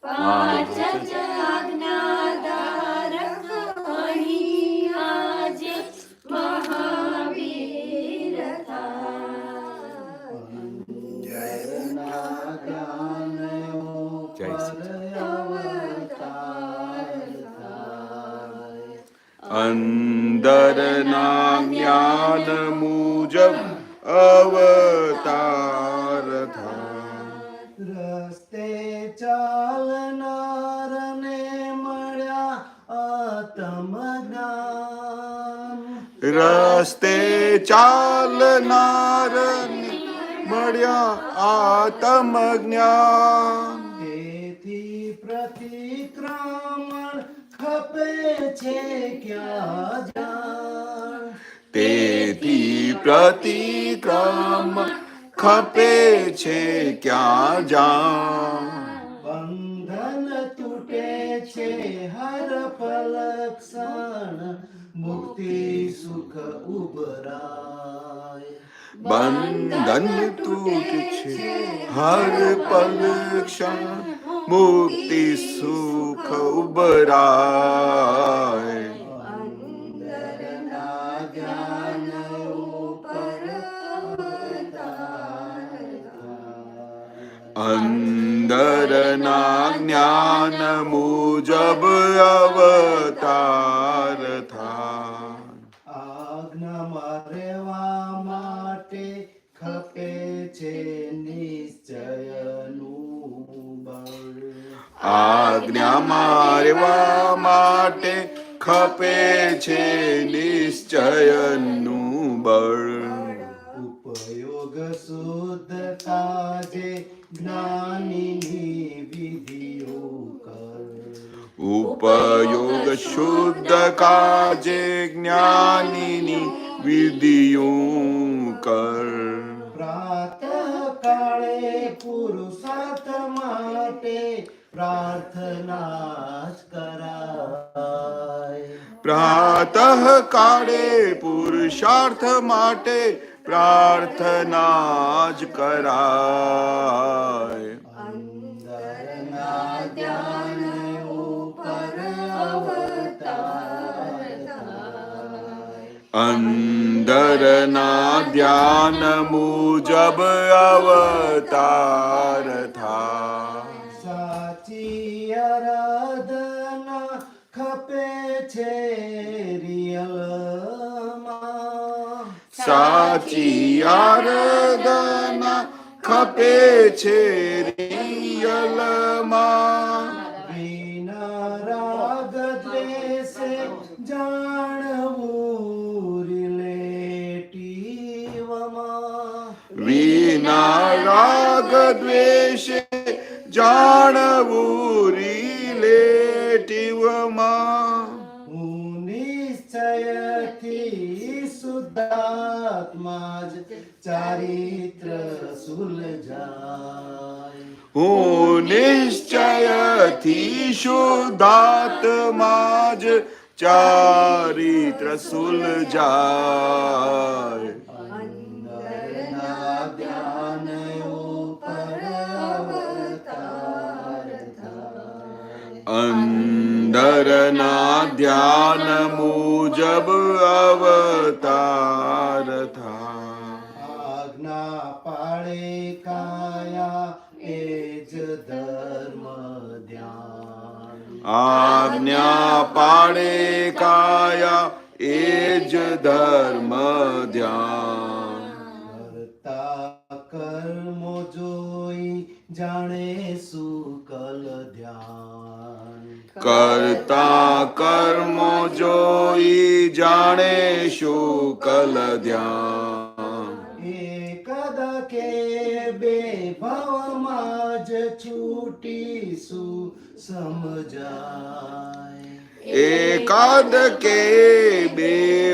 પાંચ જ આજ્ઞાધારક અહીં આજે મહાવીર અંદરના જ્ઞાન મુજબ અવતાર થાય. રસ્તે ચાલનારને મળ્યા આત્મ જ્ઞાન. રસ્તે ચાલનારને મળ્યા આત્મ જ્ઞાન. તેથી પ્રતિક્રમણ ખપે છે ક્યાં જાણ. તેથી પ્રતિક્રમણ ખપે છે ક્યાં જાણ. બંધન તૂટે છે હર પલક્ષણ મુક્તિ સુખ ઉભરાય. બંધન તૂટે છે હર પલક્ષણ મુક્તિ સુખ ઉબરાય. અંદરના જ્ઞાન ઉપર અંદરના જ્ઞાન મુજબ અવતાર થાય. આજ્ઞામાં રહેવા માટે ખપે છે નિશ્ચયનું બળ. આજ્ઞામાં રહેવા માટે ખપે છે નિશ્ચયનું બળ. ઉપયોગ શુદ્ધતા જે જ્ઞાનીની વિધિઓ કર. ઉપયોગ શુદ્ધ કાજે જ્ઞાનીની વિધિઓ કર. પ્રાતઃ કાળે પુરુષાર્થ માટે પ્રાર્થના જ કરાય. પ્રાતઃ કાળે પુરુષાર્થ માટે પ્રાર્થના જ કરાય. અંદરના ધ્યાન ઉપર અવતાર થાય. અંદરના ધ્યાન મુજબ અવતાર થાય. સાચી આરાધના ખપે છે રિયલમાં. સાચી આરાધના ખપે છે રિયલમાં. વિના રાગ દ્વેષે જાણવું રિલેટિવમાં. વિના રાગ દ્વેષે જાણવું રિલેટિવમાં. હું નિશ્ચયથી શુદ્ધાત્મા જ ચારિત્ર સુલજાય. હું નિશ્ચયથી શુદ્ધાત્મા જ ચારિત્ર સુલજાય. અંદરના ધ્યાન ઉપર અવતાર થાય. અંદરના ધ્યાન મુજબ અવતાર થાય. આજ્ઞા પાળે કાયા એ જ ધર્મ ધ્યાન. આજ્ઞા પાળે કાયા એ જ ધર્મ ધ્યાન. કરતા કર્મો જોઈ જાણે સુકલ ધ્યાન. કરતા કર્મો જોઈ જાણે શુકલ ધ્યાન. એકદા કે બે ભાવમાં જ છૂટીશું સમજાય. એકાદ કે બે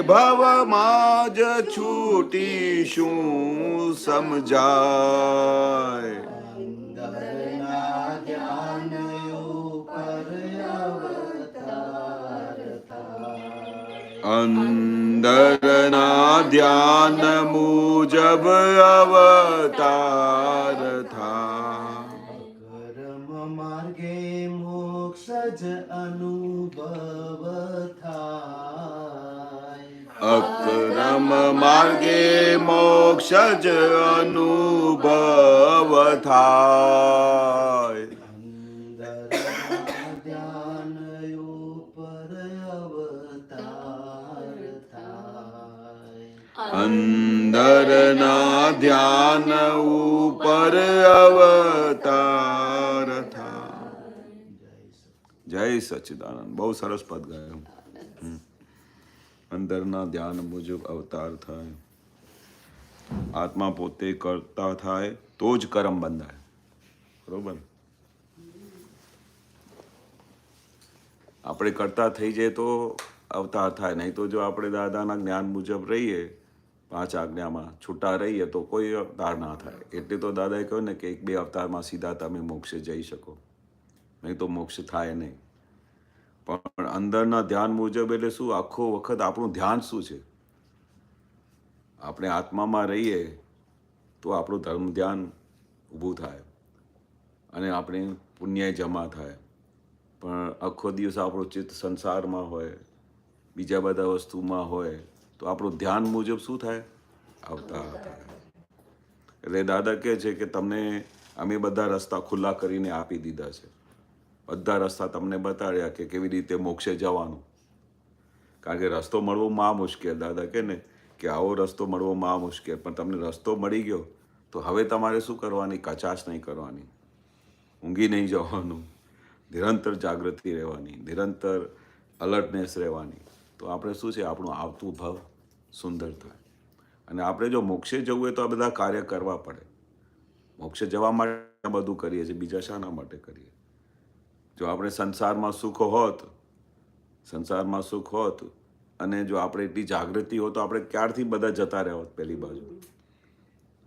ભવમાં જ છૂટીશું સમજાય. અંદરના ધ્યાન ઉપર અવતાર થાય. અંદરના ધ્યાન મુજબ અવતાર થાય. માર્ગે મોક્ષ જ અનુભવ થાય અક્રમ માર્ગે મોક્ષ જ અનુભવ થાય અંદરના ધ્યાન ઉપર અવતાર થાય અંદરના ધ્યાન ઉપર અવતાર થાય જય સચ્ચિદાનંદ બહુ સરસ પદ ગાયું અંદરના ધ્યાન મુજબ અવતાર થાય આત્મા પોતે કરતા થાય તો જ કરમ બંધાય બરોબર આપણે કરતા થઈ જાય તો અવતાર થાય નહીં તો જો આપણે દાદાના જ્ઞાન મુજબ રહીએ 5 આજ્ઞામાં છૂટા રહીએ તો કોઈ અવતાર ના થાય એટલે તો દાદાએ કહ્યું ને કે 1-2 અવતારમાં સીધા તમે મોક્ષે જઈ શકો નહીં તો મોક્ષ થાય નહીં પણ અંદરના ધ્યાન મુજબ એટલે શું આખો વખત આપણું ધ્યાન શું છે આપણે આત્મામાં રહીએ તો આપણું ધર્મ ધ્યાન ઊભું થાય અને આપણે પુણ્ય જમા થાય પણ આખો દિવસ આપણું ચિત્ત સંસારમાં હોય બીજા બધા વસ્તુમાં હોય તો આપણું ધ્યાન મુજબ શું થાય અવતાર થાય એટલે દાદા કહે છે કે તમને અમે બધા રસ્તા ખુલ્લા કરીને આપી દીધા છે બધા રસ્તા તમને બતાડ્યા કે કેવી રીતે મોક્ષે જવાનું કારણ કે રસ્તો મળવો મહા મુશ્કેલ દાદા કહે ને કે આવો રસ્તો મળવો મહા મુશ્કેલ પણ તમને રસ્તો મળી ગયો તો હવે તમારે શું કરવાની કચાશ નહીં કરવાની ઊંઘી નહીં જવાનું નિરંતર જાગૃતિ રહેવાની નિરંતર અલર્ટનેસ રહેવાની તો આપણે શું છે આપણું આવતું ભાવ સુંદર થાય અને આપણે જો મોક્ષે જવું હોય તો આ બધા કાર્ય કરવા પડે મોક્ષે જવા માટે બધું કરીએ છીએ બીજા શાના માટે કરીએ જો આપણે સંસારમાં સુખ હોત અને જો આપણે એટલી જાગૃતિ હોત તો આપણે ક્યારથી બધા જતા રહ્યા હોત પહેલી બાજુ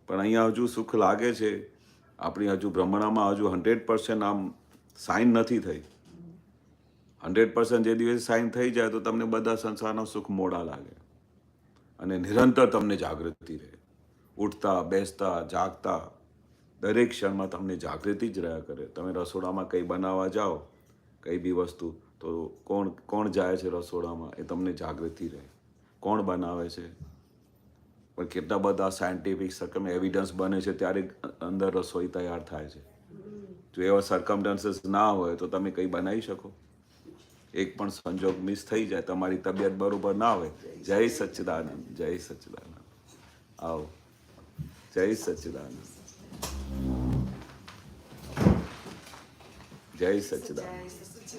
પણ અહીંયા હજુ સુખ લાગે છે આપણી હજુ ભ્રમણામાં હજુ 100% આમ સાઇન નથી થઈ 100% જે દિવસે સાઇન થઈ જાય તો તમને બધા સંસારના સુખ મોડા લાગે અને નિરંતર તમને જાગૃતિ રહે ઉઠતા બેસતા જાગતા દરેક ક્ષણમાં તમને જાગૃતિ જ રહ્યા કરે તમે રસોડામાં કંઈ બનાવવા જાઓ કંઈ બી વસ્તુ તો કોણ જાય છે રસોડામાં એ તમને જાગૃતિ રહે કોણ બનાવે છે પણ કેટલા બધા સાયન્ટિફિક સરકમ એવિડન્સ બને છે ત્યારે અંદર રસોઈ તૈયાર થાય છે જો એવા સરકમસ્ટન્સીસ ના હોય તો તમે કંઈ બનાવી શકો એક પણ સંજોગ મિસ થઈ જાય તમારી તબિયત બરોબર ના હોય જય સચ્ચિદાનંદ આવો જય સચ્ચિદાનંદ જય સચ્ચિદાનંદ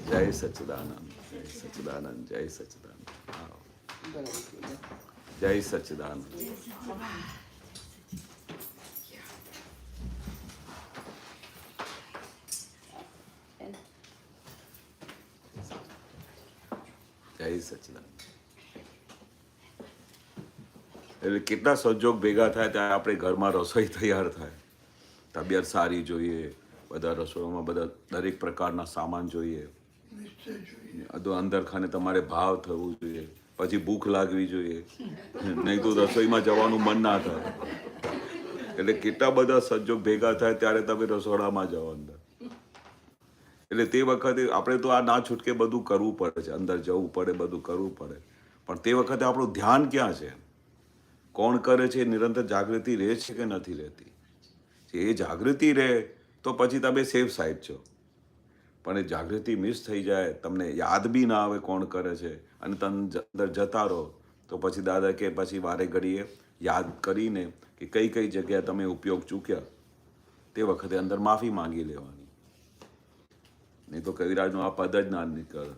જય સચ્ચિદાનંદ જય સચ્ચિદાનંદ આવો જય સચ્ચિદાનંદ જય સચ્ચિદાનંદ એટલે કેટલા સંજોગ ભેગા થાય ત્યારે આપણે ઘરમાં રસોઈ તૈયાર થાય તબિયત સારી જોઈએ બધા રસોડામાં બધા દરેક પ્રકારના સામાન જોઈએ અંદર ખાને તમારે ભાવ થવું જોઈએ પછી ભૂખ લાગવી જોઈએ નહીં તો રસોઈમાં જવાનું મન ના થાય એટલે કેટલા બધા સંજોગ ભેગા થાય ત્યારે તમે રસોડામાં જાઓ અંદર એટલે તે વખતે આપણે તો આ ના છૂટકે બધું કરવું પડે છે અંદર જવું પડે બધું કરવું પડે પણ તે વખતે આપણું ધ્યાન ક્યાં છે કોણ કરે છે નિરંતર જાગૃતિ રહે છે કે નથી રહેતી એ જાગૃતિ રહે તો પછી તમે સેફ સાઈડ છો પણ એ જાગૃતિ મિસ થઈ જાય તમને યાદ બી ના આવે કોણ કરે છે અને તમે અંદર જતા રહો તો પછી દાદા કે પછી વારે ઘડીએ યાદ કરીને કે કઈ કઈ જગ્યાએ તમે ઉપયોગ ચૂક્યા તે વખતે અંદર માફી માંગી લેવાની નહીં તો કવિરાજનું આ પદ જ ના નીકળ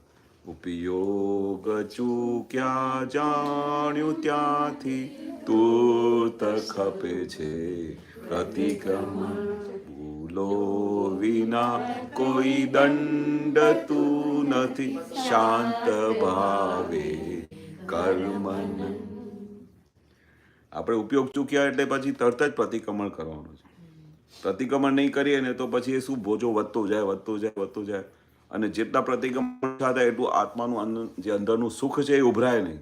ઉપયોગ ચૂક્યા જાણ્યું ત્યાંથી તુર્ત ખપે છે પ્રતિક્રમણ ભૂલો વિના કોઈ દંડ તું નથી શાંત ભાવે કર્મન આપણે ઉપયોગ ચૂક્યા એટલે પછી તરત જ પ્રતિક્રમણ કરવાનું છે પ્રતિક્રમણ નહીં કરીએ ને તો પછી એ શું બોજો વધતો જાય અને જેટલા પ્રતિક્રમણ થાય એટલું આત્માનું જે અંદરનું સુખ છે એ ઉભરાય નહીં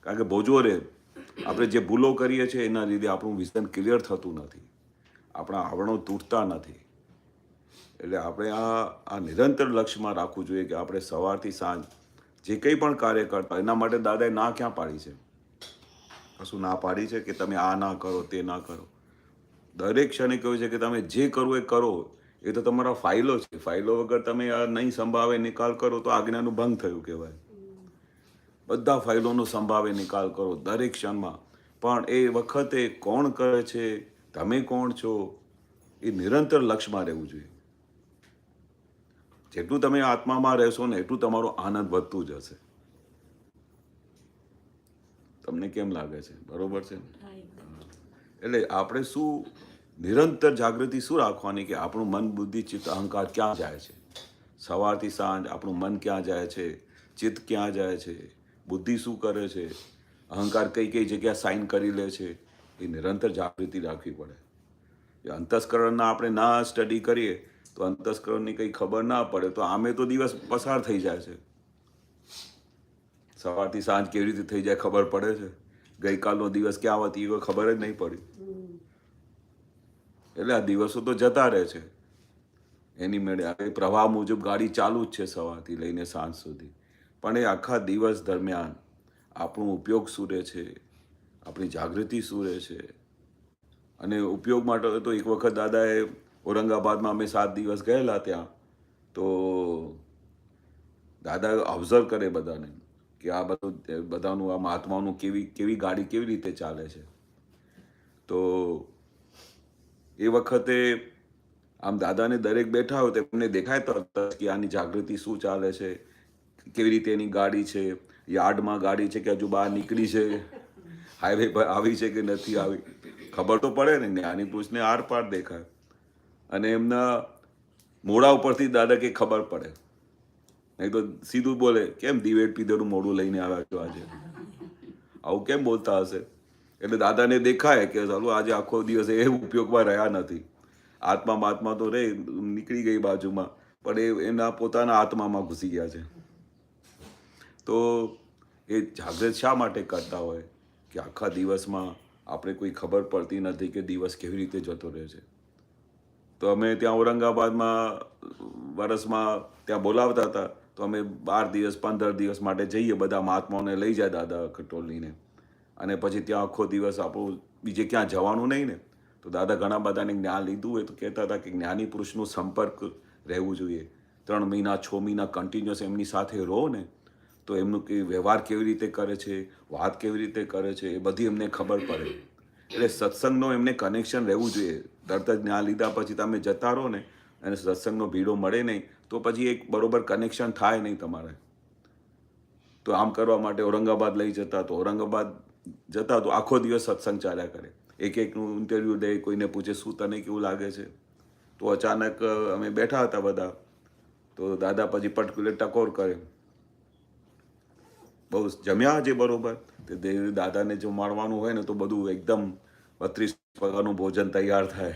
કારણ કે બોજો રહે આપણે જે ભૂલો કરીએ છીએ એના લીધે આપણું વિઝન ક્લિયર થતું નથી આપણા આવરણો તૂટતા નથી એટલે આપણે આ નિરંતર લક્ષ્યમાં રાખવું જોઈએ કે આપણે સવારથી સાંજ જે કંઈ પણ કાર્ય કરતા એના માટે દાદાએ ના ક્યાં પાડી છે? કશું ના પાડી છે કે તમે આ ના કરો, તે ના કરો? દરેક ક્ષણે કહ્યું છે કે તમે જે કરવું એ કરો. એ તો તમારા ફાઇલો છે. ફાઇલો વગર તમે આ નહીં સંભાવે નિકાલ કરો તો આજ્ઞાનું ભંગ થયું કહેવાય. બધા ફાઇલોનો સંભાવે નિકાલ કરો દરેક ક્ષણમાં. પણ એ વખતે કોણ કરે છે, તમે કોણ છો, એ નિરંતર લક્ષ્યમાં રહેવું જોઈએ. જેટલું તમે આત્મામાં રહેશો ને એટલું તમારો આનંદ વધતું જશે. તમને કેમ લાગે છે? બરોબર છે ને? એટલે આપણે શું નિરંતર જાગૃતિ શું રાખવાની કે આપણું મન, બુદ્ધિ, ચિત્ત, અહંકાર ક્યાં જાય છે? સવારથી સાંજ આપણું મન ક્યાં જાય છે, ચિત્ત ક્યાં જાય છે, બુદ્ધિ શું કરે છે, અહંકાર કઈ કઈ જગ્યા સાઇન કરી લે છે, એ નિરંતર જાગૃતિ રાખવી પડે. એ અંતસ્કરણના આપણે ના સ્ટડી કરીએ તો અંતસ્કરણની કંઈ ખબર ના પડે તો આમે તો દિવસ પસાર થઈ જાય છે. સવારથી સાંજ કેવી રીતે થઈ જાય ખબર પડે છે? ગઈકાલનો દિવસ ક્યાં હતી એ ખબર જ નહીં પડી. એટલે આ દિવસો તો જતા રહે છે એની મેળે. પ્રવાહ મુજબ ગાડી ચાલુ જ છે સવારથી લઈને સાંજ સુધી. પણ એ આખા દિવસ દરમિયાન આપણો ઉપયોગ શું રહે છે, આપણી જાગૃતિ શું રહે છે? અને ઉપયોગ માટે તો એક વખત દાદાએ ઔરંગાબાદમાં અમે 7 દિવસ ગયેલા ત્યાં, તો દાદા ઓબ્ઝર્વ કરે બધાને કે આ બધાનું આ મહાત્માનું કેવી ગાડી કેવી રીતે ચાલે છે. તો એ વખતે આમ દાદાને દરેક બેઠા હોય તો એમને દેખાય તરત કે આની જાગૃતિ શું ચાલે છે, કેવી રીતે એની ગાડી છે, યાર્ડમાં ગાડી છે કે હજુ બહાર નીકળી છે, હાઈવે પર આવી છે કે નથી આવી, ખબર તો પડે ને. જ્ઞાની પુરુષને આર પાર દેખાય. અને એમના મોઢા ઉપરથી દાદા કે ખબર પડે. નહીં તો સીધું બોલે, કેમ દિવેટ પીધેલું મોઢું લઈને આવ્યા છો આજે? આવું કેમ બોલતા હશે? એટલે દાદાને દેખાય કે ચાલો આજે આખો દિવસ એ ઉપયોગમાં રહ્યા નથી. આત્મા તો રે નીકળી ગઈ બાજુમાં, પણ એ એના પોતાના આત્મામાં ઘૂસી ગયા છે. તો એ જાગૃત શા માટે કરતા હોય કે આખા દિવસમાં આપણે કોઈ ખબર પડતી નથી કે દિવસ કેવી રીતે જતો રહે છે. તો અમે ત્યાં ઔરંગાબાદમાં વર્ષમાં ત્યાં બોલાવતા હતા તો અમે 12 દિવસ 15 દિવસ માટે જઈએ. બધા મહાત્માઓને લઈ જાય દાદા કટોલીને. અને પછી ત્યાં આખો દિવસ આપણું બીજે ક્યાં જવાનું નહીં ને. તો દાદા ઘણા બધાને જ્ઞાન લીધું હોય તો કહેતા હતા કે જ્ઞાની પુરુષનો સંપર્ક રહેવું જોઈએ. 3 મહિના 6 મહિના કન્ટિન્યુઅસ એમની સાથે રહો ને તો એમનું વ્યવહાર કેવી રીતે કરે છે, વાત કેવી રીતે કરે છે, એ બધી એમને ખબર પડે. એટલે સત્સંગનો એમને કનેક્શન રહેવું જોઈએ. તરત જ જ્ઞાન લીધા પછી તમે જતા રહો ને અને સત્સંગનો ભીડો મળે નહીં તો પછી એક બરોબર કનેક્શન થાય નહીં તમારે. તો આમ કરવા માટે ઔરંગાબાદ લઈ જતા, તો ઔરંગાબાદ જતા તો આખો દિવસ સત્સંગ ચાલ્યા કરે. એકનું ઇન્ટરવ્યૂ દે, કોઈને પૂછે શું તને કેવું લાગે છે. તો અચાનક અમે બેઠા હતા બધા, તો દાદા પછી પર્ટિક્યુલર ટકોર કરે, બહુ જમ્યા છે બરોબર. તે દાદાને જો માણવાનું હોય ને તો બધું એકદમ 32 પ્રકારનું ભોજન તૈયાર થાય.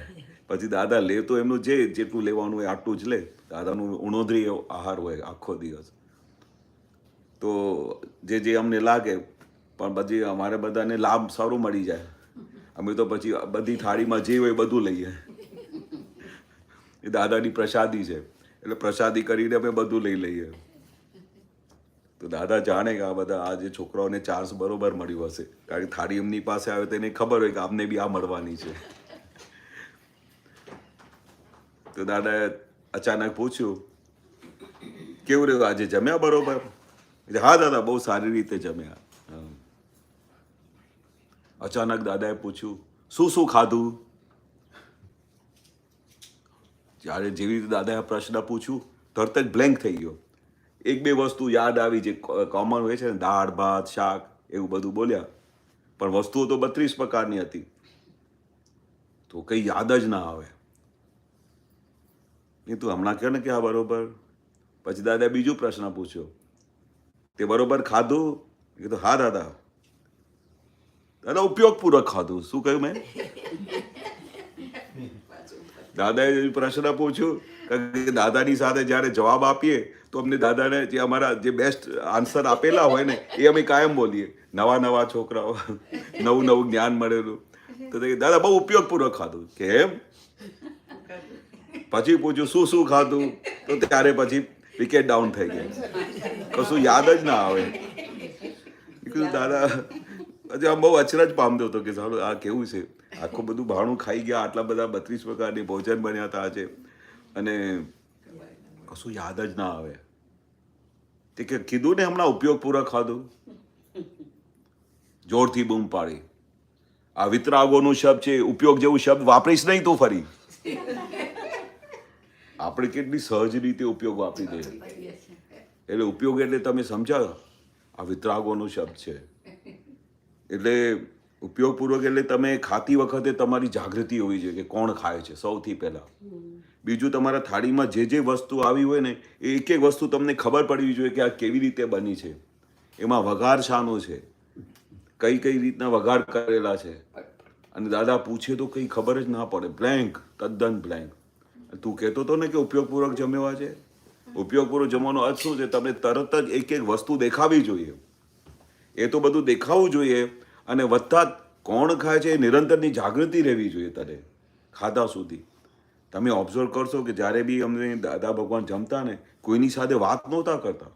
પછી દાદા લે તો એમનું જેટલું લેવાનું હોય આટલું જ લે. દાદાનું ઉણોદરી આહાર હોય આખો દિવસ. તો જે અમને લાગે, પણ પછી અમારે બધાને લાભ સારું મળી જાય. અમે તો પછી બધી થાળીમાં જે હોય બધું લઈએ. એ દાદાની પ્રસાદી છે એટલે પ્રસાદી કરીને અમે બધું લઈ લઈએ. તો દાદા જાણે કે આ બધા આ જે છોકરાઓને ચાન્સ બરોબર મળ્યું હશે, કારણ કે થાળી એમની પાસે આવે તો એને ખબર હોય કે આમને બી આ મળવાની છે. તો દાદાએ અચાનક પૂછ્યું, કેવું રહ્યું આજે, જમ્યા બરોબર? હા દાદા, બહુ સારી રીતે જમ્યા. અચાનક દાદાએ પૂછ્યું, શું ખાધું? જ્યારે જેવી રીતે દાદાએ પ્રશ્ન પૂછ્યું તરત જ બ્લેન્ક થઈ ગયો. 1-2 વસ્તુ યાદ આવી જે કોમન હોય છે ને, દાળ ભાત શાક એવું બધું બોલ્યા, પણ વસ્તુઓ તો 32 પ્રકારની હતી તો કંઈ યાદ જ ના આવે. નહીં તું હમણાં કહે ને કે હા બરોબર. પછી દાદાએ બીજો પ્રશ્ન પૂછ્યો, તે બરોબર ખાધું? કીધું હા દાદા. દાદા ઉપયોગપૂર્વક ખાધું. શું કહ્યું મેં? દાદાએ પ્રશ્ન પૂછ્યું કે દાદાની સાથે જ્યારે જવાબ આપીએ તો અમને દાદાને જે અમારા જે બેસ્ટ આન્સર આપેલા હોય ને એ અમે કાયમ બોલીએ. નવા છોકરાઓ, નવું જ્ઞાન મળેલું. તો દાદા બહુ ઉપયોગપૂર્વક ખાધું. કેમ? પછી પૂછ્યું શું ખાધું, તો ત્યારે પછી વિકેટ ડાઉન થઈ ગઈ, કશું યાદ જ ના આવે. કીધું દાદા પછી આમ બહુ અચરજ પામતો હતો કે સારું આ કેવું છે, આખું બધું ભાણું ખાઈ ગયા, આટલા બધા 32 પ્રકારની ભોજન બન્યા હતા આજે, અને કશું યાદ જ ના આવે. તે કે કીધું ને હમણાં ઉપયોગપૂર્વક ખાધું, જોરથી બૂમ પાડી. આ વિતરાગોનું શબ્દ છે, ઉપયોગ જેવું શબ્દ વાપરીશ નહીં તું ફરી. આપણે કેટલી સહજ રીતે ઉપયોગ વાપરી દે. એટલે ઉપયોગ એટલે તમે સમજાવો, આ વિતરાગોનો શબ્દ છે. એટલે ઉપયોગપૂર્વક એટલે તમે ખાતી વખતે તમારી જાગૃતિ હોવી જોઈએ કે કોણ ખાય છે સૌથી પહેલા. બીજું, તમારા થાળીમાં જે જે વસ્તુ આવી હોય ને એ એક એક વસ્તુ તમને ખબર પડવી જોઈએ કે આ કેવી રીતે બની છે, એમાં વઘાર શાનો છે, કઈ રીતના વઘાર કરેલા છે. અને દાદા પૂછે તો કંઈ ખબર જ ના પડે, બ્લેન્ક, તદ્દન બ્લેન્ક. તું કહેતો હતો ને કે ઉપયોગપૂર્વક જમ્યા છે. ઉપયોગપૂર્વક જમવાનો અર્થ શું છે? તમે તરત જ એક એક વસ્તુ દેખાવી જોઈએ, એ તો બધું દેખાવું જોઈએ. અને વધતા કોણ ખાય છે એ નિરંતરની જાગૃતિ રહેવી જોઈએ તને ખાધા સુધી. તમે ઓબ્ઝર્વ કરશો કે જ્યારે બી અમને દાદા ભગવાન જમતા ને, કોઈની સાથે વાત નહોતા કરતા,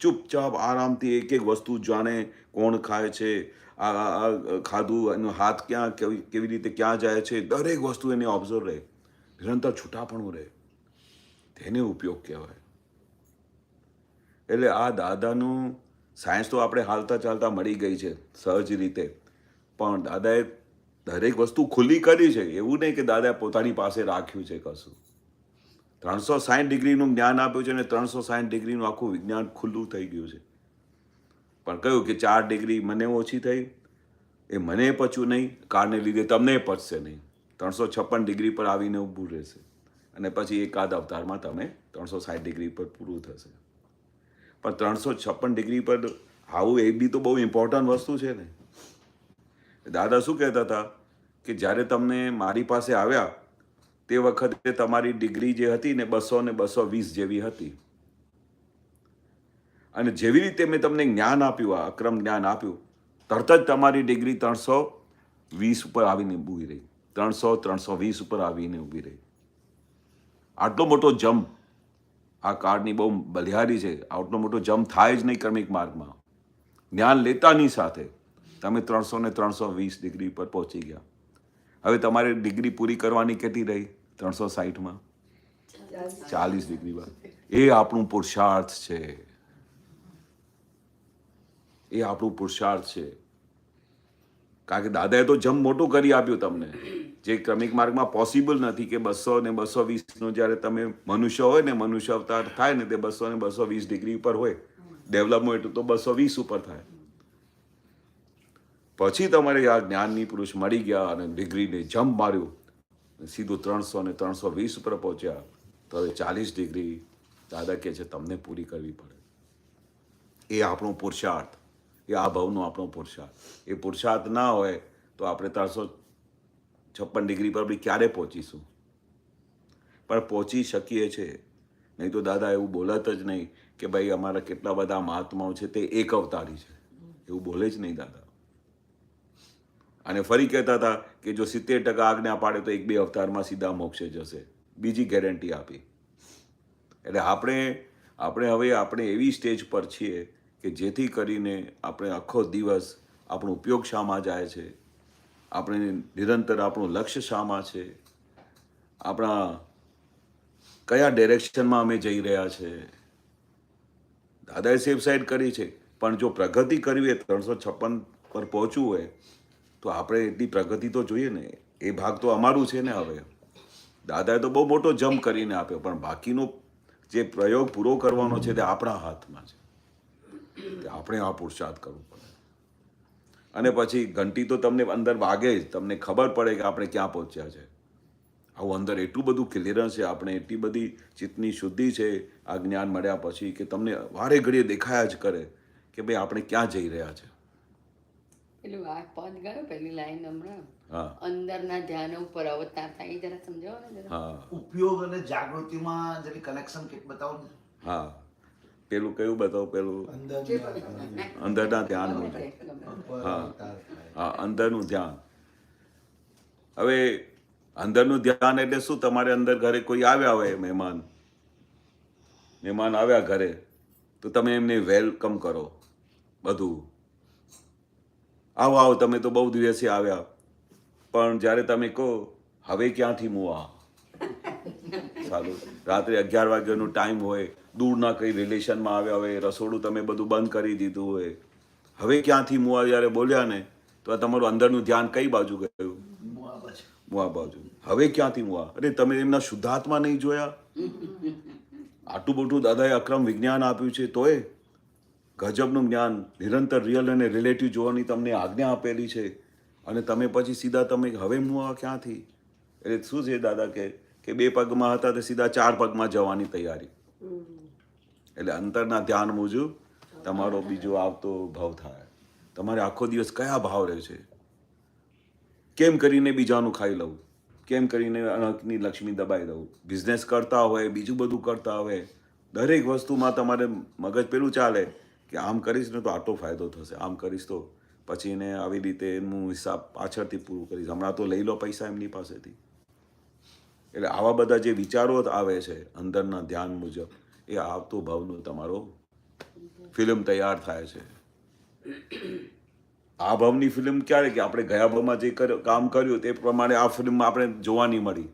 ચૂપચાપ આરામથી એક એક વસ્તુ જાણે કોણ ખાય છે, આ ખાધું, એનો હાથ ક્યાં કેવી રીતે ક્યાં જાય છે, દરેક વસ્તુ એને ઓબ્ઝર્વ રહે, નિરંતર છૂટાપણું રહે. તેને ઉપયોગ કહેવાય. એટલે આ દાદાનું સાયન્સ તો આપણે હાલતા ચાલતા મળી ગઈ છે સહજ રીતે, પણ દાદાએ દરેક વસ્તુ ખુલ્લી કરી છે. એવું નહીં કે દાદાએ પોતાની પાસે રાખ્યું છે કશું. 360 ડિગ્રીનું જ્ઞાન આપ્યું છે અને 360 ડિગ્રીનું આખું વિજ્ઞાન ખુલ્લું થઈ ગયું છે. પણ કહ્યું કે 4 ડિગ્રી મને ઓછી થઈ, એ મને પચ્યું નહીં, કારને લીધે તમને પચશે નહીં. 356 ડિગ્રી પર આવીને ઊભું રહેશે, અને પછી એકાદ અવતારમાં તમે 360 ડિગ્રી પર પૂરું થશે. પણ 356 ડિગ્રી પર આવું એ બી તો બહુ ઇમ્પોર્ટન્ટ વસ્તુ છે ને. દાદા શું કહેતા હતા કે જ્યારે તમને મારી પાસે આવ્યા તે વખતે તમારી ડિગ્રી જે હતી ને 200 ને 220 જેવી હતી, અને જેવી રીતે મેં તમને જ્ઞાન આપ્યું, આ અક્રમ જ્ઞાન આપ્યું, તરત જ તમારી ડિગ્રી 320 ઉપર આવીને ઊભી રહી. 320 ઉપર આવીને ઊભી રહી. આટલો મોટો જમ્પ આ કાળની બહુ બલિહારી છે. આટલો મોટો જમ્પ થાય જ નહીં ક્રમિક માર્ગમાં. જ્ઞાન લેતાની સાથે તમે 300 ને 320 ડિગ્રી પર પહોંચી ગયા. હવે તમારે ડિગ્રી પૂરી કરવાની કેટલી રહી? 360માં 40 ડિગ્રીમાં. એ આપણું પુરુષાર્થ છે, એ આપણું પુરુષાર્થ છે. કારણ કે દાદાએ તો જમ્પ મોટું કરી આપ્યું તમને, જે ક્રમિક માર્ગમાં પોસિબલ નથી કે 200 ને 220નો જ્યારે તમે મનુષ્ય હોય ને, મનુષ્ય અવતાર થાય ને તે 200 ને 220 ડિગ્રી ઉપર હોય. ડેવલપમેન્ટ એટલું તો 220 ઉપર થાય. પછી તમારે આ જ્ઞાનની પુરુષ મળી ગયા અને ડિગ્રીને જમ્પ માર્યું, સીધું 300 ને 320 ઉપર પહોંચ્યા. તો હવે 40 ડિગ્રી દાદા કહે છે તમને પૂરી કરવી પડે. એ આપણો પુરુષાર્થ, એ આ ભાવનો આપણો પુરુષાર્થ. એ પુરુષાર્થ ના હોય તો આપણે 356 ડિગ્રી પર બી ક્યારે પહોંચીશું? પણ પહોંચી શકીએ છીએ. નહીં તો દાદા એવું બોલત જ નહીં કે ભાઈ અમારા કેટલા બધા મહાત્માઓ છે તે એક અવતારી છે, એવું બોલે જ નહીં દાદા. અને ફરી કહેતા હતા કે જો 70% આજ્ઞા પાડે તો 1-2 અવતારમાં સીધા મોક્ષે જશે, બીજી ગેરંટી આપી. એટલે આપણે એવી સ્ટેજ પર છીએ કે જેથી કરીને આપણે આખો દિવસ આપણો ઉપયોગ શામાં જાય છે, આપણે નિરંતર આપણું લક્ષ્ય શામાં છે, આપણા કયા ડિરેક્શનમાં અમે જઈ રહ્યા છે. દાદાએ સેફ સાઈડ કરી છે, પણ જો પ્રગતિ કરવી હોય 356 પર પહોંચવું હોય તો આપણે એટલી પ્રગતિ તો જોઈએ ને. એ ભાગ તો અમારું છે ને. હવે દાદાએ તો બહુ મોટો જમ્પ કરીને આપ્યો, પણ બાકીનો જે પ્રયોગ પૂરો કરવાનો છે તે આપણા હાથમાં છે. આપણે આ પુરુષાર્થ કરવું પડે. અને પછી ઘંટી તો તમને અંદર વાગે જ, તમને ખબર પડે કે આપણે ક્યાં પહોંચ્યા છે. આવું અંદર એટલું બધું ક્લિયરન્સ છે, આપણે એટલી બધી ચિત્તની શુદ્ધિ છે આ જ્ઞાન મળ્યા પછી, કે તમને વારે ઘડીએ દેખાયા જ કરે કે ભાઈ આપણે ક્યાં જઈ રહ્યા છે. પેલું આ પદ ગયો પેલી લાઈન હમણાં, હા અંદરના ધ્યાન ઉપર અવતાર થાય, એ જરા સમજાવો ને જરા. હા ઉપયોગ અને જાગૃતિમાં જરી કનેક્શન કે બતાવો ને. હા પેલું કયું બતાવો? પેલું અંદરના ધ્યાનનું છે. હા હા અંદરનું ધ્યાન. હવે અંદરનું ધ્યાન એટલે શું? તમારે અંદર ઘરે કોઈ આવ્યા હોય, મહેમાન આવ્યા ઘરે, તો તમે એમને વેલકમ કરો. બધું આવો આવો, તમે તો બહુ દિવસે આવ્યા. પણ જ્યારે તમે કહો હવે ક્યાંથી મુવા, સારું, રાત્રે 11 વાગ્યાનો ટાઈમ હોય, દૂરના કઈ રિલેશનમાં આવ્યા હોય, રસોડું તમે બધું બંધ કરી દીધું હોય, હવે ક્યાંથી મુવા જ્યારે બોલ્યા ને, તો આ તમારું અંદરનું ધ્યાન કઈ બાજુ ગયું? મુવા બાજુ. હવે ક્યાંથી મુવા? અરે તમે એમના શુદ્ધાત્મા નહીં જોયા? આટલું મોટું દાદાએ અક્રમ વિજ્ઞાન આપ્યું છે, તોય ગજબનું જ્ઞાન, નિરંતર રિયલ અને રિલેટિવ જોવાની તમને આજ્ઞા આપેલી છે, અને તમે પછી સીધા તમે હવે મુવા ક્યાંથી? એટલે શું છે દાદા કે 2 પગમાં હતા તે સીધા 4 પગમાં જવાની તૈયારી. એટલે અંતરના ધ્યાન મુજબ તમારો બીજો આવતો ભાવ થાય. તમારે આખો દિવસ કયા ભાવ રહે છે? કેમ કરીને બીજાનું ખાઈ લઉં, કેમ કરીને અનંતની લક્ષ્મી દબાઈ દઉં. બિઝનેસ કરતા હોય, બીજું બધું કરતા હોય, દરેક વસ્તુમાં તમારે મગજ પેલું ચાલે કે આમ કરીશ ને તો આટલો ફાયદો થશે, આમ કરીશ તો પછી એને આવી રીતે એનું હિસાબ પાછળથી પૂરું કરીશ, હમણાં તો લઈ લો પૈસા એમની પાસેથી. એટલે આવા બધા જે વિચારો આવે છે અંદરના ધ્યાન મુજબ, એ આવતો ભાવનો તમારો ફિલ્મ તૈયાર થાય છે. આ ભાવની ફિલ્મ ક્યારે? કે આપણે ગયા ભાવમાં જે કામ કર્યું તે પ્રમાણે આ ફિલ્મમાં આપણે જોવાની મળી.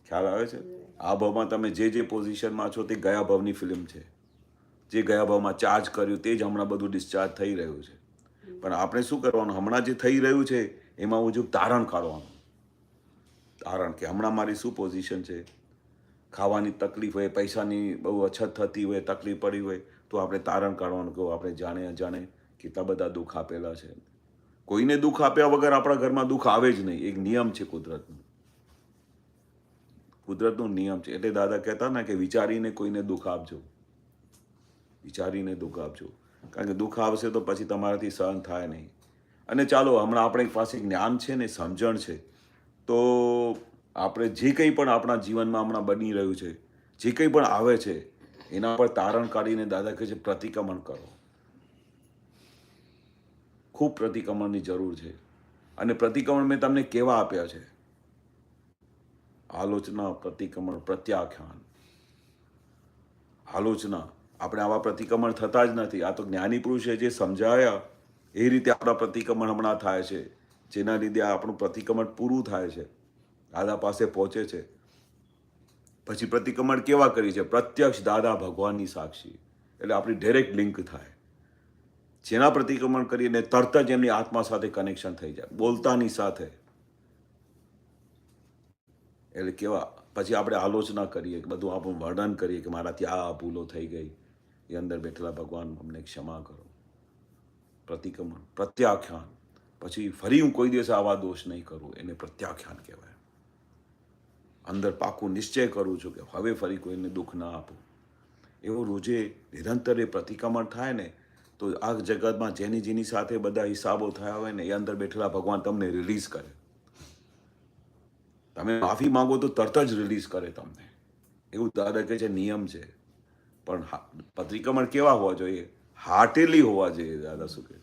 ખ્યાલ આવે છે? આ ભાવમાં તમે જે પોઝિશનમાં છો તે ગયા ભાવની ફિલ્મ છે. જે ગયા ભાવમાં ચાર્જ કર્યું તે જ હમણાં બધું ડિસ્ચાર્જ થઈ રહ્યું છે. પણ આપણે શું કરવાનું? હમણાં જે થઈ રહ્યું છે એમાં મુજબ તારણ કાઢવાનું. તારણ કે હમણાં મારી શું પોઝિશન છે. ખાવાની તકલીફ હોય, પૈસાની બહુ અછત થતી હોય, તકલીફ પડી હોય, તો આપણે તારણ કાઢવાનું કે આપણે જાણે અજાણે કેટલા બધા દુઃખ આપેલા છે. કોઈને દુઃખ આપ્યા વગર આપણા ઘરમાં દુઃખ આવે જ નહીં. એક નિયમ છે કુદરતનો નિયમ છે. એટલે દાદા કહેતા ને કે વિચારીને કોઈને દુઃખ આપજો, વિચારીને દુઃખ આપજો. કારણ કે દુઃખ આવશે તો પછી તમારાથી સહન થાય નહીં. અને ચાલો, હમણાં આપણી પાસે જ્ઞાન છે ને, સમજણ છે, તો આપણે જે કંઈ પણ આપણા જીવનમાં હમણાં બની રહ્યું છે, જે કંઈ પણ આવે છે, એના પર તારણ કાઢીને દાદા કહે છે પ્રતિક્રમણ કરો. ખૂબ પ્રતિક્રમણની જરૂર છે. અને પ્રતિક્રમણ મેં તમને કેવા આપ્યા છે? આલોચના, પ્રતિક્રમણ, પ્રત્યાખ્યાન. આલોચના, આપણે આવા પ્રતિક્રમણ થતા જ નથી. આ તો જ્ઞાની પુરુષે જે સમજાયા એ રીતે આપણા પ્રતિક્રમણ હમણાં થાય છે, જેના લીધે આપણું પ્રતિક્રમણ પૂરું થાય છે, દાદા પાસે પહોંચે છે. પછી પ્રતિક્રમણ કેવા કરી છે? પ્રત્યક્ષ દાદા ભગવાનની સાક્ષી. એટલે આપણી ડાયરેક્ટ લિંક થાય. જેના પ્રતિક્રમણ કરીને તરત જ એમની આત્મા સાથે કનેક્શન થઈ જાય, બોલતાની સાથે. એટલે કેવા? પછી આપણે આલોચના કરીએ, બધું આપણું વર્ણન કરીએ કે મારાથી આ ભૂલો થઈ ગઈ, એ અંદર બેઠેલા ભગવાન અમને ક્ષમા કરો. પ્રતિક્રમણ, પ્રત્યાખ્યાન. પછી ફરી હું કોઈ દિવસ આવા દોષ નહીં કરું, એને પ્રત્યાખ્યાન કહેવાય. અંદર પાકું નિશ્ચય કરું છું કે હવે ફરી કોઈને દુઃખ ના આપું. એવું રોજે નિરંતર એ પ્રતિક્રમણ થાય ને, તો આ જગતમાં જેની સાથે બધા હિસાબો થયા હોય ને, એ અંદર બેઠેલા ભગવાન તમને રિલીઝ કરે. તમે માફી માંગો તો તરત જ રિલીઝ કરે તમને. એવું દાદા કહે છે નિયમ છે. પણ પ્રતિક્રમણ કેવા હોવા જોઈએ? હાર્ટેલી હોવા જોઈએ. દાદા શું કહે?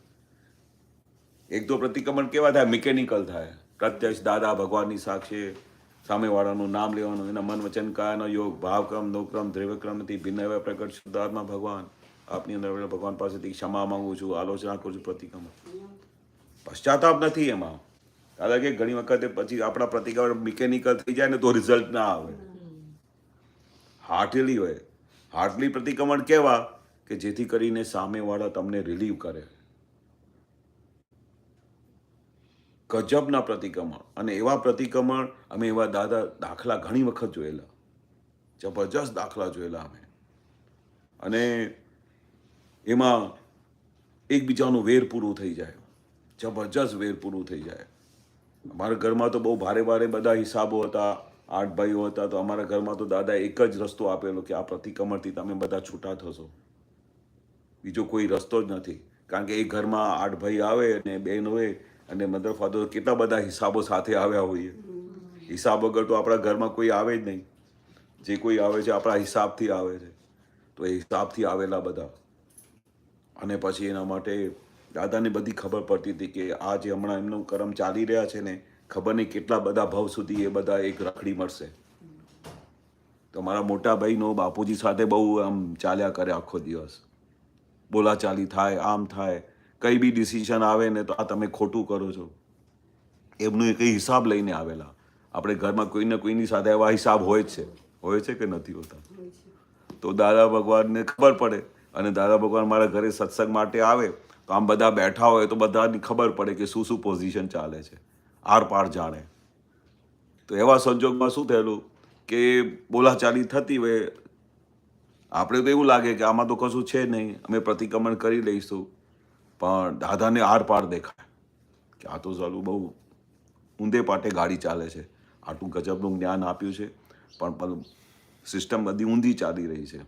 એક તો પ્રતિક્રમણ કેવા થાય? મિકેનિકલ થાય. પ્રત્યક્ષ દાદા ભગવાનની સાક્ષી, સામેવાળાનું નામ લેવાનું, એના મન વચન કાયાનો યોગ, ભાવક્રમ, નોક્રમ, દ્રવ્યક્રમથી ભિન્ન એવા પ્રકટ શુદ્ધાત્મા ભગવાન. આપની અંદર ભગવાન પાસેથી ક્ષમા માંગુ છું, આલોચના કરું છું. પ્રતિક્રમણ, પશ્ચાતાપ નથી એમાં. દાદા કે ઘણી વખતે પછી આપણા પ્રતિક્રમણ મિકેનિકલ થઈ જાય ને તો રિઝલ્ટ ના આવે. હાર્ટલી હોય. હાર્ટલી પ્રતિક્રમણ કેવા? કે જેથી કરીને સામેવાળા તમને રિલીવ કરે. ગજબના પ્રતિક્રમણ. અને એવા પ્રતિક્રમણ અમે એવા દાદા દાખલા ઘણી વખત જોયેલા, જબરજસ્ત દાખલા જોયેલા અમે. અને એમાં એકબીજાનું વેર પૂરું થઈ જાય, જબરજસ્ત વેર પૂરું થઈ જાય. અમારા ઘરમાં તો બહુ ભારે બધા હિસાબો હતા, 8 ભાઈઓ હતા, તો અમારા ઘરમાં તો દાદા એક જ રસ્તો આપેલો કે આ પ્રતિક્રમણથી તમે બધા છૂટા થશો, બીજો કોઈ રસ્તો જ નથી. કારણ કે એ ઘરમાં 8 ભાઈ આવે અને બહેન હોય અને મધર ફાધર, કેટલા બધા હિસાબો સાથે આવ્યા હોઈએ. હિસાબ વગર તો આપણા ઘરમાં કોઈ આવે જ નહીં. જે કોઈ આવે છે આપણા હિસાબથી આવે છે. તો એ હિસાબથી આવેલા બધા. અને પછી એના માટે દાદાને બધી ખબર પડતી હતી કે આ જે હમણાં એમનું કર્મ ચાલી રહ્યા છે ને, ખબર નહીં કેટલા બધા ભાવ સુધી એ બધા એક રખડી મળશે. તો મારા મોટા ભાઈનો બાપુજી સાથે બહુ આમ ચાલ્યા કરે આખો દિવસ, બોલાચાલી થાય, આમ થાય, કંઈ બી ડિસિઝન આવે ને તો આ તમે ખોટું કરો છો, એમનું એ કંઈ હિસાબ લઈને આવેલા. આપણે ઘરમાં કોઈને કોઈની સાથે એવા હિસાબ હોય જ છે, હોય છે કે નથી હોતા? તો દાદા ભગવાનને ખબર પડે, અને દાદા ભગવાન મારા ઘરે સત્સંગ માટે આવે તો આમ બધા બેઠા હોય તો બધાની ખબર પડે કે શું શું પોઝિશન ચાલે છે, આર પાર જાણે. તો એવા સંજોગમાં શું થયેલું કે બોલાચાલી થતી હોય, આપણે તો એવું લાગે કે આમાં તો કશું છે નહીં, અમે પ્રતિક્રમણ કરી લઈશું, પણ દાદાને આર પાર દેખાય કે આ તો ચાલું બહુ ઊંધે પાટે ગાડી ચાલે છે, આટલું ગજબનું જ્ઞાન આપ્યું છે, પણ સિસ્ટમ બધી ઊંધી ચાલી રહી છે.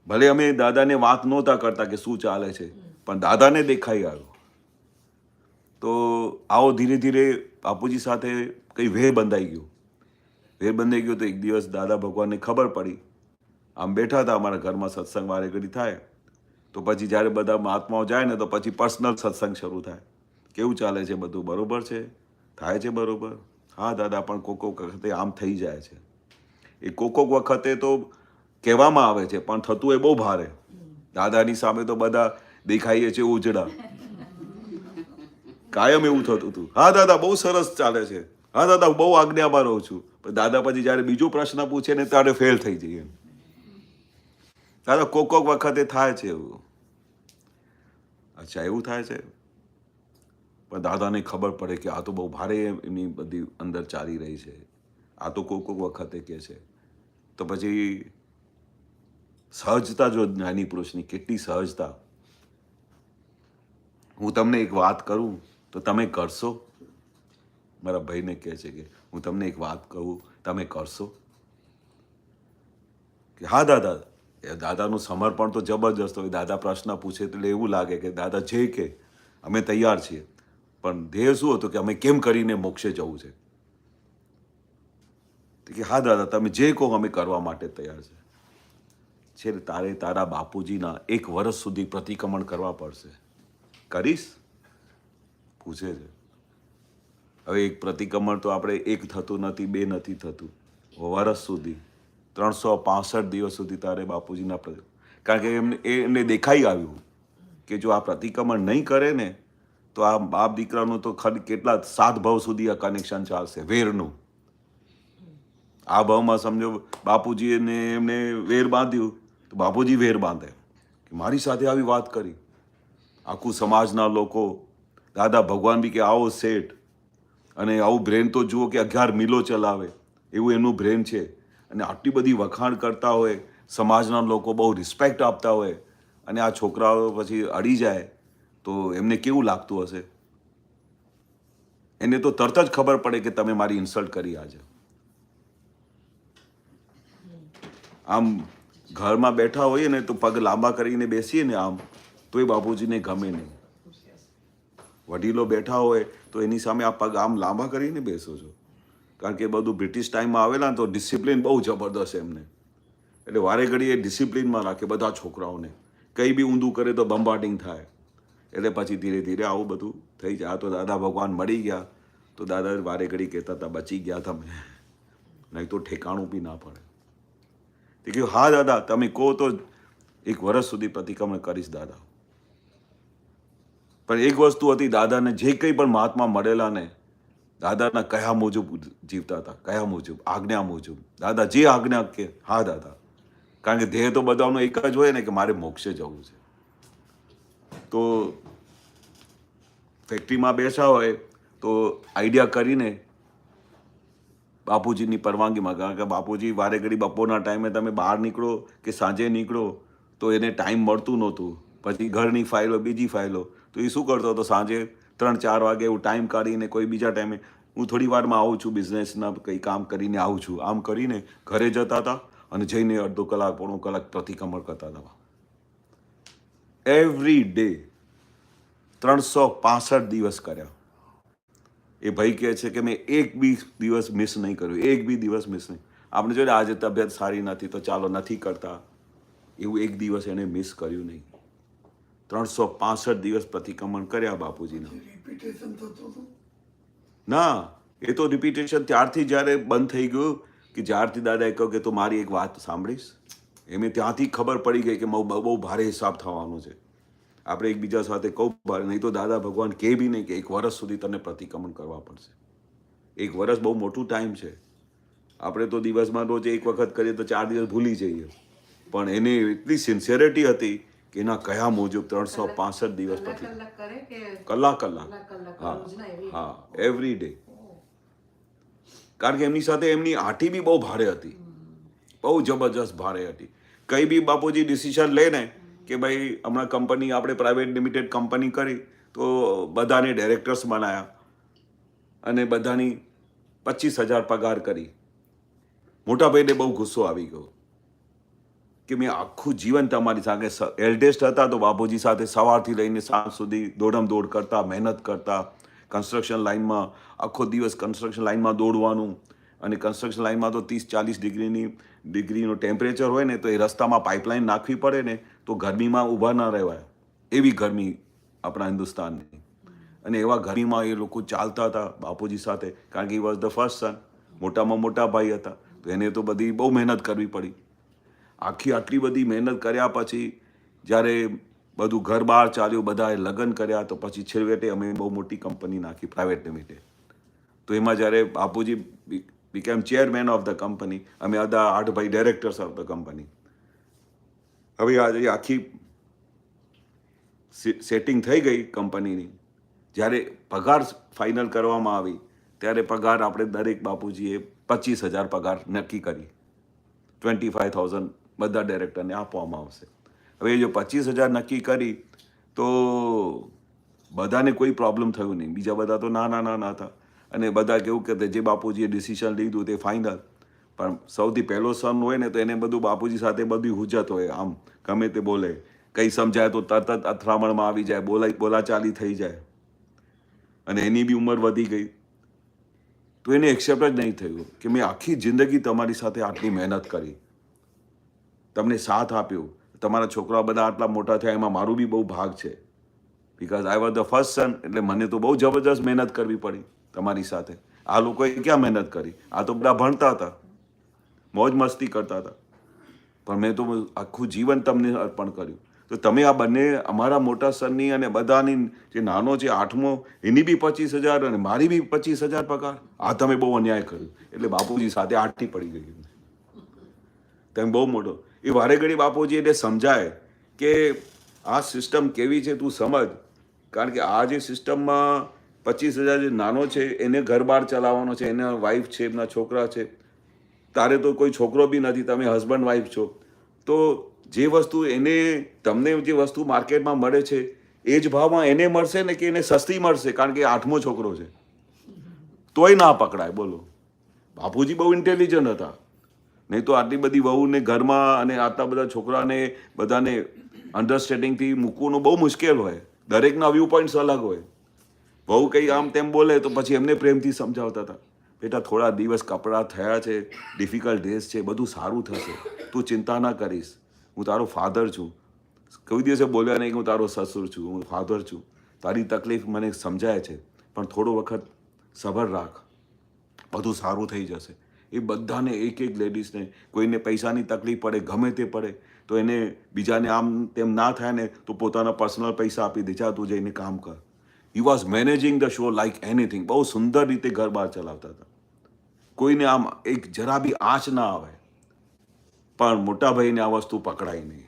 ભલે અમે દાદાને વાત નહોતા કરતા કે શું ચાલે છે, પણ દાદાને દેખાઈ આવ્યું. તો આવો ધીરે ધીરે બાપુજી સાથે કંઈ વેર બંધાઈ ગયું. વેર બંધાઈ ગયું તો એક દિવસ દાદા ભગવાનને ખબર પડી, આમ બેઠા હતા અમારા ઘરમાં સત્સંગ વારે ઘડી થાય, તો પછી જ્યારે બધા મહાત્માઓ જાય ને તો પછી પર્સનલ સત્સંગ શરૂ થાય. કેવું ચાલે છે, બધું બરોબર છે, થાય છે બરોબર? હા દાદા, પણ કોક વખતે આમ થઈ જાય છે. એ કોક વખતે તો કહેવામાં આવે છે, પણ થતું એ બહુ ભારે. દાદાની સામે તો બધા દેખાઈએ છે ઉજળા, કાયમ એવું થતું હતું. હા દાદા, બહુ સરસ ચાલે છે, હા દાદા, બહુ આજ્ઞામાં રહું છું. પણ દાદા પછી જ્યારે બીજો પ્રશ્ન પૂછે ને ત્યારે ફેલ થઈ જઈએ. દાદા, કોક વખતે થાય છે એવું. અચ્છા, એવું થાય છે? પણ દાદાને ખબર પડે કે આ તો બહુ ભારે એમની બધી અંદર ચાલી રહી છે, આ તો કોક વખતે કે છે. તો પછી સહજતા જો જ્ઞાની પુરુષની, કેટલી સહજતા. હું તમને એક વાત કરું તો તમે કરશો? મારા ભાઈને કહે છે કે હું તમને એક વાત કહું, તમે કરશો? કે હા દાદા. દાદાનું સમર્પણ તો જબરજસ્ત હોય. દાદા પ્રશ્ન પૂછે એટલે એવું લાગે કે દાદા જે કે અમે તૈયાર છીએ, પણ ધ્યેય શું હતું કે અમે કેમ કરીને મોક્ષે જવું છે. કે હા દાદા, તમે જે કહો અમે કરવા માટે તૈયાર છે. તારે તારા બાપુજીના 1 વર્ષ સુધી પ્રતિક્રમણ કરવા પડશે. કરીશ? પૂછે છે. હવે એક પ્રતિક્રમણ તો આપણે 1 થતું નથી, 2 નથી થતું, વર્ષ સુધી 365 દિવસ સુધી તારે બાપુજીના, કારણ કે એમને દેખાઈ આવ્યું કે જો આ પ્રતિક્રમણ નહીં કરે ને તો આ બાપ દીકરાનું તો ખાલી કેટલા 7 ભાવ સુધી આ કનેક્શન ચાલશે વેરનું. આ ભાવમાં સમજો બાપુજીને એમને વેર બાંધ્યું તો બાપુજી વેર બાંધે કે મારી સાથે આવી વાત કરી. આખું સમાજના લોકો, દાદા ભગવાન બી કે આવો શેઠ, અને આવું બ્રેન તો જુઓ કે 11 મિલો ચલાવે એવું એમનું બ્રેન છે, અને આટલી બધી વખાણ કરતા હોય, સમાજના લોકો બહુ રિસ્પેક્ટ આપતા હોય, અને આ છોકરાઓ પછી અડી જાય તો એમને કેવું લાગતું હશે? એને તો તરત જ ખબર પડે કે તમે મારી ઇન્સલ્ટ કરી આજે. આમ ઘરમાં બેઠા હોઈએ ને તો પગ લાંબા કરીને બેસીએ ને આમ, તો એ બાપુજીને ગમે નહીં. વડીલો બેઠા હોય તો એની સામે આ પગ આમ લાંબા કરીને બેસો છો, કારણ કે બધું બ્રિટિશ ટાઈમમાં આવેલા ને તો ડિસિપ્લિન બહુ જબરદસ્ત એમને, એટલે વારે ઘડી એ ડિસિપ્લિનમાં રાખે બધા છોકરાઓને. કંઈ બી ઊંધું કરે તો બંબાટિંગ થાય, એટલે પછી ધીરે ધીરે આવું બધું થઈ જાય. તો દાદા ભગવાન મળી ગયા તો દાદા વારે ઘડી કહેતા હતા બચી ગયા તમે, નહીં તો ઠેકાણું બી ના પડે. તે કહ્યું હા દાદા, તમે કહો તો 1 વર્ષ સુધી પ્રતિક્રમણ કરીશ દાદા. પણ એક વસ્તુ હતી, દાદાને જે કંઈ પણ મહાત્મા મળેલા ને દાદાના કયા મુજબ જીવતા હતા, કયા મુજબ, આજ્ઞા મુજબ. દાદા જે આજ્ઞા કે હા દાદા, કારણ કે ધ્યેય તો બધાનો એક જ હોય ને કે મારે મોક્ષે જવું છે. તો ફેક્ટરીમાં બેસા હોય તો આઈડિયા કરીને બાપુજીની પરવાનગીમાં, કારણ કે બાપુજી વારે ઘડી બપોરના ટાઈમે તમે બહાર નીકળો કે સાંજે નીકળો તો એને ટાઈમ મળતું નહોતું. પછી ઘરની ફાઇલો, બીજી ફાઇલો, તો એ શું કરતો હતો, સાંજે 3-4 વાગે એવું ટાઈમ કાઢીને કોઈ બીજા ટાઈમે હું થોડી વારમાં આવું છું, બિઝનેસના કંઈ કામ કરીને આવું છું, આમ કરીને ઘરે જતા હતા અને જઈને અડધો કલાક, પોણો કલાક પ્રતિક્રમણ કરતા હતા. એવરી ડે 365 દિવસ કર્યા. એ ભાઈ કહે છે કે મેં 1 બી દિવસ મિસ નહીં કર્યું, 1 બી દિવસ મિસ નહીં. આપણે જોઈએ આજે તબિયત સારી નથી તો ચાલો નથી કરતા, એવું 1 દિવસ એણે મિસ કર્યું નહીં. 365 દિવસ પ્રતિક્રમણ કર્યા બાપુજીના. ના, એ તો રિપીટેશન ત્યારથી જ્યારે બંધ થઈ ગયું કે જ્યારથી દાદાએ કહ્યું કે તું મારી એક વાત સાંભળીશ, એમને ત્યાંથી ખબર પડી ગઈ કે બહુ ભારે હિસાબ થવાનું છે. આપણે એકબીજા સાથે કહું ભારે, નહીં તો દાદા ભગવાન કહે બી નહીં કે 1 વર્ષ સુધી તને પ્રતિક્રમણ કરવા પડશે. 1 વર્ષ બહુ મોટું ટાઈમ છે. આપણે તો દિવસમાં રોજ 1 વખત કરીએ તો 4 દિવસ ભૂલી જઈએ, પણ એની એટલી સિન્સિયરિટી હતી કે એના કયા મુજબ 365 દિવસ પછી કલાક હા એવરી ડે. કારણ કે એમની સાથે એમની આંટી બી બહુ ભારે હતી, બહુ જબરજસ્ત ભારે હતી. કંઈ બી બાપુજી ડિસિઝન લે ને કે ભાઈ હમણાં કંપની આપણે પ્રાઇવેટ લિમિટેડ કંપની કરી તો બધાને ડાયરેક્ટર્સ બનાવ્યા અને બધાની 25,000 પગાર કરી. મોટા ભાઈને બહુ ગુસ્સો આવી ગયો કે મેં આખું જીવન તમારી સાથે, એલ્ડેસ્ટ હતા તો બાપુજી સાથે સવારથી લઈને સાંજ સુધી દોડ કરતા, મહેનત કરતા, કન્સ્ટ્રક્શન લાઇનમાં આખો દિવસ કન્સ્ટ્રક્શન લાઇનમાં દોડવાનું. અને કન્સ્ટ્રક્શન લાઇનમાં તો 30-40 ડિગ્રીનું ટેમ્પરેચર હોય ને તો એ રસ્તામાં પાઇપલાઇન નાખવી પડે ને તો ગરમીમાં ઊભા ના રહેવાય, એવી ગરમી આપણા હિન્દુસ્તાનની. અને એવા ગરમીમાં એ લોકો ચાલતા હતા બાપુજી સાથે, કારણ કે હી વોઝ ધ ફર્સ્ટ સન, મોટામાં મોટા ભાઈ હતા, તો એને તો બધી બહુ મહેનત કરવી પડી. આટલી બધી મહેનત કર્યા પછી જ્યારે બધું ઘર બહાર ચાલ્યું, બધાએ લગ્ન કર્યા, તો પછી છેવટે અમે બહુ મોટી કંપની નાખી પ્રાઇવેટ લિમિટેડ. તો એમાં જ્યારે બાપુજી became chairman of the company, અમે હતા 8 ભાઈ ડાયરેક્ટર્સ ઓફ ધ કંપની. હવે આજે આખી સેટિંગ થઈ ગઈ કંપનીની. જ્યારે પગાર ફાઇનલ કરવામાં આવી ત્યારે પગાર આપણે દરેક બાપુજીએ 25,000 પગાર નક્કી કરી, 25,000 બધા ડાયરેક્ટરને આપવામાં આવશે. હવે જો 25,000 નક્કી કરી તો બધાને કોઈ પ્રોબ્લેમ થયું નહીં, બીજા બધા તો ના હતા. અને બધા કેવું કે જે બાપુજીએ ડિસિઝન લીધું તે ફાઇનલ. પણ સૌથી પહેલો સન હોય ને તો એને બધું બાપુજી સાથે બધી હુજત હોય, આમ ગમે તે બોલે, કંઈ સમજાય તો તરત જ અથડામણમાં આવી જાય, બોલાચાલી થઈ જાય. અને એની બી ઉંમર વધી ગઈ તો એને એક્સેપ્ટ જ નહીં થયું કે મેં આખી જિંદગી તમારી સાથે આટલી મહેનત કરી, તમને સાથ આપ્યો, તમારા છોકરા બધા આટલા મોટા થયા, એમાં મારું બી બહુ ભાગ છે. Because I was the first son, એટલે મને તો બહુ જબરજસ્ત મહેનત કરવી પડી તમારી સાથે. આ લોકોએ ક્યાં મહેનત કરી? આ તો બધા ભણતા હતા, મોજ મસ્તી કરતા હતા, પણ મેં તો આખું જીવન તમને અર્પણ કર્યું. તો તમે આ બંને, અમારા મોટા સનની અને બધાની, જે નાનો છે 8મો, એની બી 25,000 અને મારી બી 25,000 પગાર, આ તમે બહુ અન્યાય કર્યું. એટલે બાપુજી સાથે આંટી પડી ગઈ. તેમ બહુ મોટો એ વારે ઘડી બાપુજી એટલે સમજાય કે આ સિસ્ટમ કેવી છે તું સમજ. કારણ કે આ જે સિસ્ટમમાં 25,000 જે નાનો છે એને ઘર બહાર ચલાવવાનો છે, એના વાઈફ છે, એમના છોકરા છે, તારે તો કોઈ છોકરો બી નથી, તમે હસબન્ડ વાઈફ છો. તો જે વસ્તુ એને, તમને જે વસ્તુ માર્કેટમાં મળે છે એ જ ભાવમાં એને મળશે ને કે એને સસ્તી મળશે, કારણ કે 8મો છોકરો છે, તોય ના પકડાય. બોલો, બાપુજી બહુ ઇન્ટેલિજન્ટ હતા, નહીં તો આટલી બધી વહુને ઘરમાં અને આટલા બધા છોકરાને બધાને અન્ડરસ્ટેન્ડિંગથી મૂકવાનું બહુ મુશ્કેલ હોય. દરેકના વ્યૂ પોઈન્ટ્સ અલગ હોય. વહુ કંઈ આમ તેમ બોલે તો પછી એમને પ્રેમથી સમજાવતા હતા, બેટા થોડા દિવસ કપડાં થયા છે, ડિફિકલ્ટ ડેઝ છે, બધું સારું થશે, તું ચિંતા ના કરીશ, હું તારો ફાધર છું. કોઈ દિવસે બોલ્યા નહીં કે હું તારો સસુર છું, હું ફાધર છું, તારી તકલીફ મને સમજાય છે, પણ થોડો વખત સબર રાખ, બધું સારું થઈ જશે. એ બધાને, એક લેડીઝને, કોઈને પૈસાની તકલીફ પડે, ગમે તે પડે તો એને બીજાને આમ તેમ ના થાય ને તો પોતાના પર્સનલ પૈસા આપી દે, જા તું જઈને કામ કર. He was managing the show like anything. બહુ સુંદર રીતે ઘર બહાર ચલાવતા હતા, કોઈને આમ એક જરા બી આંચ ના આવે. પણ મોટા ભાઈને આ વસ્તુ પકડાય નહીં,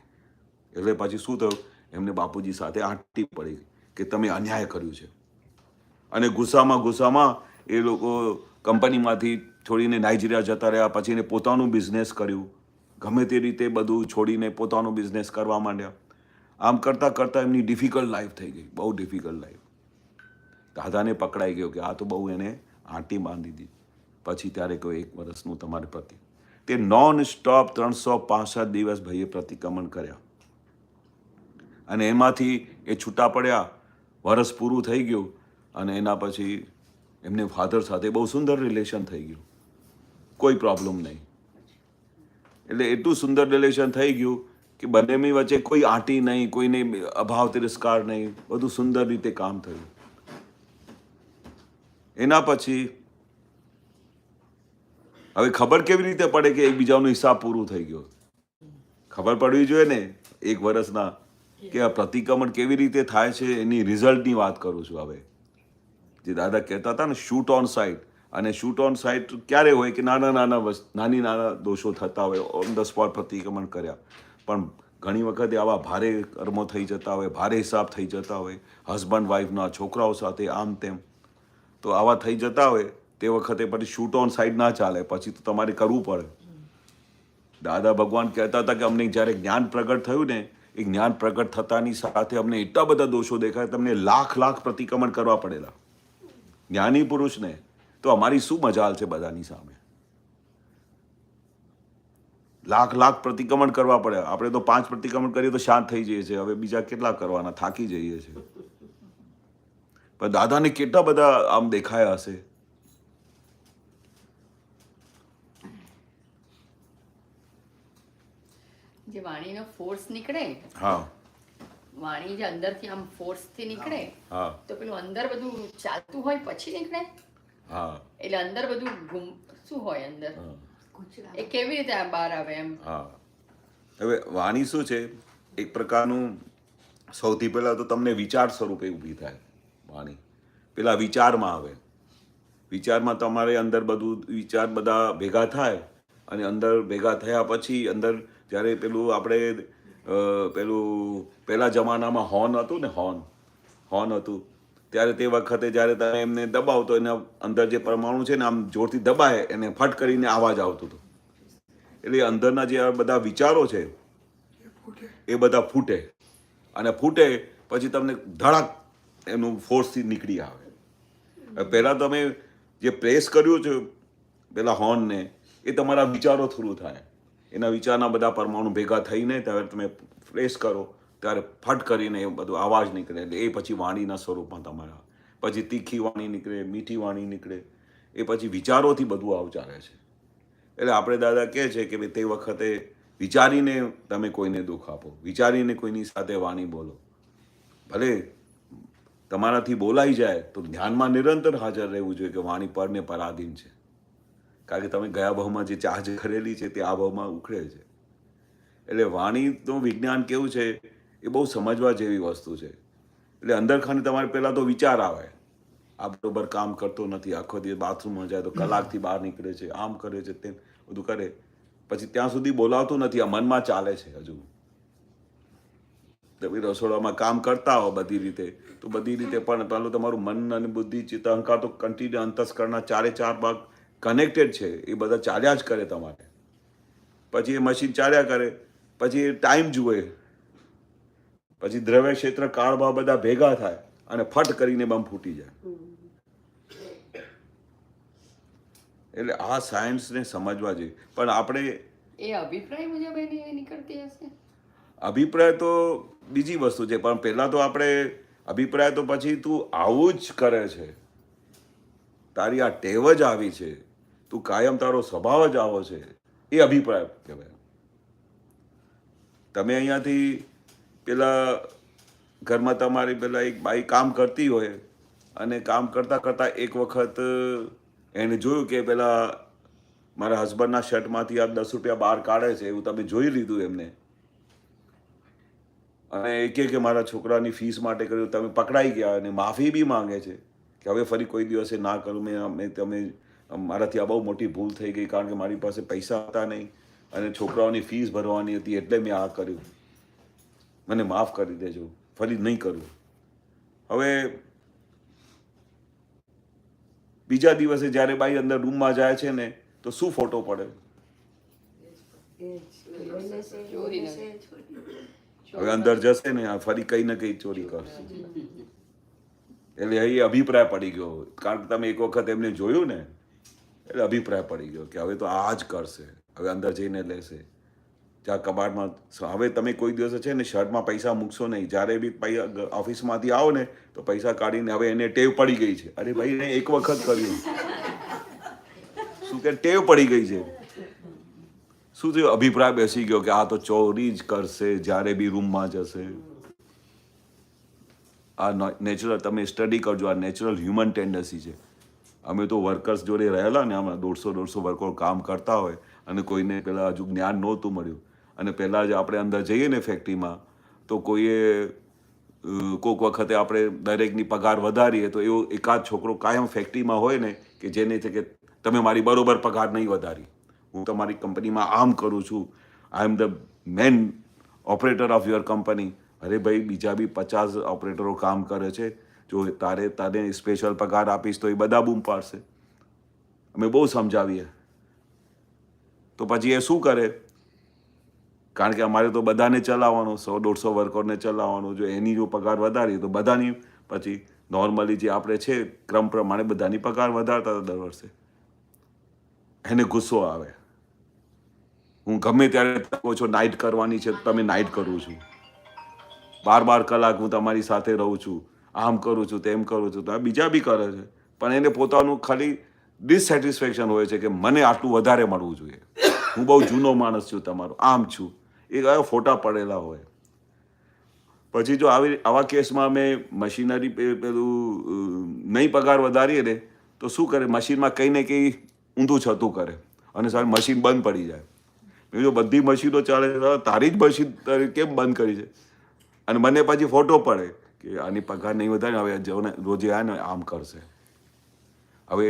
એટલે પછી શું થયું, એમને બાપુજી સાથે આંટી પડી કે તમે અન્યાય કર્યું છે. અને ગુસ્સામાં એ લોકો કંપનીમાંથી છોડીને નાઇજીરિયા જતા રહ્યા, પછી એને પોતાનું બિઝનેસ કર્યું, ગમે તે રીતે બધું છોડીને પોતાનું બિઝનેસ કરવા માંડ્યા. આમ કરતાં કરતાં એમની ડિફિકલ્ટ લાઈફ થઈ ગઈ, બહુ ડિફિકલ્ટ લાઈફ. દાદાને પકડાઈ ગયો કે આ તો બહુ એને આંટી બાંધી દીધી. પછી ત્યારે કોઈ 1 વર્ષનું તમારે પ્રતિ, તે નોન સ્ટોપ 365 દિવસ ભાઈએ પ્રતિક્રમણ કર્યા. અને એમાંથી એ છૂટા પડ્યા, વર્ષ પૂરું થઈ ગયું, અને એના પછી એમને ફાધર સાથે બહુ સુંદર રિલેશન થઈ ગયું, કોઈ પ્રોબ્લેમ નહીં. એટલે એટલું સુંદર રિલેશન થઈ ગયું કે બંનેની વચ્ચે કોઈ આંટી નહીં, કોઈને અભાવ તિરસ્કાર નહીં, બધું સુંદર રીતે કામ થયું. એના પછી હવે ખબર કેવી રીતે પડે કે એકબીજાનો હિસાબ પૂરું થઈ ગયો? ખબર પડવી જોઈએ ને 1 વર્ષના કે આ પ્રતિક્રમણ કેવી રીતે થાય છે, એની રિઝલ્ટની વાત કરું છું. હવે જે દાદા કહેતા હતા ને, શૂટ ઓન સાઇટ, અને શૂટ ઓન સાઇટ ક્યારે હોય કે નાના દોષો થતા હોય, ઓન ધ સ્પોટ પ્રતિક્રમણ કર્યા, પણ ઘણી વખતે આવા ભારે કર્મો થઈ જતા હોય, ભારે હિસાબ થઈ જતા હોય, હસબન્ડ વાઈફના, છોકરાઓ સાથે આમ તેમ, તો આવા થઈ જતા હોય તે વખતે પછી શૂટ ઓન સાઇટ ના ચાલે, પછી તો તમારે કરવું પડે. દાદા ભગવાન કહેતા હતા કે અમને જ્યારે જ્ઞાન પ્રગટ થયું ને, એ જ્ઞાન પ્રગટ થતાની સાથે અમને એટલા બધા દોષો દેખાય, તમને લાખ પ્રતિક્રમણ કરવા પડેલા. જ્ઞાની પુરુષને તો અમારી શું મજાલ છે બધાની સામે. લાખ પ્રતિક્રમણ કરવા પડે. આપણે તો 5 પ્રતિક્રમણ કરીએ તો શાંત થઈ જઈએ છીએ. હવે બીજા કેટલા કરવાના, થાકી જઈએ છીએ. પણ દાદાને કેટલા બધા આમ દેખાયા હશે. જે વાણીનો ફોર્સ નીકળે, હા, વાણી જે અંદરથી આમ ફોર્સથી નીકળે, હા, તો પેલું અંદર બધું ચાલતું હોય પછી નીકળે. હા, એટલે અંદર બધું શું હોય અંદર, એ કેવી રીતે બહાર આવે એમ. હા. હવે વાણી શું છે? એક પ્રકારનું, સૌથી પહેલા તો તમને વિચાર સ્વરૂપે ઊભી થાય વાણી. પેલા વિચારમાં આવે. વિચારમાં તમારે અંદર બધું વિચાર બધા ભેગા થાય, અને અંદર ભેગા થયા પછી અંદર જ્યારે પેલું આપણે પહેલા જમાનામાં હોર્ન હતું ને, હોર્ન હતું, ત્યારે તે વખતે જ્યારે તમે એમને દબાવો તો એના અંદર જે પરમાણુ છે ને આમ જોરથી દબાય, એને ફટ કરીને અવાજ આવતો હતો. એટલે અંદરના જે આ બધા વિચારો છે એ બધા ફૂટે, અને ફૂટે પછી તમને ધડક એનું ફોર્સથી નીકળી આવે. પહેલાં તમે જે પ્રેસ કર્યું છે પેલા હોર્નને, એ તમારા વિચારો થ્રુ થાય. એના વિચારના બધા પરમાણુ ભેગા થઈને ત્યારે તમે પ્રેસ કરો ત્યારે ફટ કરીને એ બધું અવાજ નીકળે. એટલે એ પછી વાણીના સ્વરૂપમાં તમારા પછી તીખી વાણી નીકળે, મીઠી વાણી નીકળે. એ પછી વિચારોથી બધું આવચારે છે. એટલે આપણે દાદા કહે છે કે તે વખતે વિચારીને તમે કોઈને દુઃખ આપો, વિચારીને કોઈની સાથે વાણી બોલો. ભલે તમારાથી બોલાઈ જાય તો ધ્યાનમાં નિરંતર હાજર રહેવું જોઈએ કે વાણી પરને પરાધીન છે. કારણ કે તમે ગયા ભાવમાં જે ચાર્જ કરેલી છે તે આ ભાવમાં ઉખડે છે. એટલે વાણીનું વિજ્ઞાન કેવું છે એ બહુ સમજવા જેવી વસ્તુ છે. એટલે અંદર ખાને તમારે પહેલાં તો વિચાર આવે, આ બરોબર કામ કરતો નથી, આખો દિવસ બાથરૂમમાં જાય તો કલાકથી બહાર નીકળે છે, આમ કરે છે, તેમ બધું કરે, પછી ત્યાં સુધી બોલાવતું નથી, આ મનમાં ચાલે છે. હજુ તમે રસોડામાં કામ કરતા હો બધી રીતે, તો બધી રીતે પણ પહેલું તમારું મન અને બુદ્ધિ, ચિત્ત, અહંકાર તો કન્ટિન્યુ અંતસ્કરણના 4 ભાગ કનેક્ટેડ છે. એ બધા ચાલ્યા જ કરે તમારે. પછી એ મશીન ચાલ્યા કરે, પછી એ ટાઈમ જુએ, પછી દ્રવ્ય ક્ષેત્ર, કાળભાવ બધા ભેગા થાય અને ફટ કરીને બમ ફૂટી જાય. એટલે આ સાયન્સને સમજવા જોઈએ. પણ આપણે એ અભિપ્રાય મુજબ એની નીકળતી હશે. અભિપ્રાય તો બીજી વસ્તુ છે, પણ પહેલાં તો આપણે અભિપ્રાય તો પછી તું આવું જ કરે છે, તારી આ ટેવ જ આવી છે, તું કાયમ તારો સ્વભાવ જ આવો છે, એ અભિપ્રાય કહેવાય. તમે અહીંયાથી પેલા ઘરમાં તમારી પેલા એક બાઈ કામ કરતી હોય, અને કામ કરતાં કરતાં એક વખત એને જોયું કે પેલા મારા હસબન્ડના શર્ટમાંથી આ 10 રૂપિયા બહાર કાઢે છે, એવું તમે જોઈ લીધું એમને, અને એ કે મારા છોકરાની ફીસ માટે કર્યું. તમે પકડાઈ ગયા અને માફી બી માંગે છે કે હવે ફરી કોઈ દિવસે ના કરું, તમે મારાથી આ બહુ મોટી ભૂલ થઈ ગઈ, કારણ કે મારી પાસે પૈસા હતા નહીં અને છોકરાઓની ફીસ ભરવાની હતી, એટલે મેં આ કર્યું, મને માફ કરી દેજો, ફરી નહીં કરું. હવે બીજા દિવસે જ્યારે બાઈ અંદર રૂમમાં જાય છે ને, તો શું ફોટો પડે? હવે અંદર જશે ને ફરી કંઈ ને કંઈ ચોરી કરશે. એટલે એ અભિપ્રાય પડી ગયો, કારણ કે તમે એક વખત એમને જોયું ને, એટલે અભિપ્રાય પડી ગયો કે હવે તો આ જ કરશે. હવે અંદર જઈને લેશે, જ્યાં કબાટમાં. હવે તમે કોઈ દિવસ છે ને શર્ટમાં પૈસા મૂકશો નહીં. જ્યારે બી ઓફિસમાંથી આવો ને તો પૈસા કાઢીને, હવે એને ટેવ પડી ગઈ છે. અરે ભાઈ, એને એક વખત કર્યું, શું કે ટેવ પડી ગઈ છે. શું થયું? અભિપ્રાય બેસી ગયો કે આ તો ચોરી જ કરશે જ્યારે બી રૂમમાં જશે. આ નેચરલ, તમે સ્ટડી કરજો, આ નેચરલ હ્યુમન ટેન્ડન્સી છે. અમે તો વર્કર્સ જોડે રહેલા ને, આમાં 150 વર્કરો કામ કરતા હોય અને કોઈને પેલા હજુ જ્ઞાન નહોતું મળ્યું, અને પહેલાં જ આપણે અંદર જઈએ ને ફેક્ટરીમાં તો કોઈએ કોઈક વખતે આપણે દરેકની પગાર વધારીએ તો એવો એકાદ છોકરો કાયમ ફેક્ટરીમાં હોય ને કે જેને છે કે તમે મારી બરોબર પગાર નહીં વધારી, હું તમારી કંપનીમાં આમ કરું છું, I am the main operator of your company. અરે ભાઈ, બીજા બી 50 ઓપરેટરો કામ કરે છે, જો તારે સ્પેશિયલ પગાર આપીશ તો એ બધા બૂમ પાડશે. અમે બહુ સમજાવીએ તો પછી એ શું કરે, કારણ કે અમારે તો બધાને ચલાવવાનો, 100-150 વર્કરને ચલાવવાનો, જો એની જો પગાર વધારીએ તો બધાની પછી નોર્મલી જે આપણે છે ક્રમ પ્રમાણે બધાની પગાર વધારતા હતા દર વર્ષે. એને ગુસ્સો આવે, હું ગમે ત્યારે કહો છો નાઇટ કરવાની છે તમે નાઇટ કરું છું, 12 કલાક હું તમારી સાથે રહું છું, આમ કરું છું તેમ કરું છું, તો બીજા બી કરે છે, પણ એને પોતાનું ખાલી ડિસસેટિસ્ફેક્શન હોય છે કે મને આટલું વધારે મળવું જોઈએ, હું બહુ જૂનો માણસ છું તમારો, આમ છું, એ કયા ફોટા પડેલા હોય. પછી જો આવા કેસમાં અમે મશીનરી પેલું નહીં પગાર વધારીએ ને તો શું કરે, મશીનમાં કંઈ ને કંઈ ઊંધું છતું કરે અને સાહેબ મશીન બંધ પડી જાય. જો બધી મશીનો ચાલે છે, તારી જ મશીન કેમ બંધ કરી છે? અને મને પછી ફોટો પડે કે આની પગાર નહીં વધારે, હવે રોજે આવે ને આમ કરશે. હવે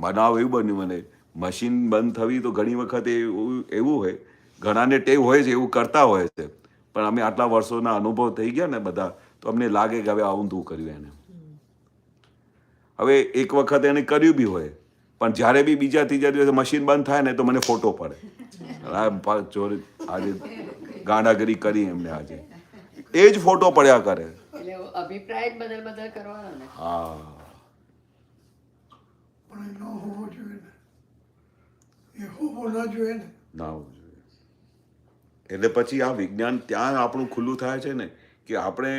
બનાવ એવું બન્યું, મને મશીન બંધ થવી તો ઘણી વખત એવું હોય, ઘણાને ટેવ હોય છે એવું કરતા હોય છે, પણ અમે આટલા વર્ષોના અનુભવ થઈ ગયા ને બધા, તો અમને લાગે કે હવે આ ઊંધું કર્યું એને. હવે એક વખત એને કર્યું બી હોય, પણ જ્યારે બી બીજા ત્રીજા દિવસે મશીન બંધ થાય ને તો મને ફોટો પડે, આજે ગાંડાગીરી કરી એમને, આજે એ જ ફોટો પડ્યા કરે. એટલે અભિપ્રાય જ બદલ કરવાનો ને. હા, પણ ન હોવો જોઈએ ને, એ હોવો ના જોઈએ ને. ના હોવું જોઈએ. એટલે પછી આ વિજ્ઞાન ત્યાં આપણું ખુલ્લું થાય છે ને કે આપણે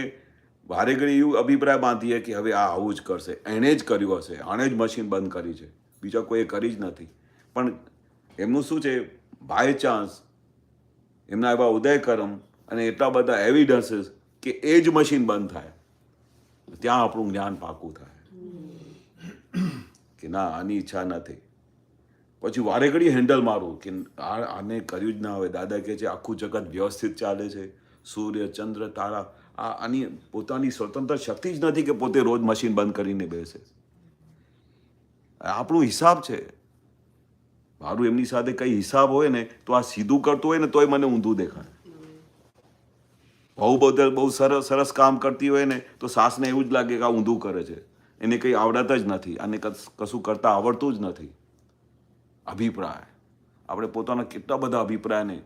વારે ઘડી એવું અભિપ્રાય બાંધીએ કે હવે આ આવું જ કરશે, એણે જ કર્યું હશે, આણે જ મશીન બંધ કરી છે, બીજા કોઈએ કરી જ નથી. પણ એમનું શું છે, બાય ચાન્સ એમના એવા ઉદયકર્મ અને એટલા બધા એવિડન્સીસ કે એ જ મશીન બંધ થાય, ત્યાં આપણું જ્ઞાન પાકું થાય કે ના આની ઈચ્છા નથી. પછી વારે ઘડી હેન્ડલ મારવું કે આને કર્યું જ ના હોય. દાદા કહે છે આખું જગત વ્યવસ્થિત ચાલે છે, સૂર્ય ચંદ્ર તારા, આની પોતાની સ્વતંત્ર શક્તિ જ નથી કે પોતે રોજ મશીન બંધ કરીને બેસે. આપણું હિસાબ છે, મારું એમની સાથે કઈ હિસાબ હોય ને તો આ સીધું કરતું હોય ને તોય મને ઊંધું દેખાય. બહુ સરસ કામ કરતી હોય ને તો સાસને એવું જ લાગે કે આ ઊંધું કરે છે, એને કંઈ આવડત જ નથી, અને કશું કરતા આવડતું જ નથી. અભિપ્રાય, આપણે પોતાના કેટલા બધા અભિપ્રાયને,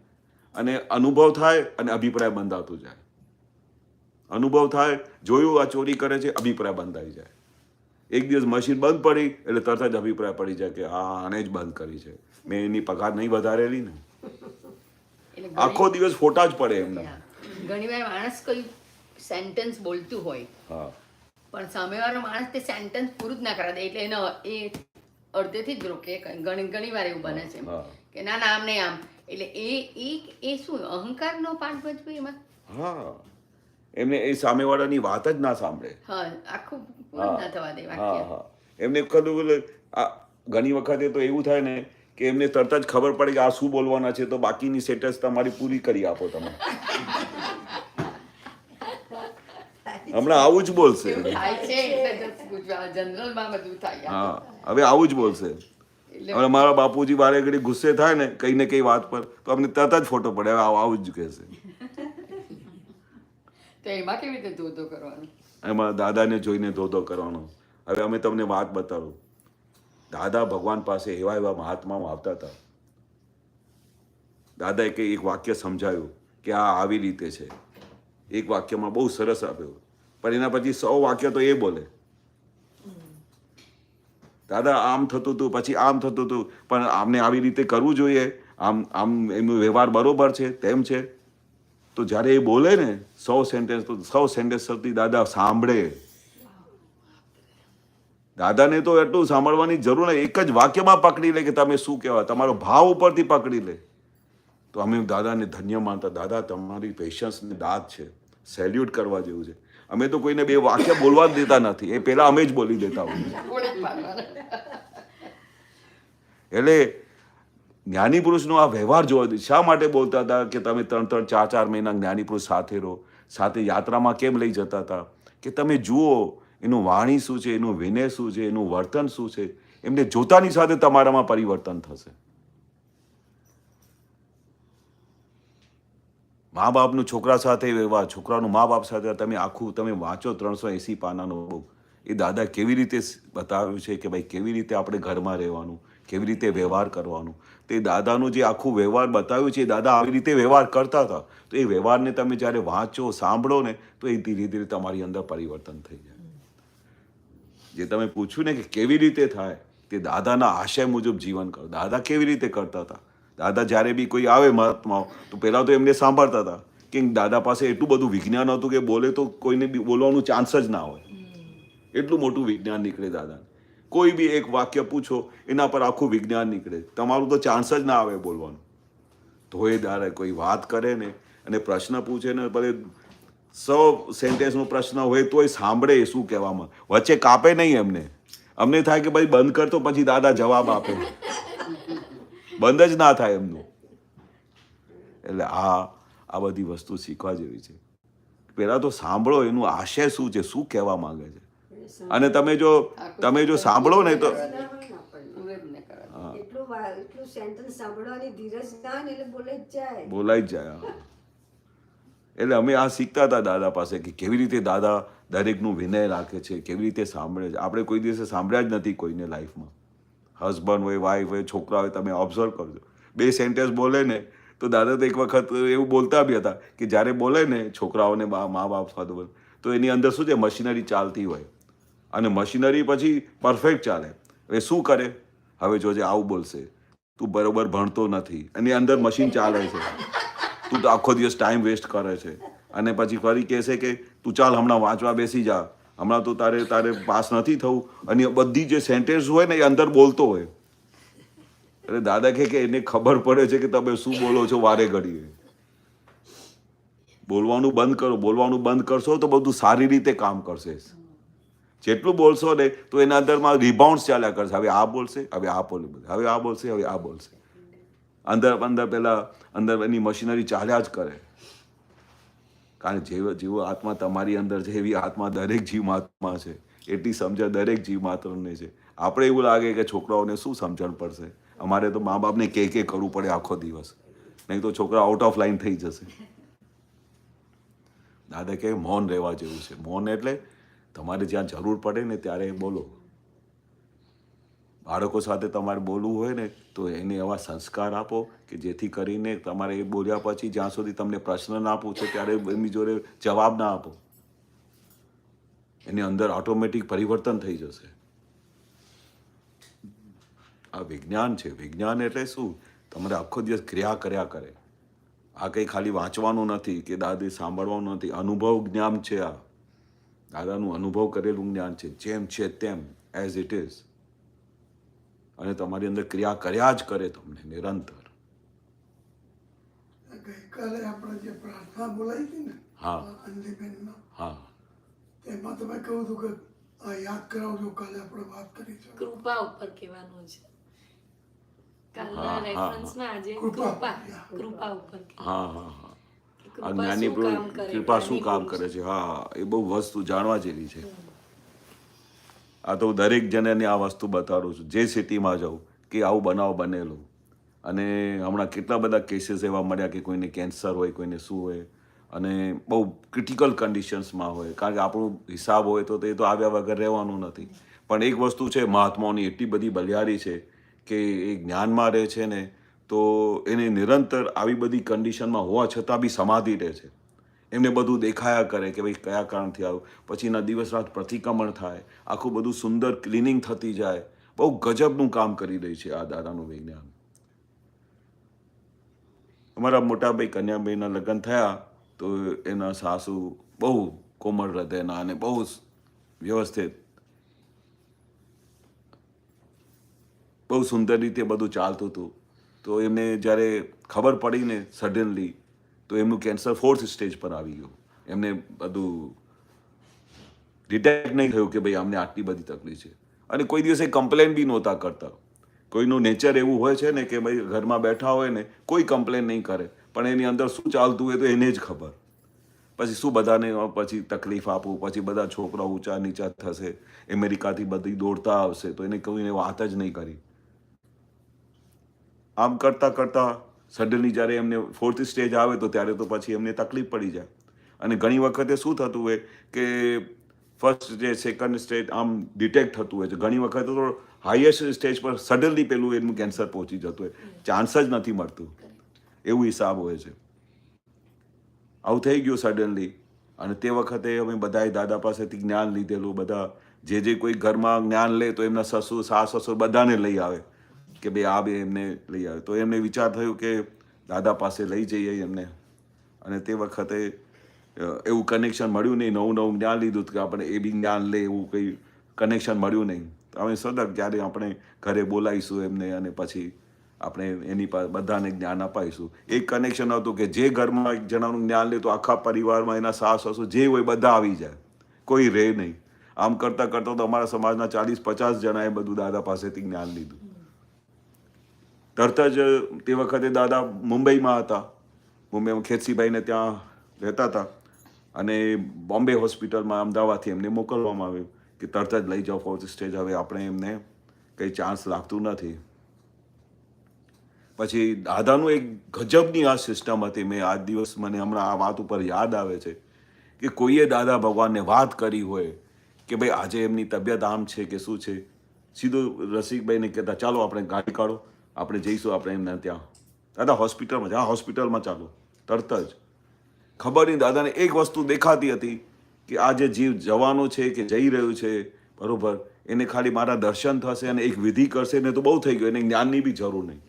અને અનુભવ થાય અને અભિપ્રાય બંધાતું જાય. અનુભવ થાય, જોયું આ ચોરી કરે છે, અભિપ્રાય બંધાઈ જાય. એક દિવસ મશીન બંધ પડી એટલે તરત જ અભિપ્રાય પડી જાય કે આને જ બંધ કરી છે, મેં એની પગાર નહીં વધારેલી ને. આખો દિવસ ફોટા જ પડે એમના. ઘણી વાર માણસ કોઈ સેન્ટેન્સ બોલતું હોય, પણ સામેવાળો માણસ તે સેન્ટેન્સ પૂરું જ ના કરા દે, એટલે એનો એ અડધેથી જ રોકે. ઘણી વાર એવું બને છે કે ના આમ નહીં આમ, એટલે એ શું અહંકારનો પાઠ ભજવે એમાં. હા, એમને એ સામેવાળાની વાત જ ના સાંભળે. હા, આખું પૂરું ના થવા દે વાક્ય. એમને ઘણી વખતે તો એવું થાય ને કે એમને તરત જ ખબર પડે કે આ શું બોલવાના છે, તો બાકીની સેન્ટેન્સ તમારી પૂરી કરી આપો તમે. હમણાં આવું જ બોલશે. હા, હવે આવું જ બોલશે. હવે મારા બાપુજી વારે ઘડી ગુસ્સે થાય ને કઈ ને કઈ વાત પર તો અમને તરત જ ફોટો પડે, હવે આવું જ કહેશે. તો એમાં કેવી રીતે ધોધો કરવાનો? એમાં દાદાને જોઈને ધોધો કરવાનો. હવે અમે તમને વાત બતાવું. દાદા ભગવાન પાસે એવા મહાત્માઓ આવતા હતા. દાદાએ એક વાક્ય સમજાયું કે આ આવી રીતે છે. એક વાક્યમાં બહુ સરસ આપ્યું, પણ એના પછી 100 વાક્ય તો એ બોલે. દાદા આમ થતું હતું, પછી આમ થતું હતું, પણ આમને આવી રીતે કરવું જોઈએ, આમ એમનો વ્યવહાર બરોબર છે, તેમ છે. તો જ્યારે એ બોલે ને 100 સેન્ટેન્સ, તો 100 સેન્ટેન્સ સુધી દાદા સાંભળે. દાદાને તો એટલું સાંભળવાની જરૂર નહીં, એક જ વાક્યમાં પકડી લે કે તમે શું કહેવા, તમારો ભાવ ઉપરથી પકડી લે. તો અમે દાદાને ધન્ય માનતા. દાદા તમારી પેશન્સની દાદ છે, સેલ્યુટ કરવા જેવું છે. અમે તો કોઈને 2 વાક્ય બોલવા જ દેતા નથી, એ પહેલા અમે જ બોલી દેતા હોઈએ. એટલે જ્ઞાની પુરુષનો આ વ્યવહાર જોવા, શા માટે બોલતા હતા કે તમે 3-3, 4-4 મહિના જ્ઞાની પુરુષ સાથે રહો, સાથે યાત્રામાં કેમ લઈ જતા હતા કે તમે જુઓ એનું વાણી શું છે, એનું વિનય શું છે, એનું વર્તન શું છે. એમને જોતાની સાથે તમારામાં પરિવર્તન થશે. મા બાપનું છોકરા સાથે વ્યવહાર, છોકરાનું મા બાપ સાથે, તમે વાંચો 380 પાનાનો બુક, એ દાદા કેવી રીતે બતાવ્યું છે કે ભાઈ કેવી રીતે આપણે ઘરમાં રહેવાનું, કેવી રીતે વ્યવહાર કરવાનું. તે દાદાનું જે આખું વ્યવહાર બતાવ્યું છે, એ દાદા આવી રીતે વ્યવહાર કરતા હતા. તો એ વ્યવહારને તમે જ્યારે વાંચો, સાંભળો ને, તો એ ધીરે ધીરે તમારી અંદર પરિવર્તન થઈ જાય. જે તમે પૂછ્યું ને કે કેવી રીતે થાય, તે દાદાના આશય મુજબ જીવન કરો. દાદા કેવી રીતે કરતા હતા? દાદા જ્યારે બી કોઈ આવે મહાત્માઓ, તો પહેલાં તો એમને સાંભળતા હતા કે દાદા પાસે એટલું બધું વિજ્ઞાન હતું કે બોલે તો કોઈને બી બોલવાનું ચાન્સ જ ના હોય. એટલું મોટું વિજ્ઞાન નીકળે દાદાને. કોઈ બી એક વાક્ય પૂછો, એના પર આખું વિજ્ઞાન નીકળે, તમારું તો ચાન્સ જ ના આવે બોલવાનું. તો એ દાદા કોઈ વાત કરે ને અને પ્રશ્ન પૂછે ને, ભલે 100 સેન્ટેન્સનો પ્રશ્ન હોય તોય સાંભળે શું કહેવામાં, વચ્ચે કાપે નહીં એમને. અમને થાય કે ભાઈ બંધ કર, તો પછી દાદા જવાબ આપે. બંધ જ ના થાય એમનું. એટલે આ બધી વસ્તુ શીખવા જેવી છે. પહેલાં તો સાંભળો, એનું આશય શું છે, શું કહેવા માંગે છે. અને તમે જો સાંભળો ને તો બોલાઈ જ જાય. એટલે અમે આ શીખતા હતા દાદા પાસે કે કેવી રીતે દાદા દરેકનું વિનય રાખે છે, કેવી રીતે સાંભળે છે. આપણે કોઈ દિવસે સાંભળ્યા જ નથી કોઈને લાઈફમાં. હસબન્ડ હોય, વાઈફ હોય, છોકરા હોય, તમે ઓબ્ઝર્વ કરજો, 2 સેન્ટેન્સ બોલે ને તો દાદા તો એક વખત એવું બોલતા બી હતા કે જ્યારે બોલે ને છોકરાઓને મા બાપ સાથે, તો એની અંદર શું છે, મશીનરી ચાલતી હોય અને મશીનરી પછી પરફેક્ટ ચાલે. હવે શું કરે, હવે જોજે આવું બોલશે, તું બરોબર ભણતો નથી, એની અંદર મશીન ચાલે છે, તું તો આખો દિવસ ટાઈમ વેસ્ટ કરે છે. અને પછી ફરી કહેશે કે તું ચાલ હમણાં વાંચવા બેસી જા, હમણાં તો તારે પાસ નથી થવું. અને બધી જે સેન્ટેન્સ હોય ને એ અંદર બોલતો હોય. એટલે દાદા કહે કે એને ખબર પડે છે કે તમે શું બોલો છો વારે ઘડીએ. બોલવાનું બંધ કરો. બોલવાનું બંધ કરશો તો બધું સારી રીતે કામ કરશે. જેટલું બોલશો ને તો એના અંદરમાં રિબાઉન્ડ ચાલ્યા કરશે. હવે આ બોલશે, હવે આ બોલે, હવે આ બોલશે, હવે આ બોલશે. અંદર એની મશીનરી ચાલ્યા જ કરે. કારણ જેવો આત્મા તમારી અંદર છે એવી આત્મા દરેક જીવમાત્મા છે. એટલી સમજણ દરેક જીવમાત્રને છે. આપણે એવું લાગે કે છોકરાઓને શું સમજણ પડશે, અમારે તો મા બાપને કે કરવું પડે આખો દિવસ, નહીં તો છોકરા આઉટ ઓફ લાઈન થઈ જશે. દાદા કે મૌન રહેવા જેવું છે. મૌન એટલે તમારે જ્યાં જરૂર પડે ને ત્યારે બોલો. બાળકો સાથે તમારે બોલવું હોય ને તો એને એવા સંસ્કાર આપો કે જેથી કરીને તમારે એ બોલ્યા પછી જ્યાં સુધી તમને પ્રશ્ન ના પૂછે ત્યારે એમની જોડે જવાબ ના આપો. એની અંદર ઓટોમેટિક પરિવર્તન થઈ જશે. આ વિજ્ઞાન છે. વિજ્ઞાન એટલે શું? તમારે આખો દિવસ ક્રિયા કર્યા કરે. આ કંઈ ખાલી વાંચવાનું નથી કે દાદી સાંભળવાનું નથી. અનુભવ જ્ઞાન છે. આ દાદાનું અનુભવ કરેલું જ્ઞાન છે. જેમ છે તેમ, એઝ ઇટ ઇઝ. અને તમારી અંદર ક્રિયા કર્યા જ કરે તમને નિરંતર. ગઈકાલે આપણે જે પ્રાર્થના બોલાવી હતી ને, હા અંજલિબેનનો, હા, એમાં તમે કહ્યું હતું કે આ યાદ કરાવજો, કાલે આપણે વાત કરીશું. કૃપા ઉપર કહેવાનું છે. કાલના હા, હા, રેફરન્સમાં આજે કૃપા. કૃપા ઉપર હા, હા, હા. આ કૃપા જ્ઞાની શું કામ કરે, કૃપા શું જ્ઞાની કામ પુરુષ. કરે છે? હા, એ બહુ વસ્તુ જાણવા જેવી છે. આ તો દરેક જણને આ વસ્તુ બતાડું છું. જે સિટીમાં જાઉં કે આવું બનાવ બનેલું. અને હમણાં કેટલા બધા કેસીસ એવા મળ્યા કે કોઈને કેન્સર હોય, કોઈને શું હોય, અને બહુ ક્રિટિકલ કન્ડિશન્સમાં હોય. કારણ કે આપણું હિસાબ હોય તો તે તો આવ્યા વગર રહેવાનું નથી. પણ એક વસ્તુ છે, મહાત્માઓની એટલી બધી બલિયારી છે કે એ જ્ઞાનમાં રહે છે ને તો એને નિરંતર આવી બધી કન્ડિશનમાં હોવા છતાં બી સમાધિ રહે છે. એમને બધું દેખાયા કરે કે ભાઈ કયા કારણથી આવ્યું. પછી એના દિવસ રાત પ્રતિક્રમણ થાય, આખું બધું સુંદર ક્લિનિંગ થતી જાય. બહુ ગજબનું કામ કરી રહી છે આ દાદાનું વિજ્ઞાન. અમારા મોટાભાઈ કન્યાભાઈના લગ્ન થયા તો એના સાસુ બહુ કોમળ હૃદયના અને બહુ વ્યવસ્થિત, બહુ સુંદર રીતે બધું ચાલતું હતું. તો એમને જ્યારે ખબર પડી ને સડનલી, તો એમનું કેન્સર 4th સ્ટેજ પર આવી ગયું. એમને બધું ડિટેક્ટ નહીં થયું કે ભાઈ અમને આટલી બધી તકલીફ છે. અને કોઈ દિવસે કમ્પ્લેન બી નહોતા કરતા. કોઈનું નેચર એવું હોય છે ને કે ભાઈ ઘરમાં બેઠા હોય ને કોઈ કમ્પ્લેન નહીં કરે, પણ એની અંદર શું ચાલતું હોય તો એને જ ખબર. પછી શું બધાને પછી તકલીફ આપવું, પછી બધા છોકરા ઊંચા નીચા થશે, અમેરિકાથી બધી દોડતા આવશે તો એને કોઈને વાત જ નહીં કરી. આમ કરતાં કરતાં સડનલી જ્યારે એમને 4th સ્ટેજ આવે તો ત્યારે તો પછી એમને તકલીફ પડી જાય. અને ઘણી વખતે શું થતું હોય કે ફર્સ્ટ સ્ટેજ, સેકન્ડ સ્ટેજ આમ ડિટેક્ટ થતું હોય છે. ઘણી વખતે તો હાઈએસ્ટ સ્ટેજ પર સડનલી પેલું એનું કેન્સર પહોંચી જતું હોય, ચાન્સ જ નથી મળતું, એવું હિસાબ હોય છે. આવું થઈ ગયું સડનલી. અને તે વખતે અમે બધાએ દાદા પાસેથી જ્ઞાન લીધેલું. બધા જે કોઈ ઘરમાં જ્ઞાન લે તો એમના સસુર, સાસ સસુર બધાને લઈ આવે કે ભાઈ આ બે એમને લઈ આવે. તો એમને વિચાર થયું કે દાદા પાસે લઈ જઈએ એમને. અને તે વખતે એવું કનેક્શન મળ્યું નહીં. નવું જ્ઞાન લીધું કે આપણે એ બી જ્ઞાન લે એવું કંઈ કનેક્શન મળ્યું નહીં. તો અમે સદક જ્યારે આપણે ઘરે બોલાવીશું એમને અને પછી આપણે એની પાસે બધાને જ્ઞાન અપાઈશું. એક કનેક્શન હતું કે જે ઘરમાં એક જણાનું જ્ઞાન લે તો આખા પરિવારમાં એના સાસ સસુર જે હોય બધા આવી જાય, કોઈ રહે નહીં. આમ કરતાં કરતાં તો અમારા સમાજના 40-50 જણાએ બધું દાદા પાસેથી જ્ઞાન લીધું. તરત જ તે વખતે દાદા મુંબઈમાં હતા. મુંબઈમાં ખેતસીભાઈને ત્યાં રહેતા હતા અને બોમ્બે હોસ્પિટલમાં અમદાવાદથી એમને મોકલવામાં આવ્યું કે તરત જ લઈ જાઓ 4th સ્ટેજ, હવે આપણે એમને કંઈ ચાન્સ લાગતું નથી. પછી દાદાનું એક ગજબની આ સિસ્ટમ હતી. મેં આજ દિવસ મને હમણાં આ વાત ઉપર યાદ આવે છે કે કોઈએ દાદા ભગવાનને વાત કરી હોય કે ભાઈ આજે એમની તબિયત આમ છે કે શું છે, સીધું રસિકભાઈને કહેતા ચાલો આપણે ગાડી કાઢો, આપણે જઈશું આપણે એમને ત્યાં. દાદા હોસ્પિટલમાં, હા હોસ્પિટલમાં ચાલો. તરત જ ખબર નહીં, દાદાને એક વસ્તુ દેખાતી હતી કે આ જે જીવ જવાનો છે કે જઈ રહ્યું છે બરોબર, એને ખાલી મારા દર્શન થશે અને એક વિધિ કરશે ને તો બહુ થઈ ગયું, એને જ્ઞાનની બી જરૂર નહીં.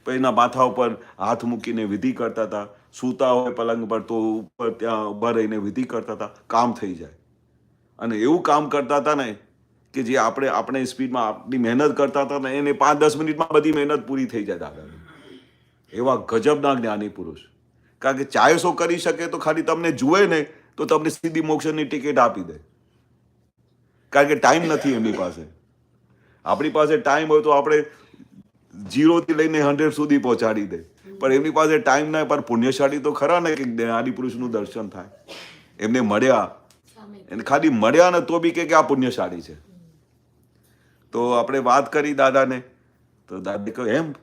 પણ એના માથા ઉપર હાથ મૂકીને વિધિ કરતા હતા. સૂતા હોય પલંગ પર તો ઉપર ત્યાં ઊભા રહીને વિધિ કરતા હતા, કામ થઈ જાય. અને એવું કામ કરતા હતા ને કે જે આપણે સ્પીડમાં આપણી મહેનત કરતા હતા ને એને 5-10 મિનિટમાં બધી મહેનત પૂરી થઈ જાય દાદાની. એવા ગજબના જ્ઞાની પુરુષ. કારણ કે ચાહેસો કરી શકે તો ખાલી તમને જુએ ને તો તમને સીધી મોક્ષની ટિકિટ આપી દે. કારણ કે ટાઈમ નથી એમની પાસે. આપણી પાસે ટાઈમ હોય તો આપણે 0 થી લઈને 100 સુધી પહોંચાડી દે, પણ એમની પાસે ટાઈમ ના. પર પુણ્યશાળી તો ખરા ને કે જ્ઞાની પુરુષનું દર્શન થાય. એમને મળ્યા, એને ખાલી મળ્યા ને તો બી કે આ પુણ્યશાળી છે. તો આપણે વાત કરી દાદાને તો દાદા કહ્યું એમ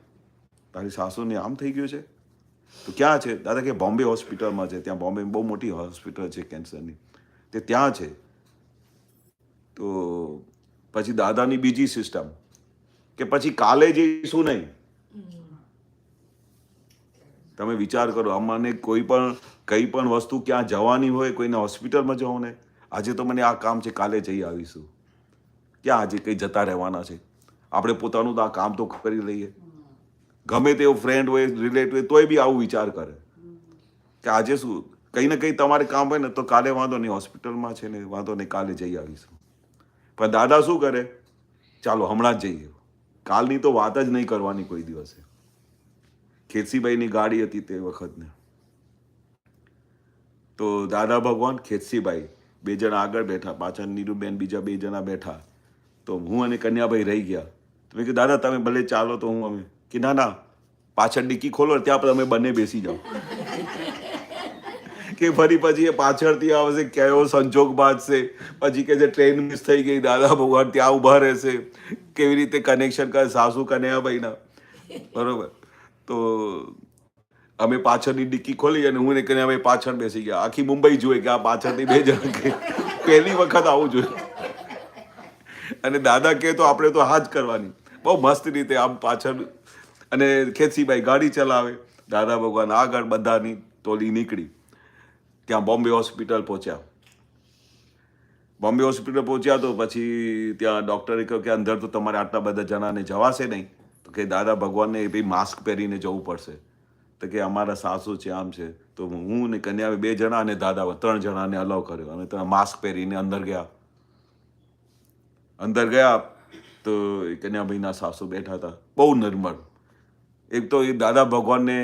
તારી સાસુને આમ થઈ ગયું છે તો ક્યાં છે? દાદા કે બોમ્બે હોસ્પિટલમાં છે. ત્યાં બોમ્બે બહુ મોટી હોસ્પિટલ છે કેન્સરની, તે ત્યાં છે. તો પછી દાદાની બીજી સિસ્ટમ કે પછી કાલે જઈશું નહીં. તમે વિચાર કરો, અમને કંઈ પણ વસ્તુ ક્યાં જવાની હોય, કોઈને હોસ્પિટલમાં જવું ને, આજે તો મને આ કામ છે કાલે જઈ આવીશું. ક્યાં આજે કંઈ જતા રહેવાના છે? આપણે પોતાનું આ કામ તો કરી લઈએ. ગમે તેવો ફ્રેન્ડ હોય, રિલેટિવ હોય તોય બી આવું વિચાર કરે કે આજે શું કંઈ ને કંઈ તમારે કામ હોય ને તો કાલે વાંધો નહીં, હોસ્પિટલમાં છે ને વાંધો નહીં, કાલે જઈ આવીશું. પણ દાદા શું કરે? ચાલો હમણાં જ જઈએ. કાલની તો વાત જ નહીં કરવાની કોઈ દિવસે. ખેતસીભાઈની ગાડી હતી તે વખતને. તો દાદા ભગવાન, ખેતસીભાઈ 2 જણા આગળ બેઠા, પાછળ નીરુબેન બીજા 2 જણા બેઠા. તો હું અને કન્યાભાઈ રહી ગયા. તો મેં કીધું દાદા તમે ભલે ચાલો. તો હું અમે કે ના પાછળ ડિક્કી ખોલો ત્યાં પર અમે બંને બેસી જાઓ. કે ફરી પછી એ પાછળથી આવશે, કયો સંજોગ બાંધશે, પછી કે જે ટ્રેન મિસ થઈ ગઈ, દાદા ભગવાન ત્યાં ઊભા રહેશે, કેવી રીતે કનેક્શન કરે સાસુ કન્યાભાઈના, બરોબર. તો અમે પાછળની ડિક્કી ખોલી અને હું ને કન્યાભાઈ પાછળ બેસી ગયા. આખી મુંબઈ જોઈએ કે આ પાછળથી 2 જણા પહેલી વખત આવું જોઈએ. અને દાદા કહે તો આપણે તો હા જ કરવાની. બહુ મસ્ત રીતે આમ પાછળ. અને ખેતસીભાઈ ગાડી ચલાવે, દાદા ભગવાન આગળ, બધાની ટોલી નીકળી. ત્યાં બોમ્બે હોસ્પિટલ પહોંચ્યા. બોમ્બે હોસ્પિટલ પહોંચ્યા તો પછી ત્યાં ડૉક્ટરે કહ્યું કે અંદર તો તમારે આટલા બધા જણાને જવાશે નહીં. તો કે દાદા ભગવાનને એ ભાઈ માસ્ક પહેરીને જવું પડશે. તો કે અમારા સાસુ છે આમ છે. તો હું ને કન્યા 2 જણા અને દાદા 3 જણાને અલાઉ કર્યો અને ત્યાં માસ્ક પહેરીને અંદર ગયા. અંદર ગયા તો કન્યાભાઈના સાસુ બેઠા હતા, બહુ નર્મળ. એક તો એ દાદા ભગવાનને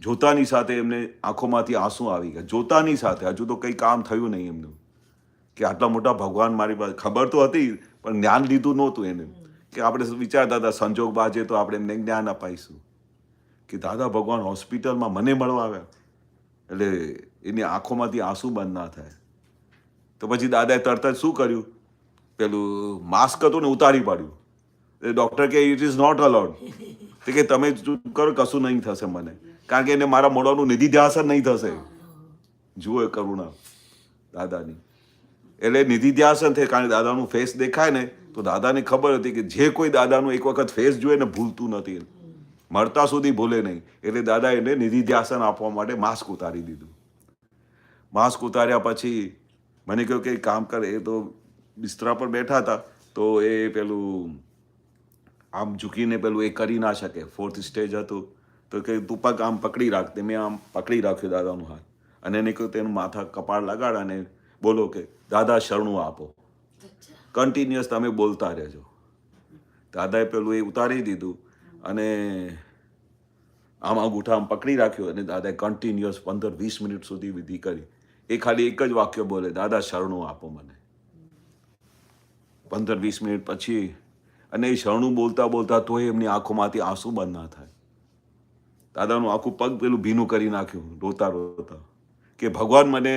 જોતાની સાથે એમને આંખોમાંથી આંસુ આવી ગયા. જોતાની સાથે, હજુ તો કંઈ કામ થયું નહીં એમનું, કે આટલા મોટા ભગવાન મારી પાસે. ખબર તો હતી પણ જ્ઞાન લીધું નહોતું એને કે આપણે વિચારતા હતા સંજોગ બાજે તો આપણે એમને જ્ઞાન અપાઈશું કે દાદા ભગવાન હોસ્પિટલમાં મને મળવા આવ્યા, એટલે એની આંખોમાંથી આંસુ બંધ ના થાય. તો પછી દાદાએ તરત જ શું કર્યું, પેલું માસ્ક હતું ને ઉતારી પાડ્યું. ડૉક્ટર કે ઇટ ઇઝ નોટ અલાઉડ, કે તમે ચૂપ કરો, કશું નહીં થશે મને, કારણ કે એને મારા મોઢાનું નિધિ ધ્યાસન નહીં થશે. જુઓ એ કરુણા દાદાની. એટલે નિધિ ધ્યાસન થાય, કારણ કે દાદાનું ફેસ દેખાય ને તો દાદાને ખબર હતી કે જે કોઈ દાદાનું એક વખત ફેસ જોયે ને ભૂલતું નથી, મળતા સુધી ભૂલે નહીં. એટલે દાદા એને નિધિ ધ્યાસન આપવા માટે માસ્ક ઉતારી દીધું. માસ્ક ઉતાર્યા પછી મને કહ્યું કે કામ કરે. એ તો બિસ્તરા પર બેઠા હતા તો એ પેલું આમ ઝૂકીને પેલું એ કરી ના શકે, 4th સ્ટેજ હતું. તો કે તું પગ આમ પકડી રાખ. મેં આમ પકડી રાખ્યો દાદાનું હાથ અને એને કહ્યું તેનું માથા કપાળ લગાડ અને બોલો કે દાદા શરણું આપો. કન્ટિન્યુઅસ તમે બોલતા રહેજો. દાદાએ પેલું એ ઉતારી દીધું અને આમ અંગૂઠા આમ પકડી રાખ્યો અને દાદાએ કન્ટિન્યુઅસ 15-20 મિનિટ સુધી વિધિ કરી. એ ખાલી એક જ વાક્ય બોલે, દાદા શરણું આપો મને. 15-20 મિનિટ પછી અને એ શરણું બોલતા બોલતા તોય એમની આંખોમાંથી આંસુ બંધ ના થાય. દાદાનું આખું પગ પેલું ભીનું કરી નાખ્યું રોતા રોતા, કે ભગવાન મને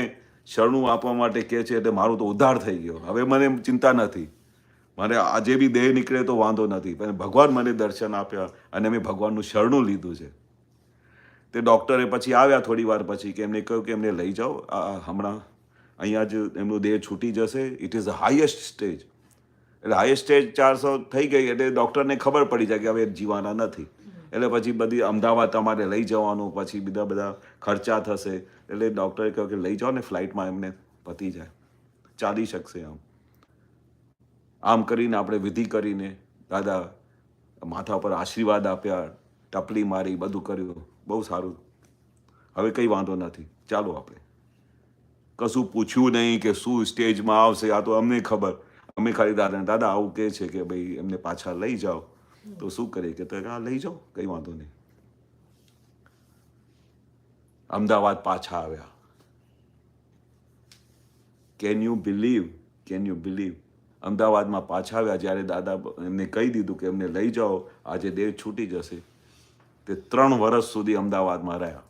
શરણું આપવા માટે કહે છે એટલે મારું તો ઉદ્ધાર થઈ ગયો. હવે મને ચિંતા નથી, મારે આજે બી દેહ નીકળે તો વાંધો નથી, પણ ભગવાન મને દર્શન આપ્યા અને મેં ભગવાનનું શરણું લીધું છે. તે ડૉક્ટરે પછી આવ્યા થોડી વાર પછી કે એમને કહ્યું કે એમને લઈ જાઓ, હમણાં અહીંયા જ એમનું દેહ છૂટી જશે. It is the highest stage. એટલે હાઈએસ્ટ સ્ટેજ 400 થઈ ગઈ એટલે ડૉક્ટરને ખબર પડી જાય કે હવે જીવાના નથી. એટલે પછી બધી અમદાવાદ તમારે લઈ જવાનું, પછી બધા ખર્ચા થશે. એટલે ડૉક્ટરે કહ્યું કે લઈ જાઓ ને ફ્લાઇટમાં, એમને પતી જાય, ચાલી શકશે. આમ કરીને આપણે વિધિ કરીને દાદા માથા પર આશીર્વાદ આપ્યા, ટપલી મારી, બધું કર્યું. બહુ સારું. હવે કંઈ વાંધો નથી, ચાલો આપણે. કશું પૂછ્યું નહીં કે શું સ્ટેજમાં આવશે, આ તો અમને ખબર. અમે ખાલી દાદા આવું કહે છે કે ભાઈ એમને પાછા લઈ જાઓ. તો શું કરીએ કે હા લઈ જાઓ, કંઈ વાંધો નહીં. અમદાવાદ પાછા આવ્યા. કેન યુ બિલીવ અમદાવાદમાં પાછા આવ્યા જ્યારે દાદા એમને કહી દીધું કે એમને લઈ જાઓ, આજે દેહ છૂટી જશે. તે 3 વર્ષ સુધી અમદાવાદમાં રહ્યા.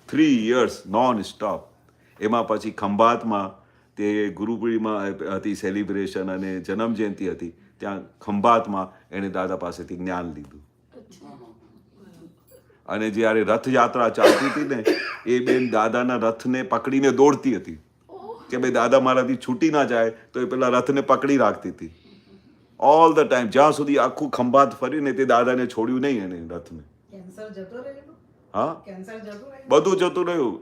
3 years નોન સ્ટોપ. એમાં પછી ખંભાતમાં તે ગુરુપૂર્ણિમા હતી, સેલિબ્રેશન અને જન્મ જયંતિ હતી. ત્યાં ખંભાતમાં એણે દાદા પાસેથી જ્ઞાન લીધું. અને જ્યારે રથયાત્રા ચાલતી હતી ને, એ બેન દાદાના રથને પકડીને દોડતી હતી કે ભાઈ દાદા મારાથી છૂટી ના જાય, તો એ પેલા રથને પકડી રાખતી હતી ઓલ ધ ટાઈમ, જ્યાં સુધી આખું ખંભાત ફરીને તે દાદાને છોડ્યું નહીં. એને રથને હા બધું જતું રહ્યું.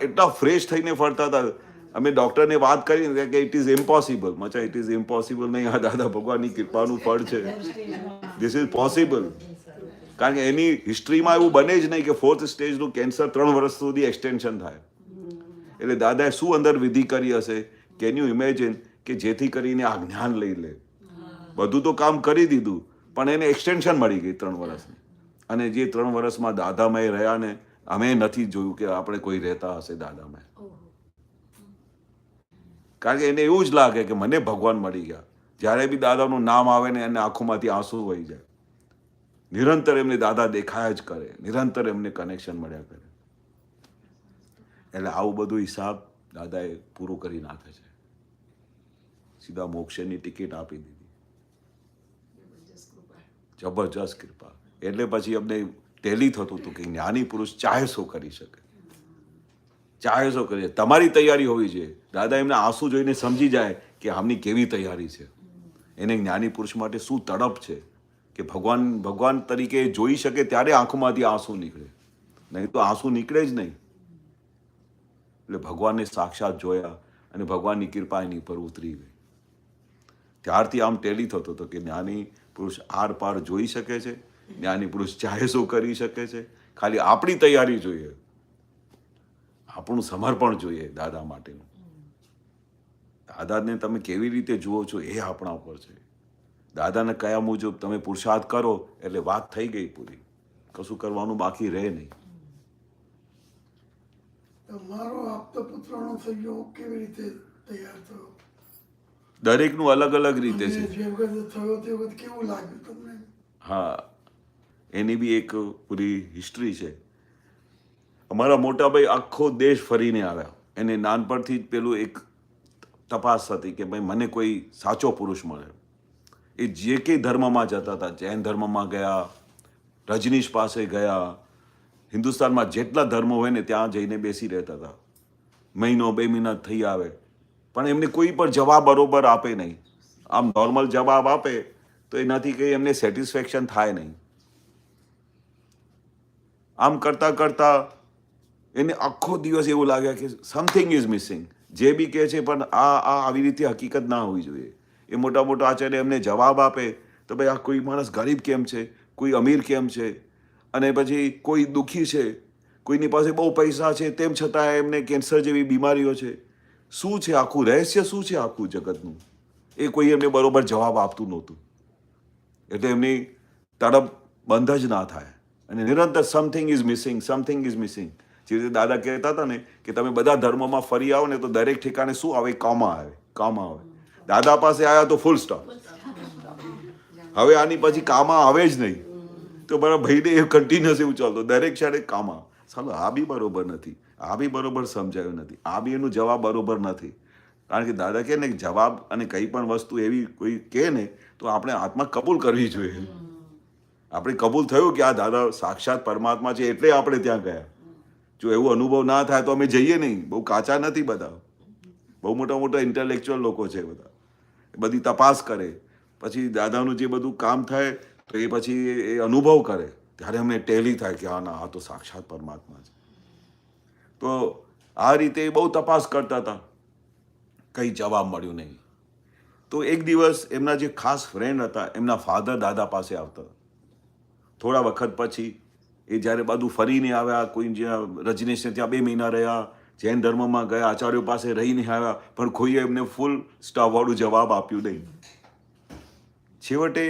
એટલા ફ્રેશ થઈને ફરતા હતા. અમે ડૉક્ટરને વાત કરી કે ઇટ ઇઝ ઇમ્પોસિબલ. મચા ઇટ ઇઝ ઇમ્પોસિબલ નહીં, આ દાદા ભગવાનની કૃપાનું ફળ છે. This is possible. કારણ કે એની હિસ્ટ્રીમાં એવું બને જ નહીં કે 4th સ્ટેજનું કેન્સર 3 વર્ષ સુધી એક્સટેન્શન થાય. એટલે દાદાએ શું અંદર વિધિ કરી હશે, કેન યુ ઇમેજિન, કે જેથી કરીને આ જ્ઞાન લઈ લે. બધું તો કામ કરી દીધું, પણ એને એક્સટેન્શન મળી ગઈ 3 વર્ષની. અને જે 3 વર્ષમાં દાદામય રહ્યા ને, અમે નથી જોયું કે આપણે કોઈ રહેતા હશે દાદામય. કારણ કે એને એવું જ લાગે કે મને ભગવાન મળી ગયા. જ્યારે બી દાદાનું નામ આવે ને એને આંખોમાંથી આંસુ વહી જાય. નિરંતર એમને દાદા દેખાયા જ કરે, નિરંતર એમને કનેક્શન મળ્યા કરે. એટલે આવું બધું હિસાબ દાદાએ પૂરું કરી નાખે છે. સીધા મોક્ષની ટિકિટ આપી દીધી. જબરજસ્ત કૃપા. એટલે પછી અમને ટેલી થતું હતું કે જ્ઞાની પુરુષ ચાહે શું કરી શકે, ચાહે શું કરી. તમારી તૈયારી હોવી જોઈએ. દાદા એમને આંસુ જોઈને સમજી જાય કે આમની કેવી તૈયારી છે, એને જ્ઞાની પુરુષ માટે શું તડપ છે કે ભગવાન તરીકે જોઈ શકે ત્યારે આંખોમાંથી આંસુ નીકળે, નહીં તો આંસુ નીકળે જ નહીં. એટલે ભગવાનને સાક્ષાત જોયા અને ભગવાનની કૃપા એની પર ઉતરી ગઈ. ત્યારથી આમ ટેલી થતો હતો કે જ્ઞાની પુરુષ આર પાર જોઈ શકે છે, જ્ઞાની પુરુષ ચાહે શું કરી શકે છે. ખાલી આપણી તૈયારી જોઈએ, આપણું સમર્પણ જોઈએ દાદા માટેનું. દાદાને તમે કેવી રીતે જુઓ છો એ આપણા ઉપર છે. દાદાને કયા મુજબ તમે પુરુષાર્થ કરો એટલે વાત થઈ ગઈ પૂરી, કશું કરવાનું બાકી રહે નહીં. મારો આપતો પુત્રનો સંયોગ કેવી રીતે તૈયાર થયો? દરેકનું અલગ અલગ રીતે છે. જે વખત થયો તે વખત કેવું લાગ્યું તમને? હા, એની બી એક પૂરી હિસ્ટ્રી છે. અમારા મોટા ભાઈ આખો દેશ ફરીને આવ્યા. એને નાનપણથી જ પેલું એક તપાસ હતી કે ભાઈ મને કોઈ સાચો પુરુષ મળે. એ જે કંઈ ધર્મમાં જતા હતા, જૈન ધર્મમાં ગયા, રજનીશ પાસે ગયા, હિન્દુસ્તાનમાં જેટલા ધર્મો હોય ને ત્યાં જઈને બેસી રહેતા હતા. મહિનો 2 મહિના થઈ આવે પણ એમને કોઈ પણ જવાબ બરોબર આપે નહીં. આમ નોર્મલ જવાબ આપે તો એનાથી કંઈ એમને સેટિસ્ફેક્શન થાય નહીં. આમ કરતાં કરતાં એને આખો દિવસ એવું લાગે કે સમથિંગ ઇઝ મિસિંગ. જે બી કહે છે પણ આ આવી રીતે હકીકત ના હોવી જોઈએ. એ મોટા મોટા આચાર્ય એમને જવાબ આપે તો ભાઈ આ કોઈ માણસ ગરીબ કેમ છે, કોઈ અમીર કેમ છે, અને પછી કોઈ દુઃખી છે, કોઈની પાસે બહુ પૈસા છે તેમ છતાં એમને કેન્સર જેવી બીમારીઓ છે. શું છે આખું રહસ્ય, શું છે આખું જગતનું? એ કોઈ એમને બરોબર જવાબ આપતું નહોતું. એટલે એમની તડપ બંધ જ ના થાય અને નિરંતર something is missing, something is missing. જે રીતે દાદા કહેતા હતા ને કે તમે બધા ધર્મોમાં ફરી આવો ને તો દરેક ઠેકાણે શું આવે? કામા આવે, કામા આવે. દાદા પાસે આવ્યા તો ફૂલ સ્ટોપ. હવે આની પછી કામા આવે જ નહીં. તો મારા ભાઈને એ કન્ટિન્યુઅસ એવું ચાલતું દરેક ક્ષણે કામા. ચાલો આ બી બરોબર નથી, આ બી બરોબર સમજાયું નથી, આ બી એનું જવાબ બરોબર નથી. કારણ કે દાદા કહે ને જવાબ અને કંઈ પણ વસ્તુ એવી કોઈ કહે ને તો આપણે આત્મા કબૂલ કરવી જોઈએ. આપણે કબૂલ થયું કે આ દાદા સાક્ષાત પરમાત્મા છે એટલે આપણે ત્યાં ગયા. જો એવો અનુભવ ના થાય તો અમે જઈએ નહીં. બહુ કાચા નથી બધા, બહુ મોટા મોટા ઇન્ટેલેક્ચ્યુઅલ લોકો છે બધા. બધી તપાસ કરે પછી દાદાનું જે બધું કામ થાય તો એ પછી એ અનુભવ કરે ત્યારે અમને ટેલી થાય કે હા ના, આ તો સાક્ષાત પરમાત્મા છે. તો આ રીતે બહુ તપાસ કરતા હતા, કંઈ જવાબ મળ્યું નહીં. તો એક દિવસ એમના જે ખાસ ફ્રેન્ડ હતા એમના ફાધર દાદા પાસે આવતા. થોડા વખત પછી એ જ્યારે બધું ફરીને આવ્યા, કોઈ જ્યાં રજનીશને ત્યાં 2 મહિના રહ્યા, જૈન ધર્મમાં ગયા, આચાર્યો પાસે રહીને આવ્યા, પણ કોઈએ એમને ફૂલ સ્ટોપવાળું જવાબ આપ્યું નહીં. છેવટે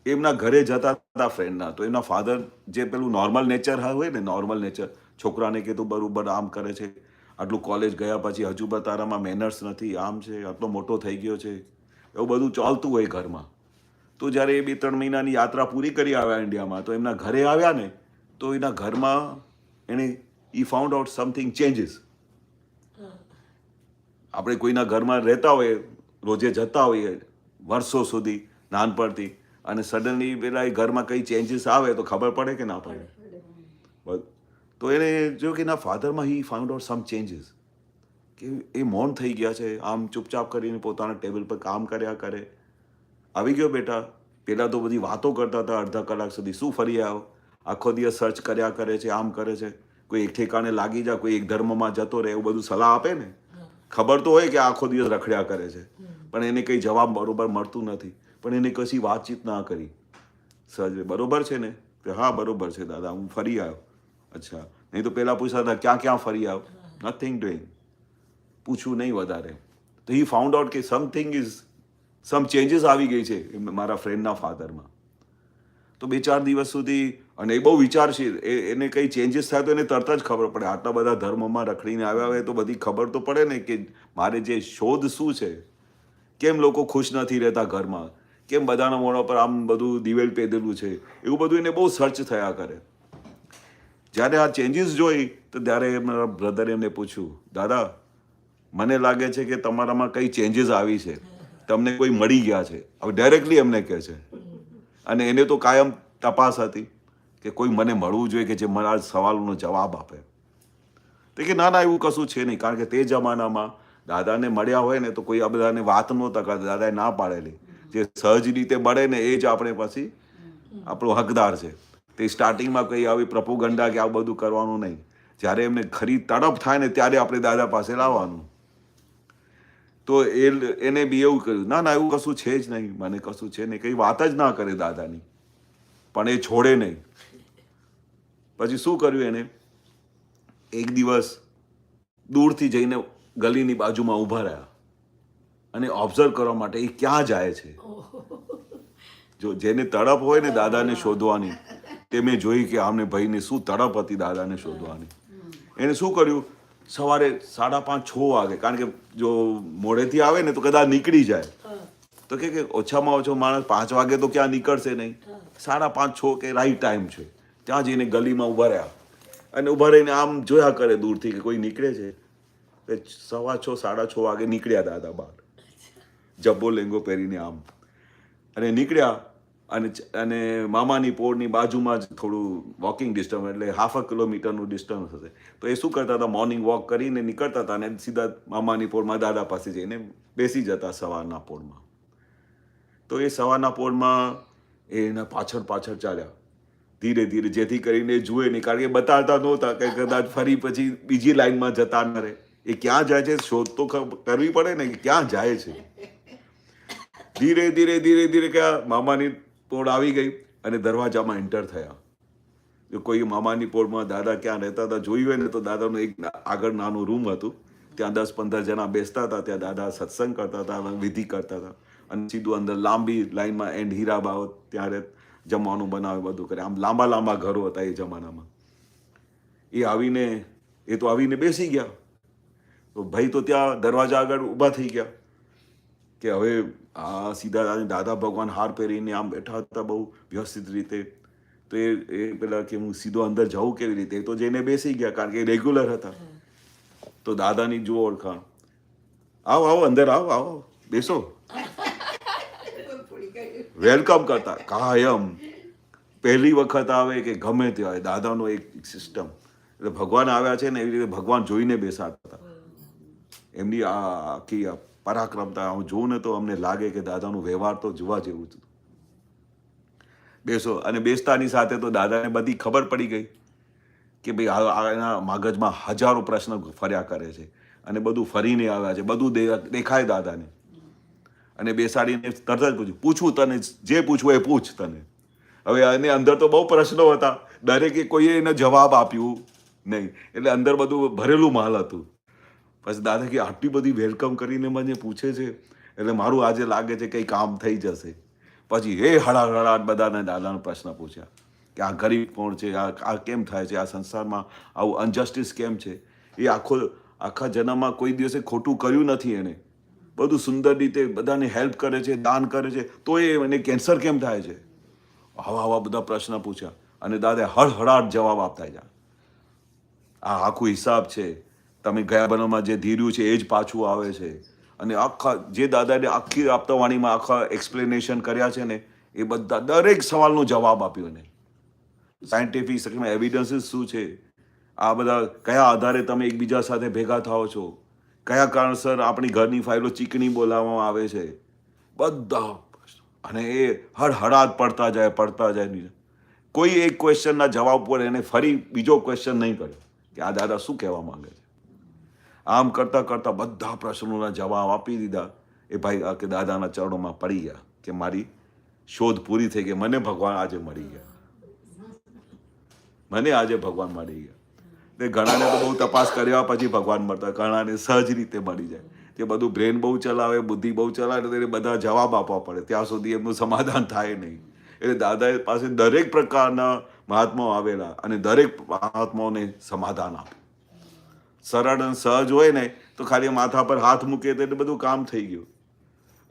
એમના ઘરે જતા હતા ફ્રેન્ડના, તો એમના ફાધર જે પેલું નોર્મલ નેચર હોય ને, નોર્મલ નેચર, છોકરાને કીધું બરાબર આમ કરે છે, આટલું કોલેજ ગયા પછી હજુ પણ તારામાં મેનર્સ નથી, આમ છે, આટલો મોટો થઈ ગયો છે, એવું બધું ચાલતું હોય ઘરમાં. તો જ્યારે એ 2-3 મહિનાની યાત્રા પૂરી કરી આવ્યા ઇન્ડિયામાં, તો એમના ઘરે આવ્યા ને તો એના ઘરમાં એને ફાઉન્ડ આઉટ સમથિંગ ચેન્જીસ. આપણે કોઈના ઘરમાં રહેતા હોઈએ, રોજે જતા હોઈએ વર્ષો સુધી નાનપણથી, અને સડનલી પેલા એ ઘરમાં કંઈ ચેન્જીસ આવે તો ખબર પડે કે ના પડે? તો એને જો કે એના ફાધરમાં ફાઉન્ડ આઉટ સમ ચેન્જીસ, કે એ મૌન થઈ ગયા છે, આમ ચૂપચાપ કરીને પોતાના ટેબલ પર કામ કર્યા કરે. આવી ગયો બેટા, પહેલાં તો બધી વાતો કરતા હતા અડધા કલાક સુધી, શું ફરી આવ્યો, આખો દિવસ સર્ચ કર્યા કરે છે, આમ કરે છે, કોઈ એક ઠેકાણે લાગી જા, કોઈ એક ધર્મમાં જતો રહે, એવું બધું સલાહ આપે ને. ખબર તો હોય કે આખો દિવસ રખડ્યા કરે છે, પણ એને કંઈ જવાબ બરોબર મળતું નથી. પણ એને કશી વાતચીત ના કરી. સહજ બરોબર છે ને? કે હા બરોબર છે દાદા, હું ફરી આવ્યો. અચ્છા, નહીં તો પહેલાં પૂછતા હતા ક્યાં ક્યાં ફરી આવ્યો? Nothing doing. પૂછવું નહીં વધારે. તો હી ફાઉન્ડ આઉટ કે સમથિંગ ઇઝ, સમ ચેન્જીસ આવી ગઈ છે મારા ફ્રેન્ડના ફાધરમાં. તો 2-4 દિવસ સુધી, અને એ બહુ વિચારશીલ, એને કંઈ ચેન્જીસ થાય તો એને તરત જ ખબર પડે. આટલા બધા ધર્મમાં રખડીને આવ્યા હોય તો બધી ખબર તો પડે ને કે મારે જે શોધ શું છે, કેમ લોકો ખુશ નથી રહેતા ઘરમાં, કેમ બધાના મોઢા પર આમ બધું દિવેલ પેદેલું છે, એવું બધું એને બહુ સર્ચ થયા કરે. જ્યારે આ ચેન્જીસ જોઈ તો ત્યારે મારા બ્રધરે એમને પૂછ્યું, દાદા મને લાગે છે કે તમારામાં કઈ ચેન્જીસ આવી છે, તમને કોઈ મળી ગયા છે. હવે ડાયરેક્ટલી એમને કહે છે. અને એને તો કાયમ તપાસ હતી કે કોઈ મને મળવું જોઈએ કે જે મારા સવાલોનો જવાબ આપે. તો કે ના ના, એવું કશું છે નહીં, કારણ કે તે જમાનામાં દાદાને મળ્યા હોય ને તો કોઈ આ બધાને વાત નહોતા કરતા, દાદાએ ના પાડેલી. જે સહજ રીતે મળે ને એ જ આપણે પછી આપણો હકદાર છે. તે સ્ટાર્ટિંગમાં કંઈ આવી પ્રપોગંડા કે આ બધું કરવાનું નહીં. જ્યારે એમને ખરી તડપ થાય ને ત્યારે આપણે દાદા પાસે લાવવાનું. તો એને બી એવું કર્યું, ના ના એવું કશું છે જ નહીં, મને કશું છે નહીં, કંઈ વાત જ ના કરે દાદાની. પણ એ છોડે નહીં. પછી શું કર્યું એને? એક દિવસ દૂરથી જઈને ગલીની બાજુમાં ઊભા રહ્યા અને ઓબ્ઝર્વ કરવા માટે એ ક્યાં જાય છે. જો જેને તડપ હોય ને દાદાને શોધવાની, તે મેં જોઈ કે આમને ભાઈને શું તડપ હતી દાદાને શોધવાની. એને શું કર્યું, સવારે 5:30-6 વાગે, કારણ કે જો મોડેથી આવે ને તો કદાચ નીકળી જાય, તો કે ઓછામાં ઓછો માણસ 5 વાગે તો ક્યાં નીકળશે નહીં, 5:30-6 કે રાઈટ ટાઈમ છે. ત્યાં જઈને ગલીમાં ઊભા રહ્યા અને ઊભા રહીને આમ જોયા કરે દૂરથી કે કોઈ નીકળે છે. 6:15-6 વાગે નીકળ્યા દાદા બહાર, જબ્બો લેંગો પહેરીને આમ, અને નીકળ્યા અને મામાની પોળની બાજુમાં જ થોડું વોકિંગ ડિસ્ટન્સ, એટલે 0.5 કિલોમીટરનું ડિસ્ટન્સ હશે. તો એ શું કરતા હતા, મોર્નિંગ વોક કરીને નીકળતા હતા અને સીધા મામાની પોળમાં દાદા પાસે જઈને બેસી જતા સવારના પોળમાં. તો એ સવારના પોળમાં એના પાછળ ચાલ્યા ધીરે ધીરે, જેથી કરીને જુએ નહીં, કારણ કે બતાવતા નહોતા કે કદાચ ફરી પછી બીજી લાઈનમાં જતા ન રહે. એ ક્યાં જાય છે શોધ તો કરવી પડે ને, કે ક્યાં જાય છે. ધીરે કે મામાની પોળ આવી ગઈ અને દરવાજામાં એન્ટર થયા. જો કોઈ મામાની પોળમાં દાદા ક્યાં રહેતા હતા જોયું હોય ને, તો દાદાનું એક આગળ નાનું રૂમ હતું, ત્યાં 10-15 જણા બેસતા હતા. ત્યાં દાદા સત્સંગ કરતા હતા, વિધિ કરતા હતા, અને સીધું અંદર લાંબી લાઈનમાં એન્ડ હીરાબાઓ ત્યારે જમવાનું બનાવે, બધું કરે. આમ લાંબા ઘરો હતા એ જમાનામાં. એ તો આવીને બેસી ગયા. તો ભાઈ તો ત્યાં દરવાજા આગળ ઊભા થઈ ગયા કે હવે આ સીધા દાદા ભગવાન હાર પહેરીને આમ બેઠા હતા બહુ વ્યવસ્થિત રીતે. તો એ પેલા કે હું સીધો અંદર જાઉં કેવી રીતે, એ તો જઈને બેસી ગયા, કારણ કે રેગ્યુલર હતા. તો દાદાની જુઓ ઓળખાણ, આવો અંદર આવો બેસો, વેલકમ કરતા કાયમ. પહેલી વખત આવે કે ગમે તે આવે, દાદાનો એક સિસ્ટમ. એટલે ભગવાન આવ્યા છે ને એવી રીતે ભગવાન જોઈને બેસાડતા હતા. એમની આ આખી પરાક્રમતા હું જોઉં ને તો અમને લાગે કે દાદાનું વ્યવહાર તો જોવા જેવું હતું. બેસો, અને બેસતાની સાથે તો દાદાને બધી ખબર પડી ગઈ કે ભાઈ એના મગજમાં હજારો પ્રશ્ન ફર્યા કરે છે, અને બધું ફરીને આવ્યા છે, બધું દેખાય દાદાને. અને બેસાડીને તરત જ પૂછું તને જે પૂછવું એ પૂછ તને. હવે એની અંદર તો બહુ પ્રશ્નો હતા, દરેકે કોઈએ એને જવાબ આપ્યું નહીં, એટલે અંદર બધું ભરેલું માલ હતું. પછી દાદા કે આટલી બધી વેલકમ કરીને મને પૂછે છે, એટલે મારું આજે લાગે છે કંઈ કામ થઈ જશે. પછી હળાહળાટ બધાને દાદાનો પ્રશ્ન પૂછ્યા કે આ ગરીબ કોણ છે, આ કેમ થાય છે, આ સંસારમાં આવું અનજસ્ટિસ કેમ છે. એ આખા જન્મમાં કોઈ દિવસે ખોટું કર્યું નથી એણે, બધું સુંદર રીતે બધાને હેલ્પ કરે છે, દાન કરે છે, તો એને કેન્સર કેમ થાય છે. આવા બધા પ્રશ્ન પૂછ્યા, અને દાદા હળહળાટ જવાબ આપતા જાય. આ આખું હિસાબ છે, તમે ગયા બનોમાં જે ધીર્યું છે એ જ પાછું આવે છે. અને આખા જે દાદાને આખી આપતાવાણીમાં આખા એક્સપ્લેનેશન કર્યા છે ને, એ બધા દરેક સવાલનો જવાબ આપ્યો એને. સાયન્ટિફિક એવિડન્સીસ શું છે, આ બધા કયા આધારે તમે એકબીજા સાથે ભેગા થાઓ છો, કયા કારણસર આપણી ઘરની ફાઇલો ચીકણી બોલાવવામાં આવે છે, બધા. અને એ હળહળાટ પડતા જાય. કોઈ એક ક્વેશ્ચનના જવાબ પર એને ફરી બીજો ક્વેશ્ચન નહીં કર્યો કે આ દાદા શું કહેવા માંગે છે. આમ કરતા બધા પ્રશ્નોના જવાબ આપી દીધા. એ ભાઈ કે દાદાના ચરણોમાં પડી ગયા કે મારી શોધ પૂરી થઈ ગઈ, મને ભગવાન આજે મળી ગયા. ઘણાને તો બહુ તપાસ કર્યા પછી ભગવાન મળતા, ઘણાને સહજ રીતે મળી જાય. તે બધું બ્રેન બહુ ચલાવે, બુદ્ધિ બહુ ચલાવે, તો બધા જવાબ આપવા પડે, ત્યાં સુધી એમનું સમાધાન થાય નહીં. એટલે દાદા પાસે દરેક પ્રકારના મહાત્માઓ આવેલા, અને દરેક મહાત્માઓને સમાધાન આપે. સરળ અને સહજ હોય ને તો ખાલી માથા પર હાથ મૂકે તો બધું કામ થઈ ગયું.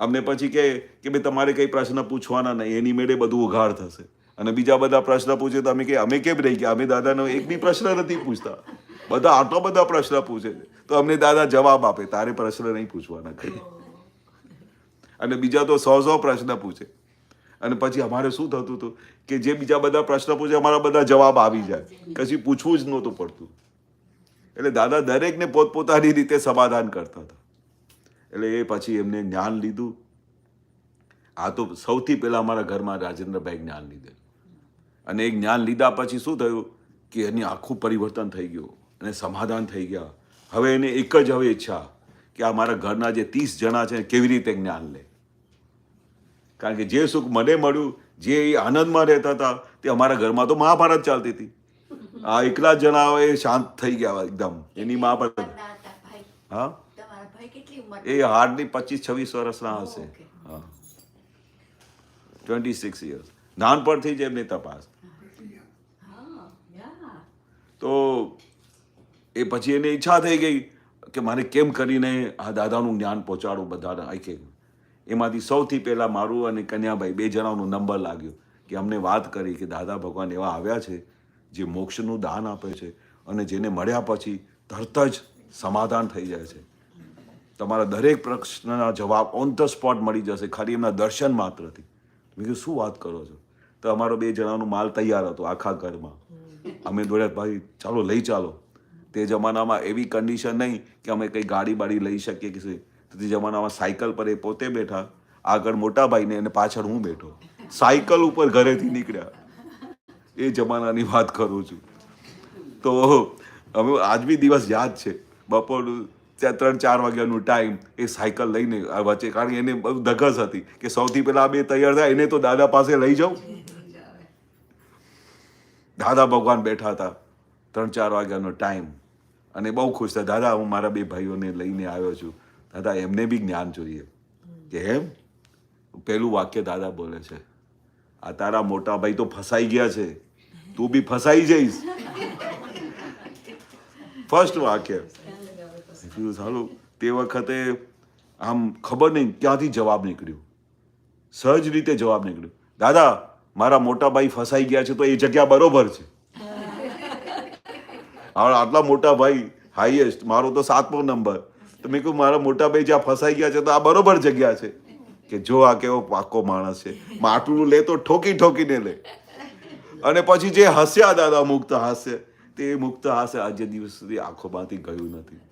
અમને પછી કે ભાઈ તમારે કંઈ પ્રશ્ન પૂછવાના નહીં, એની મેળે બધું ઉઘાડ થશે. અને બીજા બધા પ્રશ્ન પૂછે તો અમે કેમ રહી ગયા, અમે દાદાનો એક બી પ્રશ્ન નથી પૂછતા, બધા આટલા બધા પ્રશ્ન પૂછે છે, તો અમને દાદા જવાબ આપે તારે પ્રશ્ન નહીં પૂછવાના કઈ. અને બીજા તો 100 પ્રશ્ન પૂછે. અને પછી અમારે શું થતું હતું કે જે બીજા બધા પ્રશ્ન પૂછે અમારા બધા જવાબ આવી જાય, કશું પૂછવું જ નહોતું પડતું. એટલે દાદા દરેકને પોતપોતાની રીતે સમાધાન કરતા હતા. એટલે એ પછી એમને જ્ઞાન લીધું. આ તો સૌથી પહેલા અમારા ઘરમાં રાજેન્દ્રભાઈ જ્ઞાન લીધેલું. અને એ જ્ઞાન લીધા પછી શું થયું કે એની આખું પરિવર્તન થઈ ગયું અને સમાધાન થઈ ગયા. હવે એને એક જ ઈચ્છા કે આ મારા ઘરના જે 30 જણા છે કેવી રીતે જ્ઞાન લે. કારણ કે જે સુખ મને મળ્યું, જે આનંદમાં રહેતા હતા, તે અમારા ઘરમાં તો મહાભારત ચાલતી હતી. આ એકલા જ જણા એ શાંત થઈ ગયા એકદમ. એની મહાભારત હા એ હાર્ડલી 25-26 વર્ષના હશે. હા 26 years. નાનપણથી જ એમની તપાસ. તો એ પછી એને ઈચ્છા થઈ ગઈ કે મારે કેમ કરીને આ દાદાનું જ્ઞાન પહોંચાડું બધાને આખે. એમાંથી સૌથી પહેલાં મારું અને કન્યાભાઈ 2 જણાનો નંબર લાગ્યો કે અમને વાત કરી કે દાદા ભગવાન એવા આવ્યા છે જે મોક્ષનું દાન આપે છે અને જેને મળ્યા પછી તરત જ સમાધાન થઈ જાય છે. તમારા દરેક પ્રશ્નના જવાબ ઓન ધ સ્પોટ મળી જશે ખાલી એમના દર્શન માત્રથી. મેં કીધું શું વાત કરો છો? તો અમારો 2 જણાનો માલ તૈયાર હતો આખા ઘરમાં. અમે દોડ્યા ભાઈ ચાલો લઈ ચાલો. તે જમાનામાં એવી કન્ડિશન નહીં કે અમે કંઈ ગાડી બાડી લઈ શકીએ કે તે જમાનામાં સાયકલ પર એ પોતે બેઠા, આગળ મોટા ભાઈને અને પાછળ હું બેઠો, સાયકલ ઉપર ઘરેથી નીકળ્યા. એ જમાનાની વાત કરું છું. તો અમે આજ બી દિવસ યાદ છે. બપોરનું 3-4 વાગ્યાનું ટાઈમ, એ સાયકલ લઈને વચ્ચે, કારણ કે એને બહુ ધગસ હતી કે સૌથી પહેલાં 2 તૈયાર થાય એને તો દાદા પાસે લઈ જાઉં. દાદા ભગવાન બેઠા હતા, 3-4 વાગ્યાનો ટાઈમ, અને બહુ ખુશ થયા. દાદા હું મારા 2 ભાઈઓને લઈને આવ્યો છું, દાદા એમને બી જ્ઞાન જોઈએ. કે એમ? પહેલું વાક્ય દાદા બોલે છે, આ તારા મોટા ભાઈ તો ફસાઈ ગયા છે, તું બી ફસાઈ જઈશ. ફર્સ્ટ વાક્ય. સારું, તે વખતે આમ ખબર નહીં ક્યાંથી જવાબ નીકળ્યો, સહજ રીતે જવાબ નીકળ્યો, દાદા મારા મોટા ભાઈ ફસાઈ ગયા છે તો એ જગ્યા બરોબર છે. આટલા મોટા ભાઈ હાઈએસ્ટ, મારો તો 7મો નંબર. તો મેં કહ્યું મારા મોટા ભાઈ જ્યાં ફસાઈ ગયા છે તો આ બરોબર જગ્યા છે. કે જો આ કેવો પાકો માણસ છે, માટલું લે તો ઠોકી ઠોકીને લે. અને પછી જે હસ્યા દાદા, મુક્ત હાસ્ય, તે મુક્ત હાસ્ય આજે દિવસ સુધી આંખોમાંથી ગયું નથી.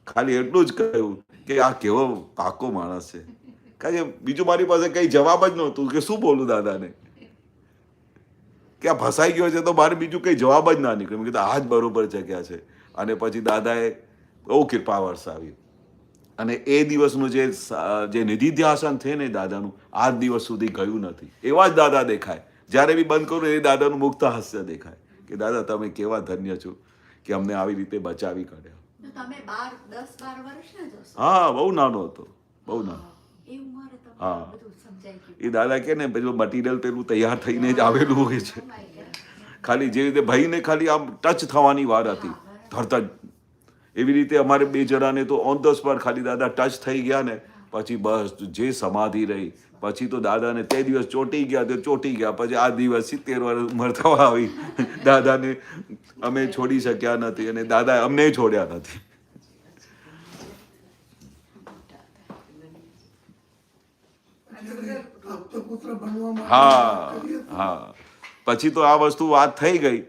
ખાલી એટલું જ કહ્યું કે આ કેવો પાકો માણસ છે. કારણ કે બીજું મારી પાસે કઈ જવાબ જ નહોતું કે શું બોલું દાદાને, કે આ ફસાઈ ગયો છે તો મારે બીજું કઈ જવાબ જ ના નીકળ્યું. મેં કીધું આ જ બરોબર જગ્યા છે. અને પછી દાદાએ બહુ કૃપા વરસાવી. અને એ દિવસનું જે નિધિધ્યાસન છે ને દાદાનું, આ દિવસ સુધી ગયું નથી. એવા જ દાદા દેખાય. જ્યારે બી બંધ કરું એ દાદાનું મુક્ત હાસ્ય દેખાય કે દાદા તમે કેવા ધન્ય છો કે અમને આવી રીતે બચાવી કાઢ્યા. તમે 10-12 વર્ષના જ હશો? હા, બહુ નાનો હતો, બહુ નાનો. એ ઉંમરે તમને હા. બધું સમજાઈ ગયું. એ દાદા કે ને પેલું મટીરિયલ પેલું તૈયાર થઈને જ આવેલું હોય છે. ખાલી જે રીતે ભાઈને ખાલી આમ ટચ થવાની વાર હતી, તરત જ. એવી રીતે અમારે 2 જણાને તો ઓન ધ સ્પોટ ખાલી દાદા ટચ થઈ ગયા ને પછી બસ જે સમાધિ રહી. પછી તો દાદાને તે દિવસ ચોંટી ગયા તો ચોંટી ગયા. પછી આ દિવસ 70 વર્ષ ઉંમર થવા આવી, દાદાને અમે છોડી શક્યા નથી અને દાદા અમને છોડ્યા નથી. પુત્ર બનવા હા. પછી તો આ વસ્તુ વાત થઈ ગઈ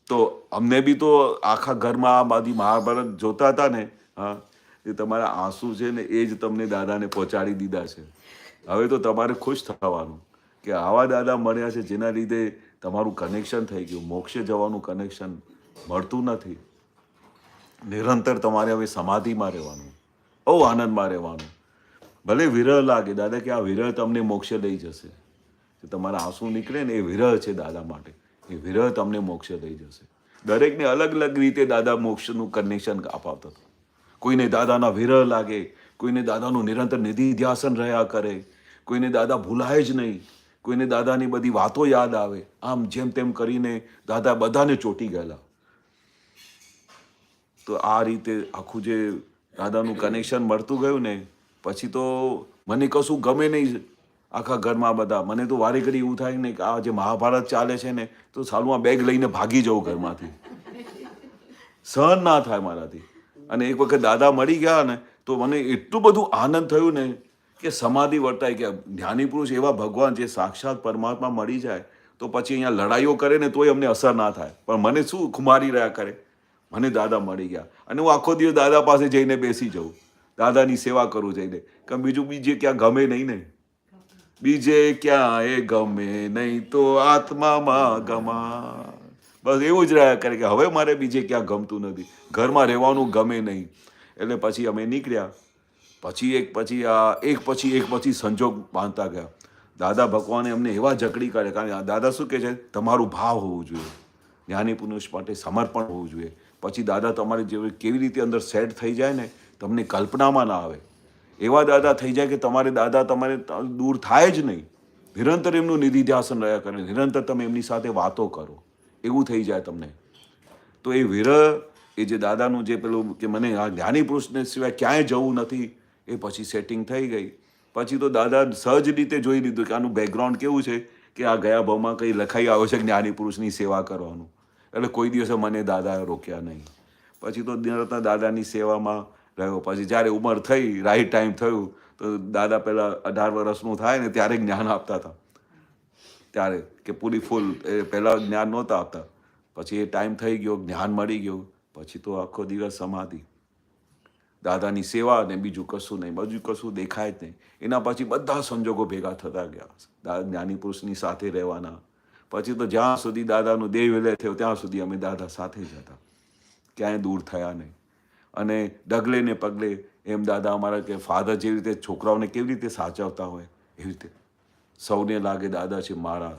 તો અમને બી તો આખા ઘરમાં આ બધી મહાભારત જોતા હતા ને, હા, એ તમારા આંસુ છે ને એ જ તમને દાદાને પહોંચાડી દીધા છે. હવે તો તમારે ખુશ થવાનું કે આવા દાદા મળ્યા છે જેના લીધે તમારું કનેક્શન થઈ ગયું. મોક્ષે જવાનું કનેક્શન મળતું નથી. નિરંતર તમારે હવે સમાધિમાં રહેવાનું, બહુ આનંદમાં રહેવાનું. ભલે વિરહ લાગે, દાદા કે આ વિરહ તમને મોક્ષે લઈ જશે. તમારા આંસુ નીકળે ને એ વિરહ છે દાદા માટે, એ વિરહ તમને મોક્ષે લઈ જશે. દરેકને અલગ અલગ રીતે દાદા મોક્ષનું કનેક્શન અપાવતા હતા. કોઈને દાદાના વિરહ લાગે, કોઈને દાદાનું નિરંતર નિધિધ્યાસન રહ્યા કરે, કોઈને દાદા ભૂલાય જ નહીં, કોઈને દાદાની બધી વાતો યાદ આવે. આમ જેમ તેમ કરીને દાદા બધાને ચોંટી ગયેલા. તો આ રીતે આખું જે દાદાનું કનેક્શન મળતું ગયું ને પછી તો મને કશું ગમે નહીં. આખા ઘરમાં બધા, મને તો વારે ઘડી એવું થાય ને કે આ જે મહાભારત ચાલે છે ને તો સાલું આ બેગ લઈને ભાગી જાઉં ઘરમાંથી, સહન ના થાય મારાથી. અને એક વખત દાદા મળી ગયા ને તો મને એટલું બધું આનંદ થયું ને કે સમાધિ વર્તાય કે જ્ઞાની પુરુષ એવા ભગવાન જે સાક્ષાત પરમાત્મા મળી જાય તો પછી અહીંયા લડાઈઓ કરે ને તોય અમને અસર ના થાય. પણ મને શું ખુમારી રહ્યા કરે, મને દાદા મળી ગયા અને હું આખો દિવસ દાદા પાસે જઈને બેસી જાઉં, દાદાની સેવા કરું જઈને. કે બીજે ક્યાં ગમે નહીં ને, બીજે ક્યાં એ ગમે નહીં તો આત્મામાં ગમા. બસ એવું જ રહ્યા કરે કે હવે મારે બીજે ક્યાં ગમતું નથી, ઘરમાં રહેવાનું ગમે નહીં. એટલે પછી અમે નીકળ્યા. પછી એક પછી સંજોગ બાંધતા ગયા. દાદા ભગવાને અમને એવા જકડી કાઢે, કારણ કે દાદા શું કહે છે, તમારું ભાવ હોવું જોઈએ, જ્ઞાની પુરુષ માટે સમર્પણ હોવું જોઈએ. પછી દાદા તમારે કેવી રીતે અંદર સેટ થઈ જાય ને તમને કલ્પનામાં ના આવે. એવા દાદા થઈ જાય કે દાદા તમારે દૂર થાય જ નહીં. નિરંતર એમનું નિધિધ્યાસન રહ્યા કરે, નિરંતર તમે એમની સાથે વાતો કરો, એવું થઈ જાય તમને. તો એ વિરહ એ જે દાદાનું જે પેલું કે મને આ જ્ઞાની પુરુષને સિવાય ક્યાંય જવું નથી, એ પછી સેટિંગ થઈ ગઈ. પછી તો દાદા સહજ રીતે જોઈ લીધું કે આનું બેકગ્રાઉન્ડ કેવું છે, કે આ ગયા ભાવમાં કંઈ લખાઈ આવ્યો છે જ્ઞાની પુરુષની સેવા કરવાનું. એટલે કોઈ દિવસે મને દાદાએ રોક્યા નહીં. પછી તો નિરંતર દાદાની સેવામાં રહ્યો. પછી જ્યારે ઉંમર થઈ, રાઈટ ટાઈમ થયું, તો દાદા પહેલાં 18 વર્ષનું થાય ને ત્યારે જ્ઞાન આપતા હતા. ત્યારે કે પૂરી ફૂલ એ પહેલાં જ્ઞાન નહોતા આપતા. પછી એ ટાઈમ થઈ ગયો, જ્ઞાન મળી ગયું, પછી તો આખો દિવસ સમાધિ, દાદાની સેવા ને બીજું કશું નહીં, બીજું કશું દેખાય જ નહીં. એના પછી બધા સંજોગો ભેગા થતા ગયા, જ્ઞાની પુરુષની સાથે રહેવાના. પછી તો જ્યાં સુધી દાદાનું દેહ વિલય થયો ત્યાં સુધી અમે દાદા સાથે જ હતા, ક્યાંય દૂર થયા નહીં. અને ડગલે ને પગલે એમ દાદા અમારા કે ફાધર જેવી રીતે છોકરાઓને કેવી રીતે સાચવતા હોય એવી રીતે સૌને લાગે દાદા છે મારા.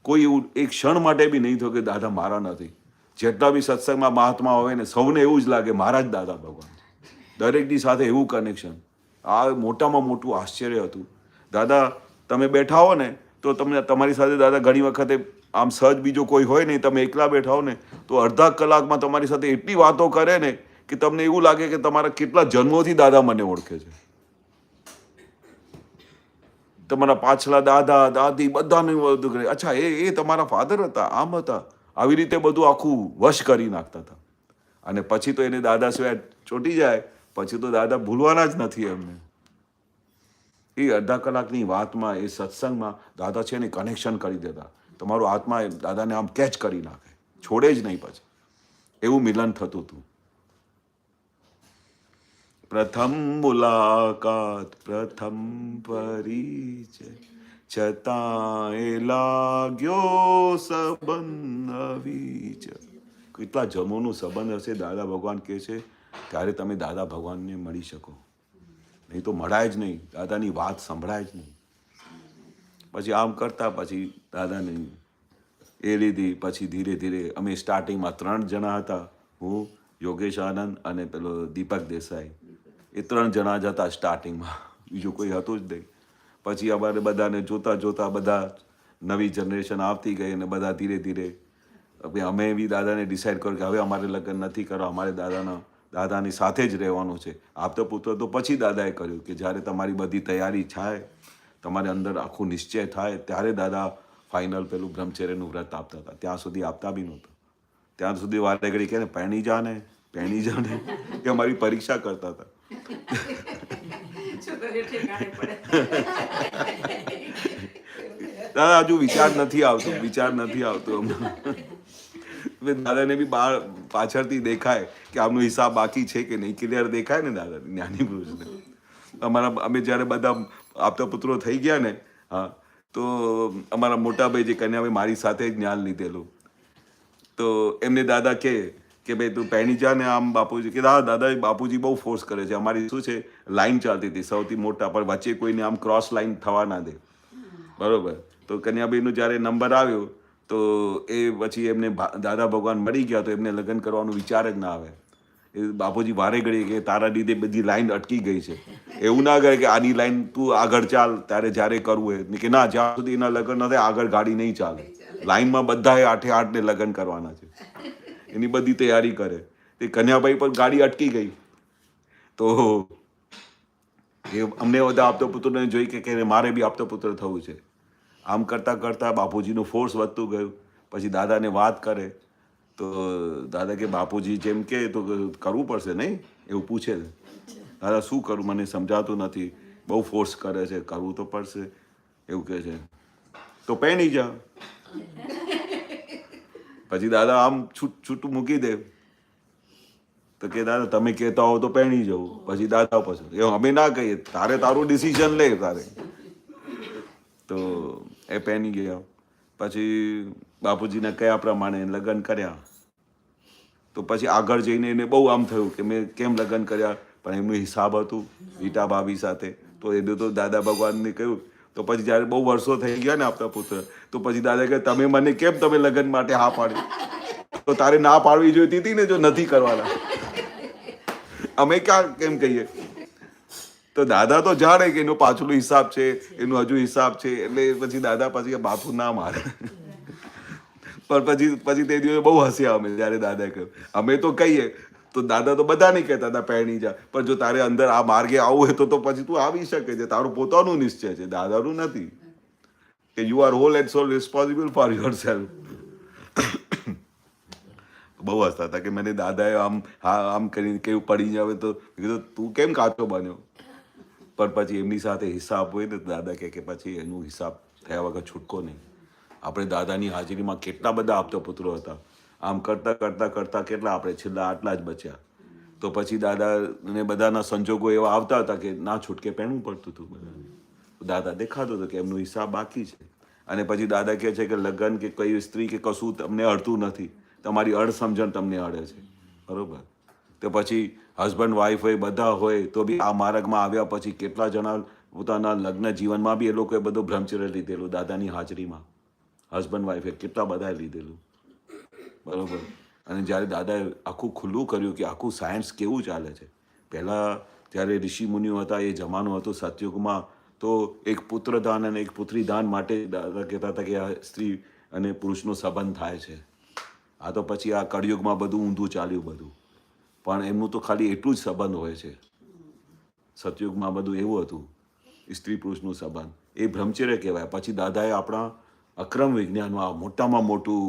કોઈ એવું એક ક્ષણ માટે બી નહીં થયું કે દાદા મારા નથી. જેટલા બી સત્સંગમાં મહાત્મા હોય ને સૌને એવું જ લાગે મારા જ દાદા ભગવાન. દરેકની સાથે એવું કનેક્શન. આ મોટામાં મોટું આશ્ચર્ય હતું. દાદા તમે બેઠા હો ને તો તમને તમારી સાથે દાદા ઘણી વખતે આમ સહજ બીજો કોઈ હોય નહીં, તમે એકલા બેઠા હો ને તો અડધા કલાકમાં તમારી સાથે એટલી વાતો કરે ને કે તમને એવું લાગે કે તમારા કેટલા જન્મોથી દાદા મને ઓળખે છે. તમારા પાછલા દાદા દાદી બધાને બધું કરે, અચ્છા એ તમારા ફાધર હતા, આમ હતા, આવી રીતે બધું આખું વશ કરી નાખતા હતા. અને પછી તો એને દાદા સિવાય ચોંટી જાય પછી તો દાદા ભૂલવાના જ નથી એમને. એ અડધા કલાકની વાતમાં એ સત્સંગમાં દાદા છે ને કનેક્શન કરી દેતા. તમારો આત્મા એ દાદાને આમ કેચ કરી નાખે, છોડે જ નહીં. પછી એવું મિલન થતું હતું. પ્રથમ મુલાકાત પ્રથમ પરિચય છતાંય લાગ્યો સંબંધ અવિચર. કેટલા જમોનું સંબંધ હશે દાદા ભગવાન કહે છે ત્યારે તમે દાદા ભગવાનને મળી શકો, નહીં તો મળાય જ નહીં, દાદાની વાત સંભળાય જ નહીં. પછી આમ કરતા પછી દાદાને એ લીધી. પછી ધીરે ધીરે અમે સ્ટાર્ટિંગમાં 3 જણા હતા, હું, યોગેશ આનંદ અને પેલો દીપક દેસાઈ. એ 3 જણા જ હતા સ્ટાર્ટિંગમાં, બીજું કોઈ હતું જ નહીં. પછી અમારે બધાને જોતા જોતા બધા નવી જનરેશન આવતી ગઈ અને બધા ધીરે ધીરે અમે બી દાદાને ડિસાઈડ કર્યું કે હવે અમારે લગ્ન નથી કરવા, અમારે દાદાની સાથે જ રહેવાનું છે. આપતો પુત્ર તો પછી દાદાએ કર્યું કે જ્યારે તમારી બધી તૈયારી થાય, તમારે અંદર આખું નિશ્ચય થાય ત્યારે દાદા ફાઇનલ પેલું બ્રહ્મચર્યનું વ્રત આપતા હતા. ત્યાં સુધી આપતા બી નહોતા. ત્યાં સુધી વારે ઘડી કહે ને પહેણી જાને કે અમારી પરીક્ષા કરતા હતા. દાદા હજુ વિચાર નથી આવતો હમણાં. દાદાને બી પાછળથી દેખાય કે આમનો હિસાબ બાકી છે કે નહીં, ક્લિયર દેખાય ને દાદા જ્ઞાની પુરુષને. અમે જ્યારે બધા આપતા પુત્રો થઈ ગયા ને, હા, તો અમારા મોટા ભાઈ જે કન્યાભાઈ મારી સાથે જ જ્ઞાન લીધેલું, તો એમને દાદા કે ભાઈ તું પહેણી જા ને આમ. બાપુજી કે દાદા બાપુજી બહુ ફોર્સ કરે છે. અમારી શું છે લાઈન ચાલતી હતી સૌથી મોટા, પણ વચ્ચે કોઈને આમ ક્રોસ લાઈન થવા ના દે, બરોબર. તો કન્યાભાઈનો જ્યારે નંબર આવ્યો તો એ પછી એમને દાદા ભગવાન મળી ગયા તો એમને લગ્ન કરવાનો વિચાર જ ના આવે. એ બાપુજી વારે ઘડીએ કે તારા લીધે બધી લાઈન અટકી ગઈ છે. એવું ના કરે કે આની લાઈન તું આગળ ચાલ તારે જ્યારે કરવું હોય, કે ના જ્યાં સુધી એના લગ્ન ન થાય આગળ ગાડી નહીં ચાલે. લાઈનમાં બધાએ 8 ને લગ્ન કરવાના છે. એની બધી તૈયારી કરે. તે કન્યાભાઈ પર ગાડી અટકી ગઈ તો એ અમને બધા આપતો પુત્રને જોઈ કે મારે બી આપતો પુત્ર થવું છે. આમ કરતાં કરતાં બાપુજીનું ફોર્સ વધતું ગયું. પછી દાદાને વાત કરે તો દાદા કે બાપુજી જેમ કે તો કરવું પડશે નહીં, એવું પૂછે છે. દાદા શું કરું મને સમજાતું નથી, બહુ ફોર્સ કરે છે, કરવું તો પડશે એવું કહે છે. તો પહેણી જા. પછી દાદા આમ છૂટું મૂકી દે તો કે દાદા તમે કહેતા હો તો પહેણી જવું. પછી દાદા પછી અમે ના કહીએ, તારે તારું ડિસિઝન લે તારે. તો એ પહેની ગયા. પછી બાપુજીને કયા પ્રમાણે લગ્ન કર્યા. તો પછી આગળ જઈને એને બહુ આમ થયું કે મેં કેમ લગ્ન કર્યા, પણ એમનું હિસાબ હતું રીટા ભાભી સાથે. તો એને તો દાદા ભગવાનને કહ્યું. તો પછી જ્યારે બહુ વર્ષો થઈ ગયા ને આપતા પુત્ર, તો પછી દાદા કહે તમે મને કેમ તમે લગ્ન માટે હા પાડી? તો તારે ના પાડવી જોઈતી હતી ને જો નથી કરવાના. અમે ક્યાં કેમ કહીએ? તો દાદા તો જાણે કે એનો પાછલો હિસાબ છે, એનો હજુ હિસાબ છે. એટલે પછી દાદા પછી બાપુ ના મારે. પણ પછી તે દિવસે બહુ હસ્યા અમે જ્યારે દાદા કહ્યું. અમે તો કહીએ તો દાદા તો બધા નહીં કહેતા હતા પહેણી જા, પણ જો તારે અંદર આ માર્ગે આવવું હોય તો પછી તું આવી શકે છે. તારું પોતાનું નિશ્ચય છે, દાદાનું નથી. કે you are whole and sole responsible for your self. બહુ હસતા હતા કે મને દાદાએ આમ કરીને કેવું પડી જાવે તો કીધું તું કેમ કાચો બન્યો. પણ પછી એમની સાથે હિસાબ હોય ને દાદા કે પછી એનું હિસાબ થયા વગર છૂટકો નહીં. આપણે દાદાની હાજરીમાં કેટલા બધા આપતા પુત્રો હતા. આમ કરતા કેટલા આપણે છેલ્લા આટલા જ બચ્યા. તો પછી દાદાને બધાના સંજોગો એવા આવતા હતા કે ના છૂટકે પહેણવું પડતું હતું બધાને. દાદા દેખાતું હતું કે એમનો હિસાબ બાકી છે. અને પછી દાદા કહે છે કે લગ્ન કે કઈ સ્ત્રી કે કશું તમને અડતું નથી, તમારી અડસમજણ તમને અડે છે, બરોબર. તો પછી હસબન્ડ વાઈફ હોય બધા હોય તો બી આ માર્ગમાં આવ્યા પછી કેટલા જણા પોતાના લગ્ન જીવનમાં બી એ લોકોએ બધું બ્રહ્મચર્ય લીધેલું દાદાની હાજરીમાં. હસબન્ડ વાઈફે કેટલા બધાએ લીધેલું, બરોબર. અને જ્યારે દાદાએ આખું ખુલ્લું કર્યું કે આખું સાયન્સ કેવું ચાલે છે. પહેલાં જ્યારે ઋષિ મુનિઓ હતા એ જમાનો હતો સતયુગમાં, તો એક પુત્રદાન અને એક પુત્રીદાન માટે દાદા કહેતા હતા કે આ સ્ત્રી અને પુરુષનો સંબંધ થાય છે. આ તો પછી આ કળિયુગમાં બધું ઊંધું ચાલ્યું બધું, પણ એમનું તો ખાલી એટલું જ સંબંધ હોય છે. સતયુગમાં બધું એવું હતું, સ્ત્રી પુરુષનું સંબંધ, એ બ્રહ્મચર્ય કહેવાય. પછી દાદાએ આપણા અક્રમ વિજ્ઞાનમાં મોટામાં મોટું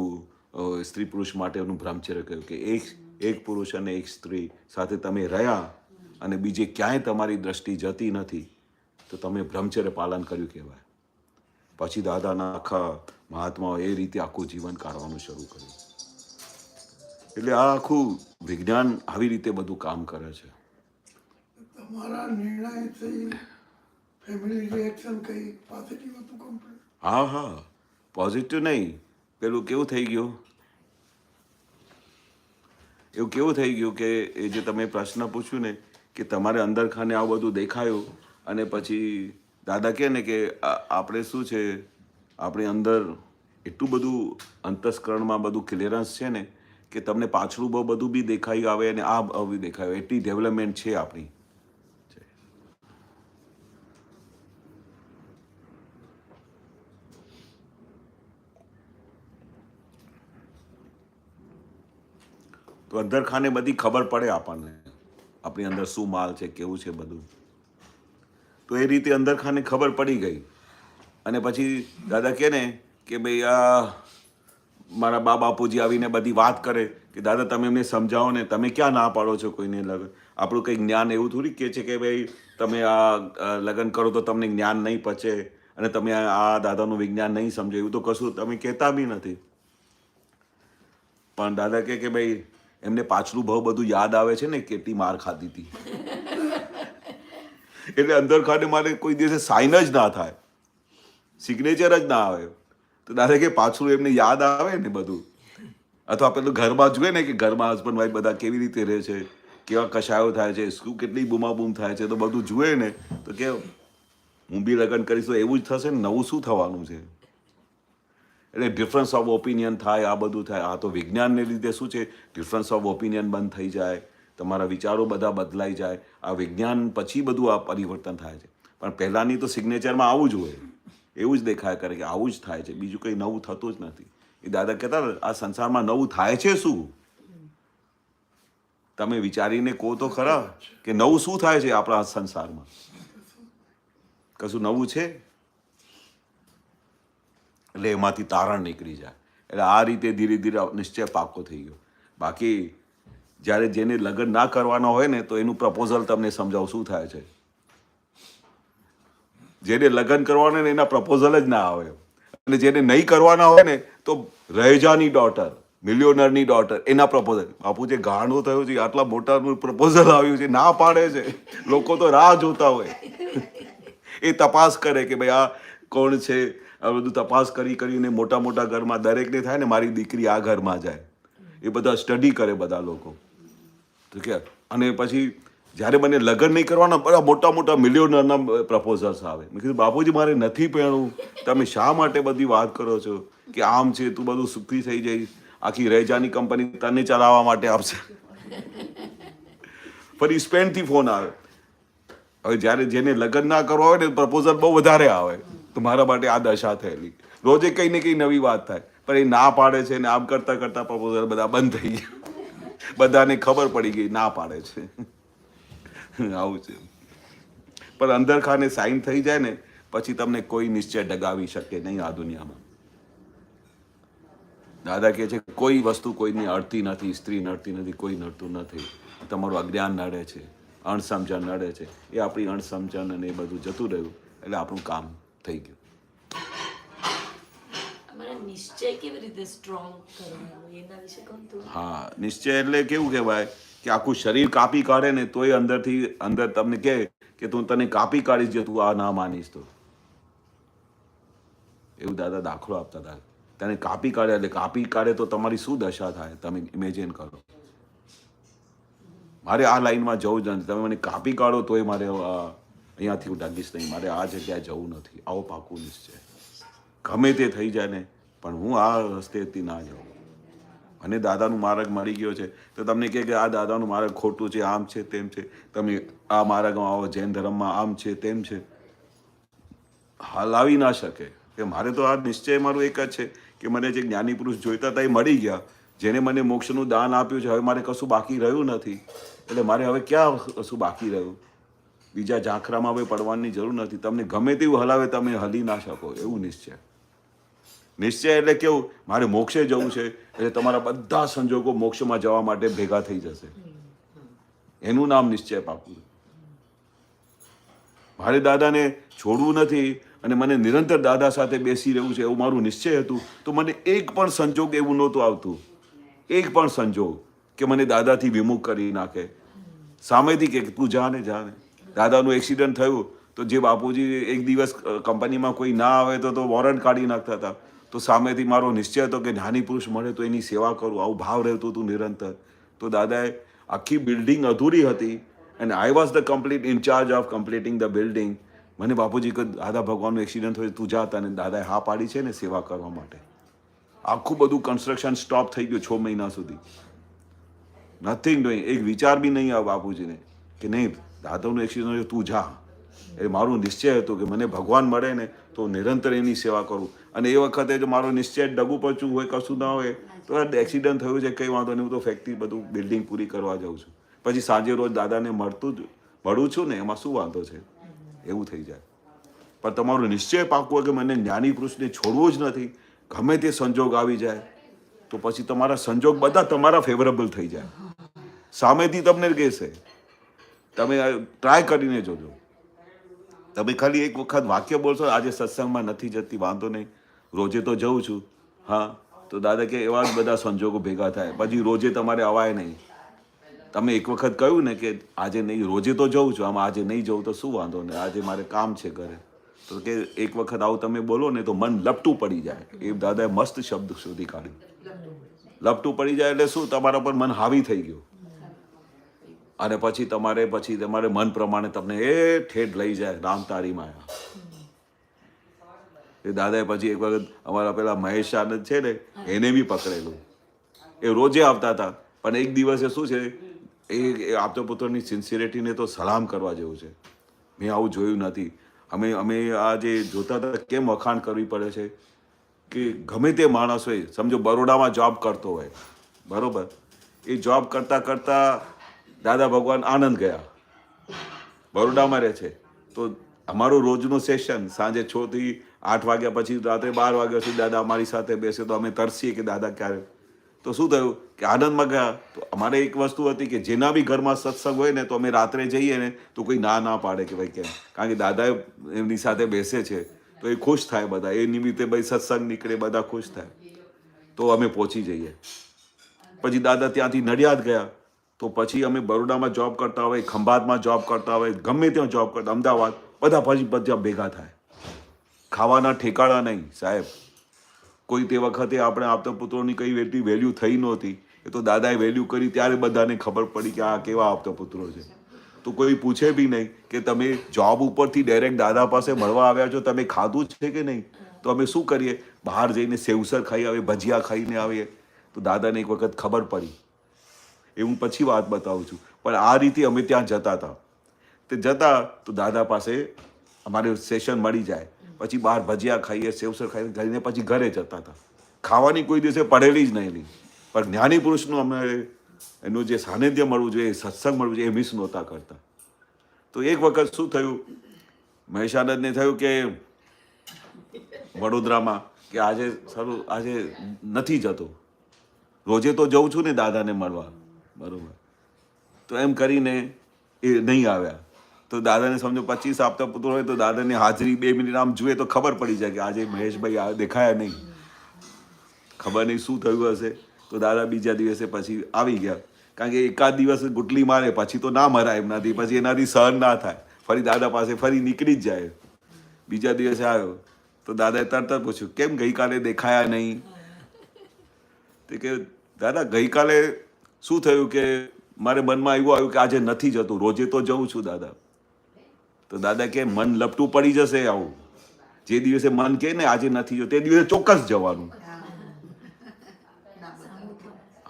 સ્ત્રી પુરુષ માટેનું બ્રહ્મચર્ય કહ્યું કે એક પુરુષ અને એક સ્ત્રી સાથે તમે રહ્યા અને બીજે ક્યાંય તમારી દ્રષ્ટિ જતી નથી તો તમે બ્રહ્મચર્ય પાલન કર્યું કહેવાય. પછી દાદાના આખા મહાત્માઓ એ રીતે આખું જીવન કાઢવાનું શરૂ કર્યું. એટલે આ આખું વિજ્ઞાન આવી રીતે બધું કામ કરે છે. તમારા નિર્ણયથી ફેમિલી રિએક્શન કઈ પોઝિટિવ હતું કમ્પ્લીટ? હા, પોઝિટિવ નહીં. પેલું કેવું થઈ ગયું કે એ જે તમે પ્રશ્ન પૂછ્યું ને કે તમારે અંદર ખાને આવું બધું દેખાયું અને પછી દાદા કહે ને કે આપણે શું છે, આપણી અંદર એટલું બધું અંતસ્કરણમાં બધું ક્લિયરન્સ છે ને કે તમને પાછળું બહુ બધું બી દેખાઈ આવે અને આ બી દેખાય, એટલી ડેવલપમેન્ટ છે આપણી. તો અંદર ખાને બધી ખબર પડે આપણને, આપણી અંદર શું માલ છે, કેવું છે બધું. તો એ રીતે અંદર ખાને ખબર પડી ગઈ. અને પછી દાદા કહે ને કે ભાઈ આ મારા બાપુજી આવીને બધી વાત કરે કે દાદા તમે એમને સમજાવો ને, તમે ક્યાં ના પાડો છો કોઈને લગ્ન. આપણું કંઈ જ્ઞાન એવું થોડી કહે છે કે ભાઈ તમે આ લગ્ન કરો તો તમને જ્ઞાન નહીં પચે અને તમે આ દાદાનું વિજ્ઞાન નહીં સમજો, એવું તો કશું તમે કહેતા બી નથી. પણ દાદા કે ભાઈ એમને પાછલું બહુ બધું યાદ આવે છે ને કેટલી માર ખાધી હતી. એટલે અંદર ખાને મારે કોઈ દિવસે સાઇન જ ના થાય, સિગ્નેચર જ ના આવે. તો દાદા કે પાછું એમને યાદ આવે ને બધું. અથવા પેલું ઘરમાં જોઈએ ને કે ઘરમાં હસબન્ડ વાઈફ બધા કેવી રીતે રહે છે, કેવા કશાયો થાય છે, શું કેટલી બૂમાબૂમ થાય છે, તો બધું જુએ ને તો કે હું બી લગ્ન કરીશ તો એવું જ થશે ને, નવું શું થવાનું છે. એટલે ડિફરન્સ ઓફ ઓપિનિયન થાય, આ બધું થાય. આ તો વિજ્ઞાનને લીધે શું છે, ડિફરન્સ ઓફ ઓપિનિયન બંધ થઈ જાય, તમારા વિચારો બધા બદલાઈ જાય. આ વિજ્ઞાન પછી બધું આ પરિવર્તન થાય છે. પણ પહેલાંની તો સિગ્નેચરમાં આવું જ હોય, એવું જ દેખાય કરે કે આવું જ થાય છે, બીજું કંઈ નવું થતું જ નથી. એ દાદા કહેતા આ સંસારમાં નવું થાય છે શું? તમે વિચારીને કહો તો ખરા કે નવું શું થાય છે આપણા સંસારમાં? કશું નવું છે? એટલે એમાંથી તારણ નીકળી જાય. એટલે આ રીતે ધીરે ધીરે નિશ્ચય પાકો થઈ ગયો. બાકી જ્યારે જેને લગ્ન ના કરવાના હોય ને તો એનું પ્રપોઝલ તમને સમજાવું શું થાય છે. જેને લગ્ન કરવાના ને એના પ્રપોઝલ જ ના આવે, અને જેને નહીં કરવાના હોય ને તો રહેજાની ડોટર, મિલિયોનરની ડોટર, એના પ્રપોઝલ. બાપુ જે ગાંડો થયો છે, આટલા મોટાનું પ્રપોઝલ આવ્યું છે, ના પાડે છે. લોકો તો રાહ જોતા હોય, એ તપાસ કરે કે ભાઈ આ કોણ છે. આ બધું તપાસ કરીને મોટા મોટા ઘરમાં દરેકને થાય ને મારી દીકરી આ ઘરમાં જાય, એ બધા સ્ટડી કરે બધા લોકો. તો કે અને પછી જ્યારે મને લગ્ન નહીં કરવાના બધા મોટા મોટા મિલિયોનરના પ્રપોઝલ્સ આવે. મેં કીધું બાપુજી મારે નથી પહેણવું, તમે શા માટે બધી વાત કરો છો કે આમ છે, તું બધું સુખી થઈ જઈશ, આખી રહેજાની કંપની તને ચલાવવા માટે આપશે. ફરી સ્પેનથી ફોન આવે. હવે જ્યારે જેને લગ્ન ના કરવા હોય ને પ્રપોઝલ બહુ વધારે આવે તો મારા માટે આ દશા થયેલી. રોજે કંઈ ને કંઈ નવી વાત થાય. પણ એ ના પાડે છે ને આમ કરતાં કરતાં પ્રપોઝલ બધા બંધ થઈ ગયા, બધાને ખબર પડી ગઈ ના પાડે છે. આવું છે. પણ અંદર ખાને સાઈન થઈ જાય ને પછી તમને કોઈ નિશ્ચય ડગાવી શકે નહીં આ દુનિયામાં. દાદા કહે છે કોઈ વસ્તુ કોઈની અડતી નથી, સ્ત્રી નડતી નથી, કોઈ નડતું નથી. તમારું અજ્ઞાન નડે છે, અણસમજણ નડે છે. એ આપણી અણસમજણ અને એ બધું જતું રહ્યું એટલે આપણું કામ થઈ ગયું. અમારા નિશ્ચય કેવી રીતે સ્ટ્રોંગ કરવાનો એના વિશે કહો તો. હા, નિશ્ચય એટલે કેવું કહેવાય કે આખું શરીર કાપી કાઢે ને તોય અંદર તમને કહે કે તું તને કાપી કાઢીશ જે તું આ ના માનીશ તો. એવું દાદા દાખલો આપતા હતા. તને કાપી કાઢે એટલે કાપી કાઢે તો તમારી શું દશા થાય તમે ઇમેજિન કરો. મારે આ લાઈનમાં જવું જ નથી, તમે મને કાપી કાઢો તોય મારે અહીંયાથી હું ડાગીશ નહીં, મારે આ જગ્યાએ જવું નથી. આવો પાકું નિશ્ચય. ગમે તે થઈ જાય ને પણ હું આ રસ્તેથી ના જાઉં. અને દાદાનું માર્ગ મળી ગયો છે તો તમને કહે કે આ દાદાનું માર્ગ ખોટું છે, આમ છે તેમ છે, તમે આ માર્ગમાં આવો, જૈન ધર્મમાં આમ છે તેમ છે, હલાવી ના શકે. કે મારે તો આ નિશ્ચય મારું એક જ છે કે મને જે જ્ઞાની પુરુષ જોઈતા હતા એ મળી ગયા, જેને મને મોક્ષનું દાન આપ્યું છે. હવે મારે કશું બાકી રહ્યું નથી, એટલે મારે હવે ક્યાં કશું બાકી રહ્યું? બીજા ઝાંખરામાં હવે પડવાની જરૂર નથી. તમને ગમે તેવું હલાવે તમે હલી ના શકો. એવું નિશ્ચય. નિશ્ચય એટલે કેવું, મારે મોક્ષે જવું છે એટલે તમારા બધા સંજોગો મોક્ષમાં જવા માટે ભેગા થઈ જશે. એનું નામ નિશ્ચય પાકું. મારે દાદાને છોડવું નથી અને મને નિરંતર દાદા સાથે બેસી રહેવું છે એવું મારું નિશ્ચય હતું તો મને એક પણ સંજોગ એવું નહોતું આવતું, એક પણ સંજોગ કે મને દાદાથી વિમુખ કરી નાખે. સામેથી કે તું જાને જાને. દાદાનું એક્સિડન્ટ થયું તો જે બાપુજી એક દિવસ કંપનીમાં કોઈ ના આવે તો વોરંટ કાઢી નાખતા હતા. તો સામેથી મારો નિશ્ચય હતો કે જ્ઞાની પુરુષ મળે તો એની સેવા કરું. આવું ભાવ રહેતું હતું નિરંતર. તો દાદાએ આખી બિલ્ડિંગ અધૂરી હતી and I was the complete incharge of completing the building. મને બાપુજી કે દાદા ભગવાનનું એક્સિડન્ટ થયું તું જા, તને દાદાએ હા પાડી છે ને સેવા કરવા માટે. આખું બધું કન્સ્ટ્રક્શન સ્ટોપ થઈ ગયું 6 મહિના સુધી. Nothing doing. એક વિચાર બી નહીં આવે બાપુજીને કે નહીં દાદાનું એક્સિડન્ટ થયું તું જા. એ મારું નિશ્ચય હતું કે મને ભગવાન મળે ને તો નિરંતર એની સેવા કરું. અને એ વખતે જો મારો નિશ્ચય ડગું પચું હોય, કશું ના હોય તો એક્સિડન્ટ થયું છે કંઈ વાંધો નહીં, હું તો ફેક્ટરી બધું બિલ્ડિંગ પૂરી કરવા જાઉં છું. પછી સાંજે રોજ દાદાને મળું છું ને એમાં શું વાંધો છે? એવું થઈ જાય. પણ તમારું નિશ્ચય પાકું કે મને જ્ઞાની પુરુષને છોડવું જ નથી, ગમે તે સંજોગ આવી જાય તો પછી તમારા સંજોગ બધા તમારા ફેવરેબલ થઈ જાય. સામેથી તમને કહેશે, તમે ટ્રાય કરીને જોજો. તમે ખાલી એક વખત વાક્ય બોલશો આજે સત્સંગમાં નથી જતી, વાંધો નહીં, રોજે તો જઉં છું. હા, તો દાદા કે એવા જ બધા સંજોગો ભેગા થાય. પછી રોજે તમારે અવાય નહીં. તમે એક વખત કહ્યું ને કે આજે નહીં, રોજે તો જઉં છું, આમાં આજે નહીં જવું તો શું વાંધો નહીં, આજે મારે કામ છે ઘરે. તો કે એક વખત આવું તમે બોલો ને તો મન લપટું પડી જાય. એ દાદાએ મસ્ત શબ્દ શોધી કાઢ્યું. લપટું પડી જાય એટલે શું, તમારા પર મન હાવી થઈ ગયું અને પછી તમારે મન પ્રમાણે તમને એ ઠેઠ લઈ જાય રામ તારી માયા. એ દાદાએ પછી એક વખત અમારા પેલા મહેશ આનંદ છે ને એને બી પકડેલું. એ રોજે આવતા હતા પણ એક દિવસે શું છે, એ આપતો પુત્રની સિન્સિયરિટીને તો સલામ કરવા જેવું છે. મેં આવું જોયું નથી. અમે આ જે જોતા હતા કેમ વખાણ કરવી પડે છે કે ગમે તે માણસ હોય, સમજો બરોડામાં જોબ કરતો હોય, બરોબર, એ જોબ કરતાં કરતાં દાદા ભગવાન આનંદ ગયા, બરોડામાં રહે છે. તો અમારું રોજનું સેશન સાંજે 6 થી 8 વાગ્યા પછી રાત્રે 12 વાગ્યા સુધી દાદા અમારી સાથે બેસે તો અમે તરસીએ કે દાદા ક્યારે. તો શું થયું કે આનંદમાં ગયા. તો અમારે એક વસ્તુ હતી કે જેના બી ઘરમાં સત્સંગ હોય ને તો અમે રાત્રે જઈએ ને તો કોઈ ના પાડે કે ભાઈ કેમ, કારણ કે દાદા એમની સાથે બેસે છે તો એ ખુશ થાય બધા. એ નિમિત્તે ભાઈ સત્સંગ નીકળે, બધા ખુશ થાય. તો અમે પહોંચી જઈએ. પછી દાદા ત્યાંથી નડિયાદ ગયા. તો પછી અમે બરોડામાં જોબ કરતા હોય, ખંભાતમાં જોબ કરતા હોય, ગમે ત્યાં જોબ કરતા, અમદાવાદ, બધા ભેગા થાય. ખાવાના ઠેકાણા નહીં સાહેબ. કોઈ તે વખતે આપણે આપતા પુત્રોની કઈ એટલી વેલ્યુ થઈ નહોતી. એ તો દાદાએ વેલ્યુ કરી ત્યારે બધાને ખબર પડી કે આ કેવા આપતા પુત્રો છે. તો કોઈ પૂછે બી નહીં કે તમે જોબ ઉપરથી ડાયરેક્ટ દાદા પાસે મળવા આવ્યા છો, તમે ખાધું છે કે નહીં? તો અમે શું કરીએ, બહાર જઈને સેવસર ખાઈ આવીએ, ભજીયા ખાઈને આવીએ. તો દાદાને એક વખત ખબર પડી. એ હું પછી વાત બતાવું છું. પણ આ રીતે અમે ત્યાં જતા હતા. તે જતા તો દાદા પાસે અમારે સેશન મળી જાય, પછી બહાર ભજીયા ખાઈએ, સેવસર ખાઈને પછી ઘરે જતા હતા. ખાવાની કોઈ દિવસે પડેલી જ નહીં. પણ જ્ઞાની પુરુષનું અમે એનું જે સાનિધ્ય મળવું જોઈએ, સત્સંગ મળવું જોઈએ, એ મિસ નહોતા કરતા. તો એક વખત શું થયું, મહેશાનંદને થયું કે વડોદરામાં કે આજે નથી જતો, રોજે તો જઉં છું ને દાદાને મળવા, બરોબર. તો એમ કરીને એ નહીં આવ્યા. તો દાદાને સમજો 25 આપતા પુત્ર હોય તો દાદાની હાજરી 2 મિનિટ આમ જુએ તો ખબર પડી જાય કે આજે મહેશભાઈ દેખાયા નહીં, ખબર નહીં શું થયું હશે. તો દાદા બીજા દિવસે પછી આવી ગયા, કારણ કે એકાદ દિવસ ગુટલી મારે પછી તો ના મરાય એમનાથી, પછી એનાથી સહન ના થાય, ફરી દાદા પાસે ફરી નીકળી જ જાય. બીજા દિવસે આવ્યો તો દાદાએ તરત જ પૂછ્યું, કેમ ગઈકાલે દેખાયા નહીં? તે કે દાદા ગઈકાલે શું થયું કે મારે મનમાં એવું આવ્યું કે આજે નથી જતું, રોજે તો જઉં છું દાદા. તો દાદા કે મન લપટું પડી જશે આવું, જે દિવસે મન કહે ને આજે નથી જતું તે દિવસે ચોક્કસ જવાનું.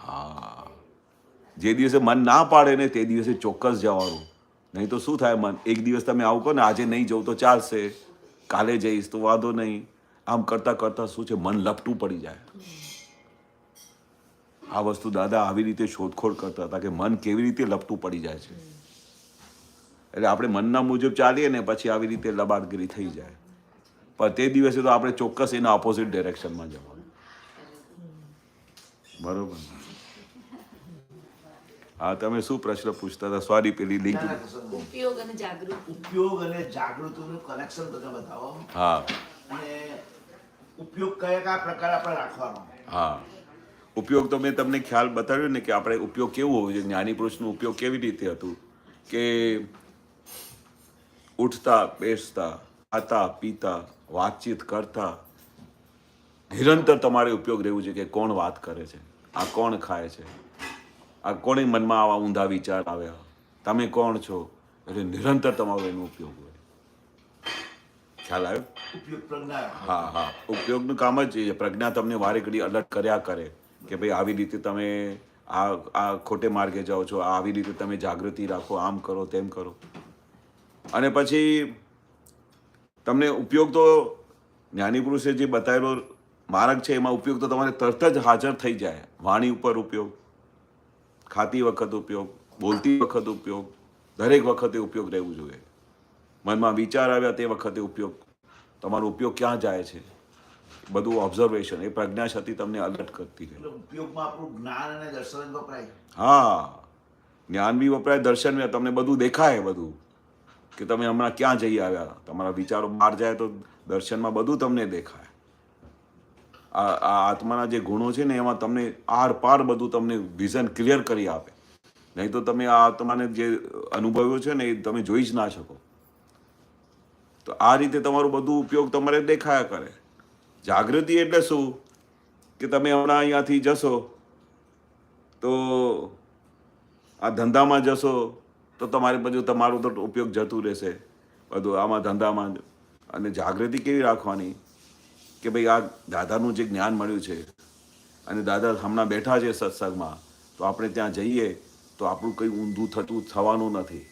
હા, જે દિવસે મન ના પાડે ને તે દિવસે ચોક્કસ જવાનું. નહીં તો શું થાય, મન એક દિવસ તમે આવું કહો ને આજે નહીં જવું તો ચાલશે, કાલે જઈશ તો વાંધો નહીં, આમ કરતા કરતા શું છે મન લપટું પડી જાય. આ વસ્તુ દાદા આવી રીતે શોધખોળ કરતા હતા કે મન કેવી રીતે લપટું પડી જાય છે. એટલે આપણે મનના મુજબ ચાલીએ ને પછી આવી રીતે લબાડગીરી થઈ જાય. પણ તે દિવસે તો આપણે ચોક્કસ એના ઓપોઝિટ ડિરેક્શનમાં જવાનું. બરોબર. હા, તમે શું પ્રશ્ન પૂછતા હતા? સોરી, પેલી લિંક. ઉપયોગ અને જાગૃતિ. ઉપયોગ અને જાગૃતિનું કનેક્શન તમે બતાવો. હા. અને ઉપયોગ કયા પ્રકાર આપણે રાખવાનો? હા, ઉપયોગ તો મેં તમને ખ્યાલ બતાવ્યો ને કે આપણે ઉપયોગ કેવું હોવું જોઈએ. જ્ઞાની પુરુષનો ઉપયોગ કેવી રીતે હતું કે ઉઠતા બેસતા, ખાતા પીતા, વાતચીત કરતા નિરંતર તમારે ઉપયોગ રહેવું છે કે કોણ વાત કરે છે, આ કોણ ખાય છે, આ કોને મનમાં આવા ઊંધા વિચાર આવ્યા, તમે કોણ છો, એટલે નિરંતર તમારો એનો ઉપયોગ હોય. ખ્યાલ આવ્યો? ઉપયોગ પ્રજ્ઞા. હા હા, ઉપયોગનું કામ જ છે. પ્રજ્ઞા તમને વારે ઘડી અલર્ટ કર્યા કરે કે ભાઈ આવી રીતે તમે આ ખોટે માર્ગે જાઓ છો, આવી રીતે તમે જાગૃતિ રાખો, આમ કરો તેમ કરો. અને પછી તમને ઉપયોગ તો જ્ઞાની પુરુષે જે બતાવેલો માર્ગ છે એમાં ઉપયોગ તો તમારે તરત જ હાજર થઈ જાય. વાણી ઉપર ઉપયોગ, ખાતી વખત ઉપયોગ, બોલતી વખત ઉપયોગ, દરેક વખતે ઉપયોગ રહેવું જોઈએ. મનમાં વિચાર આવ્યા તે વખતે ઉપયોગ, તમારો ઉપયોગ ક્યાં જાય છે બધું ઓબ્ઝર્વેશન, એ પ્રજ્ઞા શક્તિ તમને અલર્ટ કરતી રહે. ઉપયોગમાં આપણું જ્ઞાન અને દર્શન વપરાય. હા, જ્ઞાન બી વપરાય, દર્શન બી. તમને બધું દેખાય, બધું કે તમે હમણાં ક્યાં જઈ આવ્યા. તમારા વિચારો બહાર જાય તો દર્શનમાં બધું તમને દેખાય. આ આત્માના જે ગુણો છે ને એમાં તમને આર પાર બધું તમને વિઝન ક્લિયર કરી આપે. નહીં તો તમે આ આત્માને જે અનુભવ્યો છે ને એ તમે જોઈ જ ના શકો. તો આ રીતે તમારું બધું ઉપયોગ તમારે દેખાયા કરે. જાગૃતિ એટલે શું કે તમે હમણાં અહીંયાથી જશો તો આ ધંધામાં જશો તો તમારે બધું તમારું તો ઉપયોગ જતું રહેશે બધું આમાં ધંધામાં. અને જાગૃતિ કેવી રાખવાની કે ભાઈ આ દાદાનું જે જ્ઞાન મળ્યું છે અને દાદા હમણાં બેઠા છે સત્સંગમાં, તો આપણે ત્યાં જઈએ તો આપણું કંઈ ઊંધું થવાનું નથી.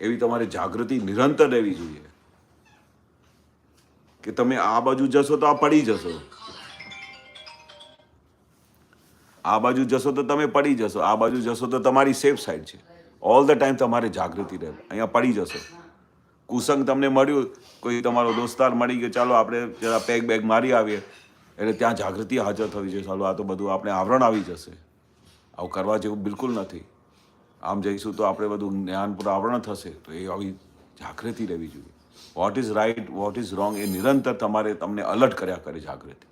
એવી તમારે જાગૃતિ નિરંતર રહેવી જોઈએ કે તમે આ બાજુ જશો તો આ પડી જશો, આ બાજુ જશો તો તમે પડી જશો, આ બાજુ જશો તો તમારી સેફ સાઈડ છે. ઓલ ધ ટાઈમ તમારે જાગૃતિ રહે. અહીંયા પડી જશો. કુસંગ તમને મળ્યું, કોઈ તમારો દોસ્તાર મળી ગયો, ચાલો આપણે જરા બેગ મારી આવીએ, એટલે ત્યાં જાગૃતિ હાજર થવી જોઈએ. ચાલો આ તો બધું આપણે આવરણ આવી જશે, આવું કરવા જેવું બિલકુલ નથી. આમ જઈશું તો આપણે બધું જ્ઞાનપૂર્ણ આવરણ થશે. તો એ આવી જાગૃતિ રહેવી જોઈએ. What is right, what is wrong, એ નિરંતર તમને અલર્ટ કર્યા કરે જાગૃતિ.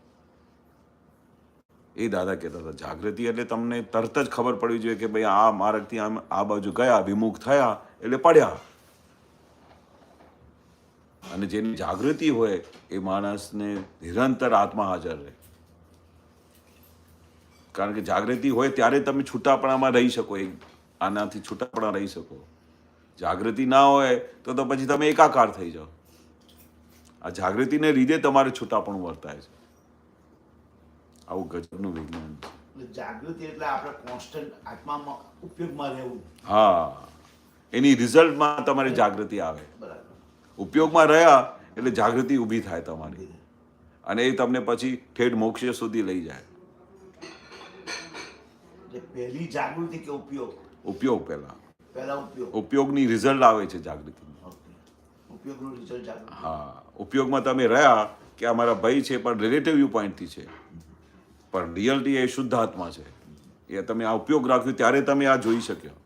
એ દાદા કહેતા હતા જાગૃતિ એટલે તમને તરત જ ખબર પડવી જોઈએ કે ભાઈ આ માર્ગથી આમ આ બાજુ ગયા, વિમુખ થયા એટલે પડ્યા. અને જેની જાગૃતિ હોય એ માણસને નિરંતર આત્મા હાજર રહે. કારણ કે જાગૃતિ હોય ત્યારે તમે છૂટાપણામાં રહી શકો, આનાથી છૂટાપણા રહી શકો. જાગૃતિ ના હોય તો પછી તમે એકાકાર થઈ જાઓ. આ જાગૃતિને લીધે તમારે છૂટાપણું વર્તાય છે. આવું ગજબનું વિજ્ઞાન છે. જાગૃતિ એટલે આપણે કોન્સ્ટન્ટ આત્મામાં ઉપયોગમાં રહેવું. હા, એની રિઝલ્ટમાં તમારી જાગૃતિ આવે. બરાબર. ઉપયોગમાં રહ્યા એટલે જાગૃતિ ઊભી થાય તમારી. અને એ તમને પછી ઠેઠ મોક્ષ સુધી લઈ જાય. જે પહેલી જાગૃતિ કે ઉપયોગ? ઉપયોગ પહેલા ઉપયોગ. ઉપયોગની રિઝલ્ટ આવે છે જાગૃતિની. ઉપયોગનું રિઝલ્ટ જાગૃતિ. હા, ઉપયોગમાં તમે રહ્યા કે આ મારા ભાઈ છે પણ રિલેટિવ વ્યૂ પોઈન્ટથી છે, પણ રિયલિટી એ શુદ્ધ આત્મા છે. એ તમે આ ઉપયોગ રાખ્યો ત્યારે તમે આ જોઈ શક્યો.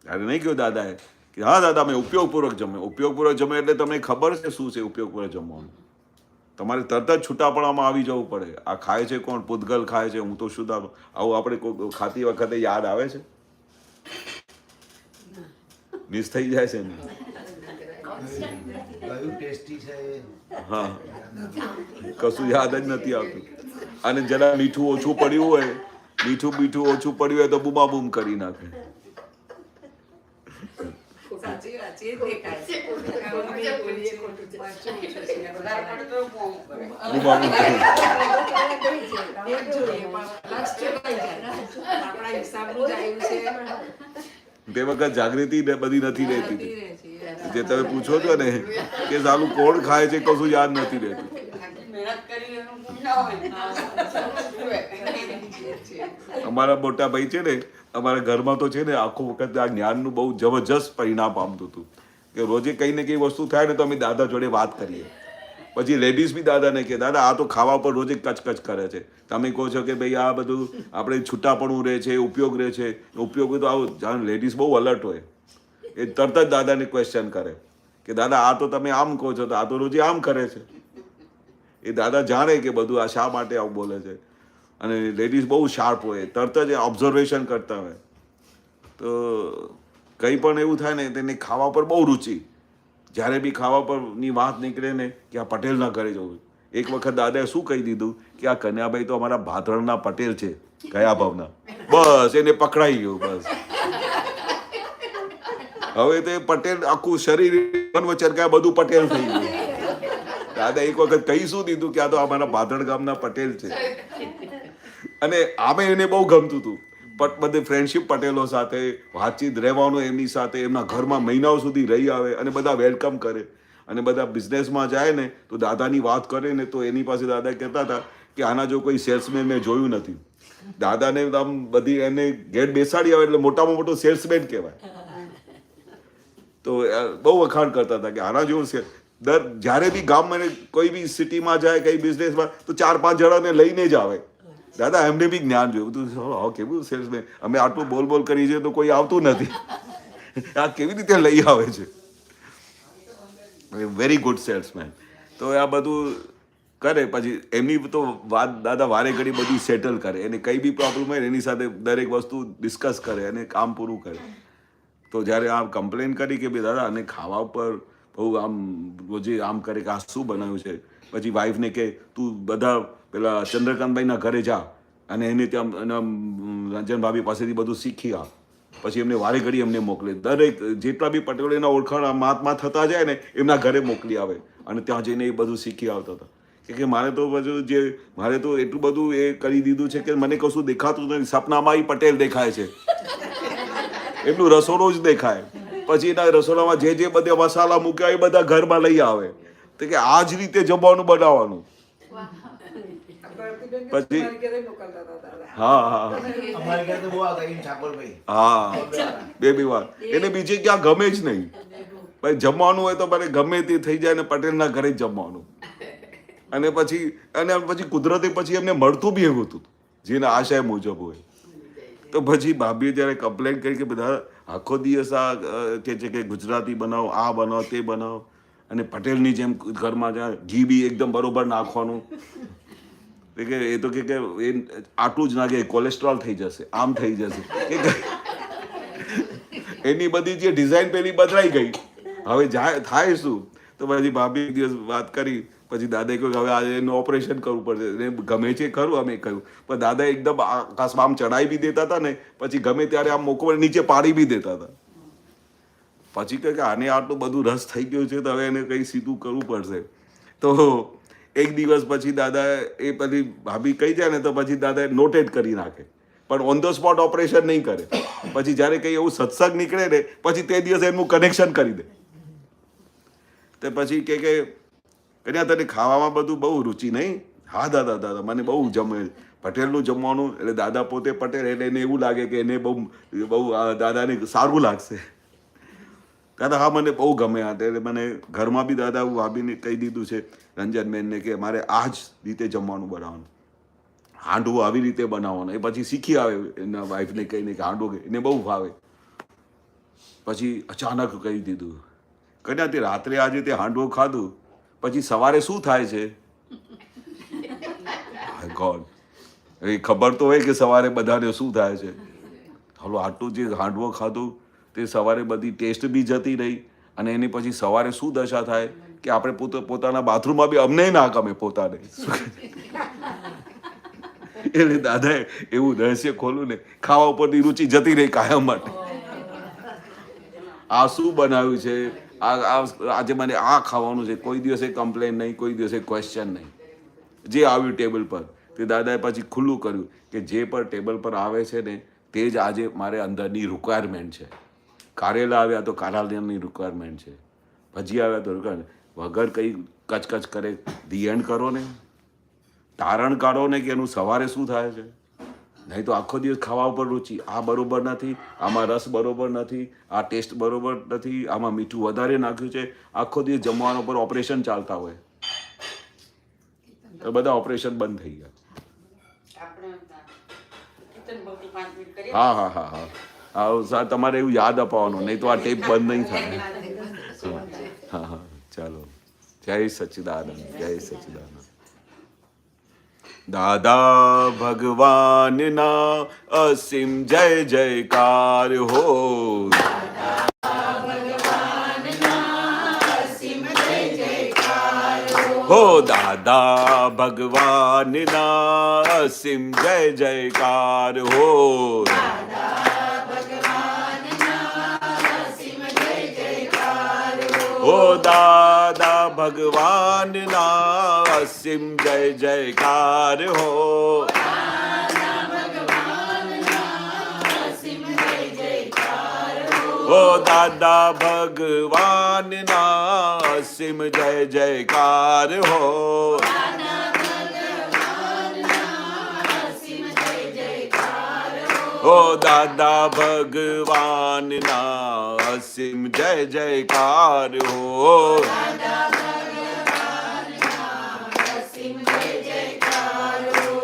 ત્યારે નહીં કહ્યું દાદાએ કે હા દાદા મેં ઉપયોગપૂર્વક જમ્યો. ઉપયોગપૂર્વક જમ્યો એટલે તમને ખબર છે શું છે ઉપયોગપૂર્વક જમવાનું. તમારે તરત જ છૂટાપણામાં આવી જવું પડે. આ ખાય છે કોણ? પૂતગલ ખાય છે, હું તો શુદ્ધ આત્મા. આવું આપણે ખાતી વખતે યાદ આવે છે? મિસ થઈ જાય છે ને? કયું ટેસ્ટી છે? હા, કશું યાદ જ નથી આવતું. અને જરા મીઠું ઓછું પડ્યું હોય, મીઠું ઓછું પડ્યું હોય તો બૂમા બૂમ કરી નાખે. સાચી વાત છે, એ દેખાય છે. પાછું ઓછું છે. બૂમા બૂમ કરી. એ જ જોઈએ, પણ લક્ષ ચૂકાઈ જાય. આપણા હિસાબનું જ આવ્યું છે. તે વખત જાગૃતિ ને બધી નથી રહેતી. નથી રહેતી. જે તમે પૂછો છો ને કે સાલું કોણ ખાય છે, કશું યાદ નથી રહેતું. અમારા મોટા ભાઈ છે ને, અમારા ઘરમાં તો છે ને આખો વખત આ જ્ઞાનનું બહુ જબરજસ્ત પરિણામ પામતું હતું કે રોજે કઈ ને કઈ વસ્તુ થાય ને તો અમે દાદા જોડે વાત કરીએ. પછી લેડીઝ બી દાદાને કે દાદા આ તો ખાવા પર રોજે કચકચ કરે છે, તમે કહો છો કે ભાઈ આ બધું આપણે છૂટાપણું રહે છે, ઉપયોગ રહે છે. ઉપયોગ તો આવું લેડીઝ બહુ અલર્ટ હોય, એ તરત જ દાદાને ક્વેશ્ચન કરે કે દાદા આ તો તમે આમ કહો છો તો આ તો રોજે આમ કરે છે. એ દાદા જાણે કે બધું આ શા માટે આવું બોલે છે. અને લેડીઝ બહુ શાર્પ હોય, તરત જ ઓબ્ઝર્વેશન કરતા હોય. તો કંઈ પણ એવું થાય ને તેને ખાવા પર બહુ રુચિ. જ્યારે બી ખાવા પરની વાત નીકળે ને કે આ પટેલના ઘરે જવું. એક વખત દાદાએ શું કહી દીધું કે આ કન્યાભાઈ તો અમારા ભાદરણના પટેલ છે, કયા ભાવના. બસ એને પકડાઈ ગયું. બસ હવે તે પટેલ આખું શરીર વચરકા બધું પટેલ થઈ ગયું. દાદા એક વખત કહી શું દીધું કે આ તો અમારા ભાદરણ ગામના પટેલ છે. અને આમે એને બહુ ગમતું હતું. બધે ફ્રેન્ડશિપ પટેલો સાથે વાતચીત, રહેવાનું એમની સાથે, એમના ઘરમાં મહિનાઓ સુધી રહી આવે અને બધા વેલકમ કરે. અને બધા બિઝનેસમાં જાય ને તો દાદાની વાત કરે ને તો એની પાસે દાદા કહેતા હતા કે આના જો કોઈ સેલ્સમેન મેં જોયું નથી. દાદાને આમ બધી એને ગેટ બેસાડી આવે એટલે મોટામાં મોટો સેલ્સમેન કહેવાય. તો બહુ વખાણ કરતા હતા કે આના જેવું છે. જ્યારે બી ગામમાં કોઈ બી સિટીમાં જાય, કઈ બિઝનેસમાં તો 4-5 જણાને લઈને જ આવે. દાદા એમને બી જ્ઞાન જોયું બધું. કેવું સેલ્સમેન, અમે આટલું બોલ કરીએ છીએ તો કોઈ આવતું નથી, આ કેવી રીતે લઈ આવે છે. Very good salesman. તો આ બધું કરે. પછી એમની તો વાત દાદા વારે ઘડી બધી સેટલ કરે. એને કઈ બી પ્રોબ્લેમ હોય એની સાથે દરેક વસ્તુ ડિસ્કસ કરે અને કામ પૂરું કરે. તો જ્યારે આ કમ્પ્લેન કરી કે ભાઈ દાદા અને ખાવા ઉપર બહુ આમ રોજે આમ કરે કે આ શું બનાવ્યું છે. પછી વાઈફને કે તું બધા પેલા ચંદ્રકાંતભાઈના ઘરે જા અને એને ત્યાં રંજન ભાભી પાસેથી બધું શીખી આ. પછી એમને વારે ઘડી એમને મોકલે. દરેક જેટલા બી પટેલો એના ઓળખાણ મહાત્મા થતા જાય ને એમના ઘરે મોકલી આવે અને ત્યાં જઈને એ બધું શીખી આવતા હતા. કે મારે તો બધું મારે તો એટલું બધું એ કરી દીધું છે કે મને કશું દેખાતું નથી. સપનામાં પટેલ દેખાય છે, એમનું રસોડું જ દેખાય. પછી એના રસોડામાં જે બધા મસાલા મૂક્યા એ બધા ઘરમાં લઈ આવે. તો કે આ જ રીતે જમવાનું બનાવવાનું. પછી હા બે વાર એને બીજે ક્યાં ગમે જ નહીં. ભાઈ જમવાનું હોય તો મને ગમે તે થઈ જાય ને પટેલના ઘરે જ જમવાનું. અને પછી કુદરતી પછી એમને મળતું બી એવું હતું જેના આશય મુજબ હોય. તો પછી ભાભીએ જ્યારે કમ્પ્લેન કરી કે બધા આખો દિવસ આ કે છે કે ગુજરાતી બનાવો, આ બનાવો, તે બનાવો, અને પટેલની જેમ ઘરમાં જાય ઘી બી એકદમ બરોબર નાખવાનું. કે એ તો કે એ આટલું જ નાખે કોલેસ્ટ્રોલ થઈ જશે, આમ થઈ જશે. એની બધી જે ડિઝાઇન પેલી બદલાઈ ગઈ. હવે થાય શું? તો પછી ભાભી એક દિવસ વાત કરી. પછી દાદાએ કહ્યું હવે આજે એનું ઓપરેશન કરવું પડશે. ગમે છે ખરું અમે કહ્યું, પણ દાદા એકદમ આકાશમાં આમ ચડાવી બી દેતા હતા ને પછી ગમે ત્યારે આમ મોકવા નીચે પાડી બી દેતા હતા. પછી કહે કે આને આટલું બધું રસ થઈ ગયો છે તો હવે એને કંઈ સીધું કરવું પડશે. તો એક દિવસ પછી દાદા એ પછી ભાભી કહી જાય ને તો પછી દાદા નોટેડ કરી નાખે, પણ ઓન ધ સ્પોટ ઓપરેશન નહીં કરે. પછી જ્યારે કંઈ એવું સત્સંગ નીકળે ને પછી તે દિવસે એનું કનેક્શન કરી દે. તો પછી કે કન્યા તને ખાવામાં બધું બહુ રુચિ નહીં? હા દાદા દાદા મને બહુ જમે, પટેલનું જમવાનું. એટલે દાદા પોતે પટેલ એટલે એને એવું લાગે કે એને બહુ દાદાને સારું લાગશે. દાદા હા મને બહુ ગમે આ. એટલે મને ઘરમાં બી દાદા ભાભીને કહી દીધું છે રંજનબેનને કે મારે આ જ રીતે જમવાનું બનાવવાનું, હાંડવો આવી રીતે બનાવવાનો. એ પછી શીખી આવે એના વાઈફને કહીને કે હાંડવો એને બહુ ભાવે. પછી અચાનક કહી દીધું કન્યા તે રાત્રે આજે તે હાંડવો ખાધું પછી સવારે શું થાય છે? ગોડ, એ ખબર તો હોય કે સવારે બધાને શું થાય છે. હાલો આટલું જે હાંડવો ખાધું તે સવારે બધી ટેસ્ટ બી જતી રહી, અને એની પછી સવારે શું દશા થાય કે આપણે પોતાના બાથરૂમમાં બી અમને ના ગમે પોતાને. એટલે દાદાએ એવું રહસ્ય ખોલું ને, ખાવા ઉપરની રુચિ જતી રહી કાયમ માટે. આ શું બનાવ્યું છે, આજે મને આ ખાવાનું છે, કોઈ દિવસે કમ્પ્લેન નહીં, કોઈ દિવસે ક્વેશ્ચન નહીં. જે આવ્યું ટેબલ પર તે દાદાએ પછી ખુલ્લું કર્યું કે જે પણ ટેબલ પર આવે છે ને તે જ આજે મારે અંદરની રિક્વાયરમેન્ટ છે. કારેલા આવ્યા તો કારેલાની રિક્વાયરમેન્ટ છે, ભજી આવ્યા તો રિક્વાયરમેન્ટ. વગર કંઈ કચકચ કરે ધી એન્ડ કરો ને, તારણ કાઢો ને કે એનું સવારે શું થાય છે. નહીં તો આખો દિવસ ખાવા ઉપર રુચિ, આ બરોબર નથી, આમાં રસ બરોબર નથી, આ ટેસ્ટ બરોબર નથી, આમાં મીઠું વધારે નાખ્યું છે. આખો દિવસ જમવાનો પર ઓપરેશન ચાલતા હોય તો બધા ઓપરેશન બંધ થઈ ગયા. હા હા હા હા હા તમારે એવું યાદ અપાવવાનું, નહીં તો આ ટેપ બંધ નહીં થાય. હા હા ચાલો. જય સચ્ચિદાનંદ, જય સચ્ચિદાનંદ. દાદા ભગવાનના અસીમ જય જયકાર હો. હો દાદા ભગવાનના અસીમ જય જયકાર હો. હો દાદા ભગવાનના અસીમ જય જયકાર હો. હો દાદા ભગવાનના અસીમ જય જયકાર હો. હો દાદા ભગવાનના અસીમ જય જયકાર હો.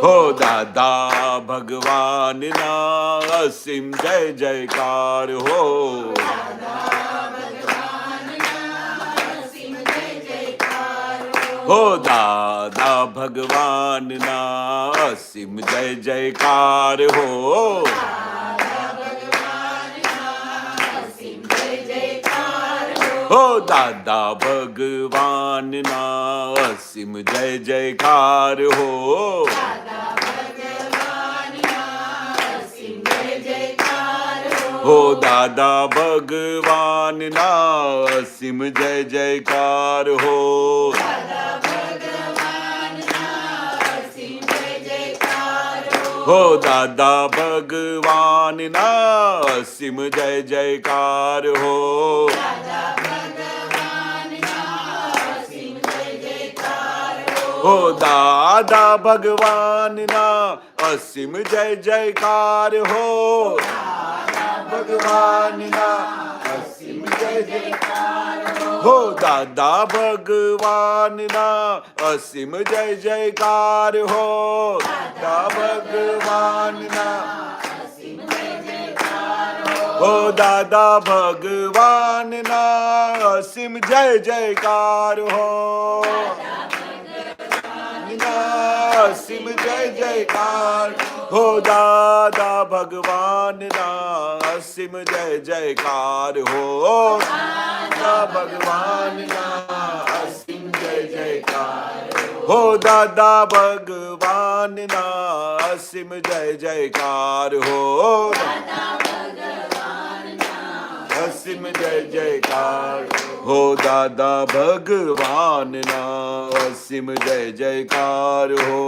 હો દાદા ભગવાનના અસીમ જય જયકાર હો. હો દાદા ભગવાનના અસીમ જય જયકાર હો. હો દાદા ભગવાનના અસીમ જય જયકાર હો. હો દાદા ભગવાનના અસીમ જય જયકાર હો. હો દાદા ભગવાનના અસીમ જય જયકાર હો. હો દાદા ભગવાનના અસીમ જય જયકાર હો. ભગવાનના અસીમ જય જયકાર હો. દાદા ભગવાનના અસીમ જય જયકાર હો. દાદા ભગવાનના હો. દાદા ભગવાનના અસીમ જય જયકાર હો. અસીમ જય જયકાર હો. દાદા ભગવાનના અસીમ જય જયકાર હો. દાદા ભગવાનના અસીમ જય જયકાર હો. દાદા ભગવાનના અસીમ જય જયકાર હો. અસીમ જય જયકાર હો. દાદા ભગવાનના અસીમ જય જયકાર હો.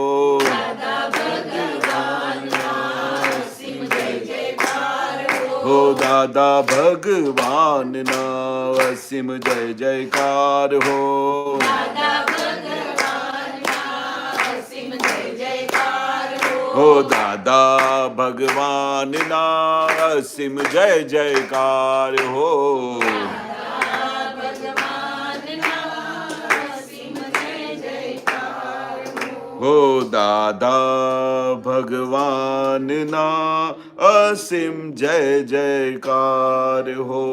હો દાદા ભગવાનના અસીમ જય જયકાર હો. હો દાદા ભગવાનના અસીમ જય જયકાર હો. હો દાદા ભગવાનના અસીમ જય જયકાર હો.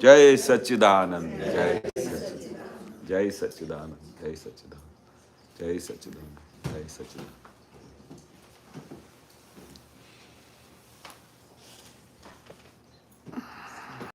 જય સચ્ચિદાનંદ, જય સચ્ચિદાનંદ, જય સચ્ચિદાનંદ, જય સચ્ચિદાનંદ, જય સચ્ચિદાનંદ, જય સચ્ચિદાનંદ.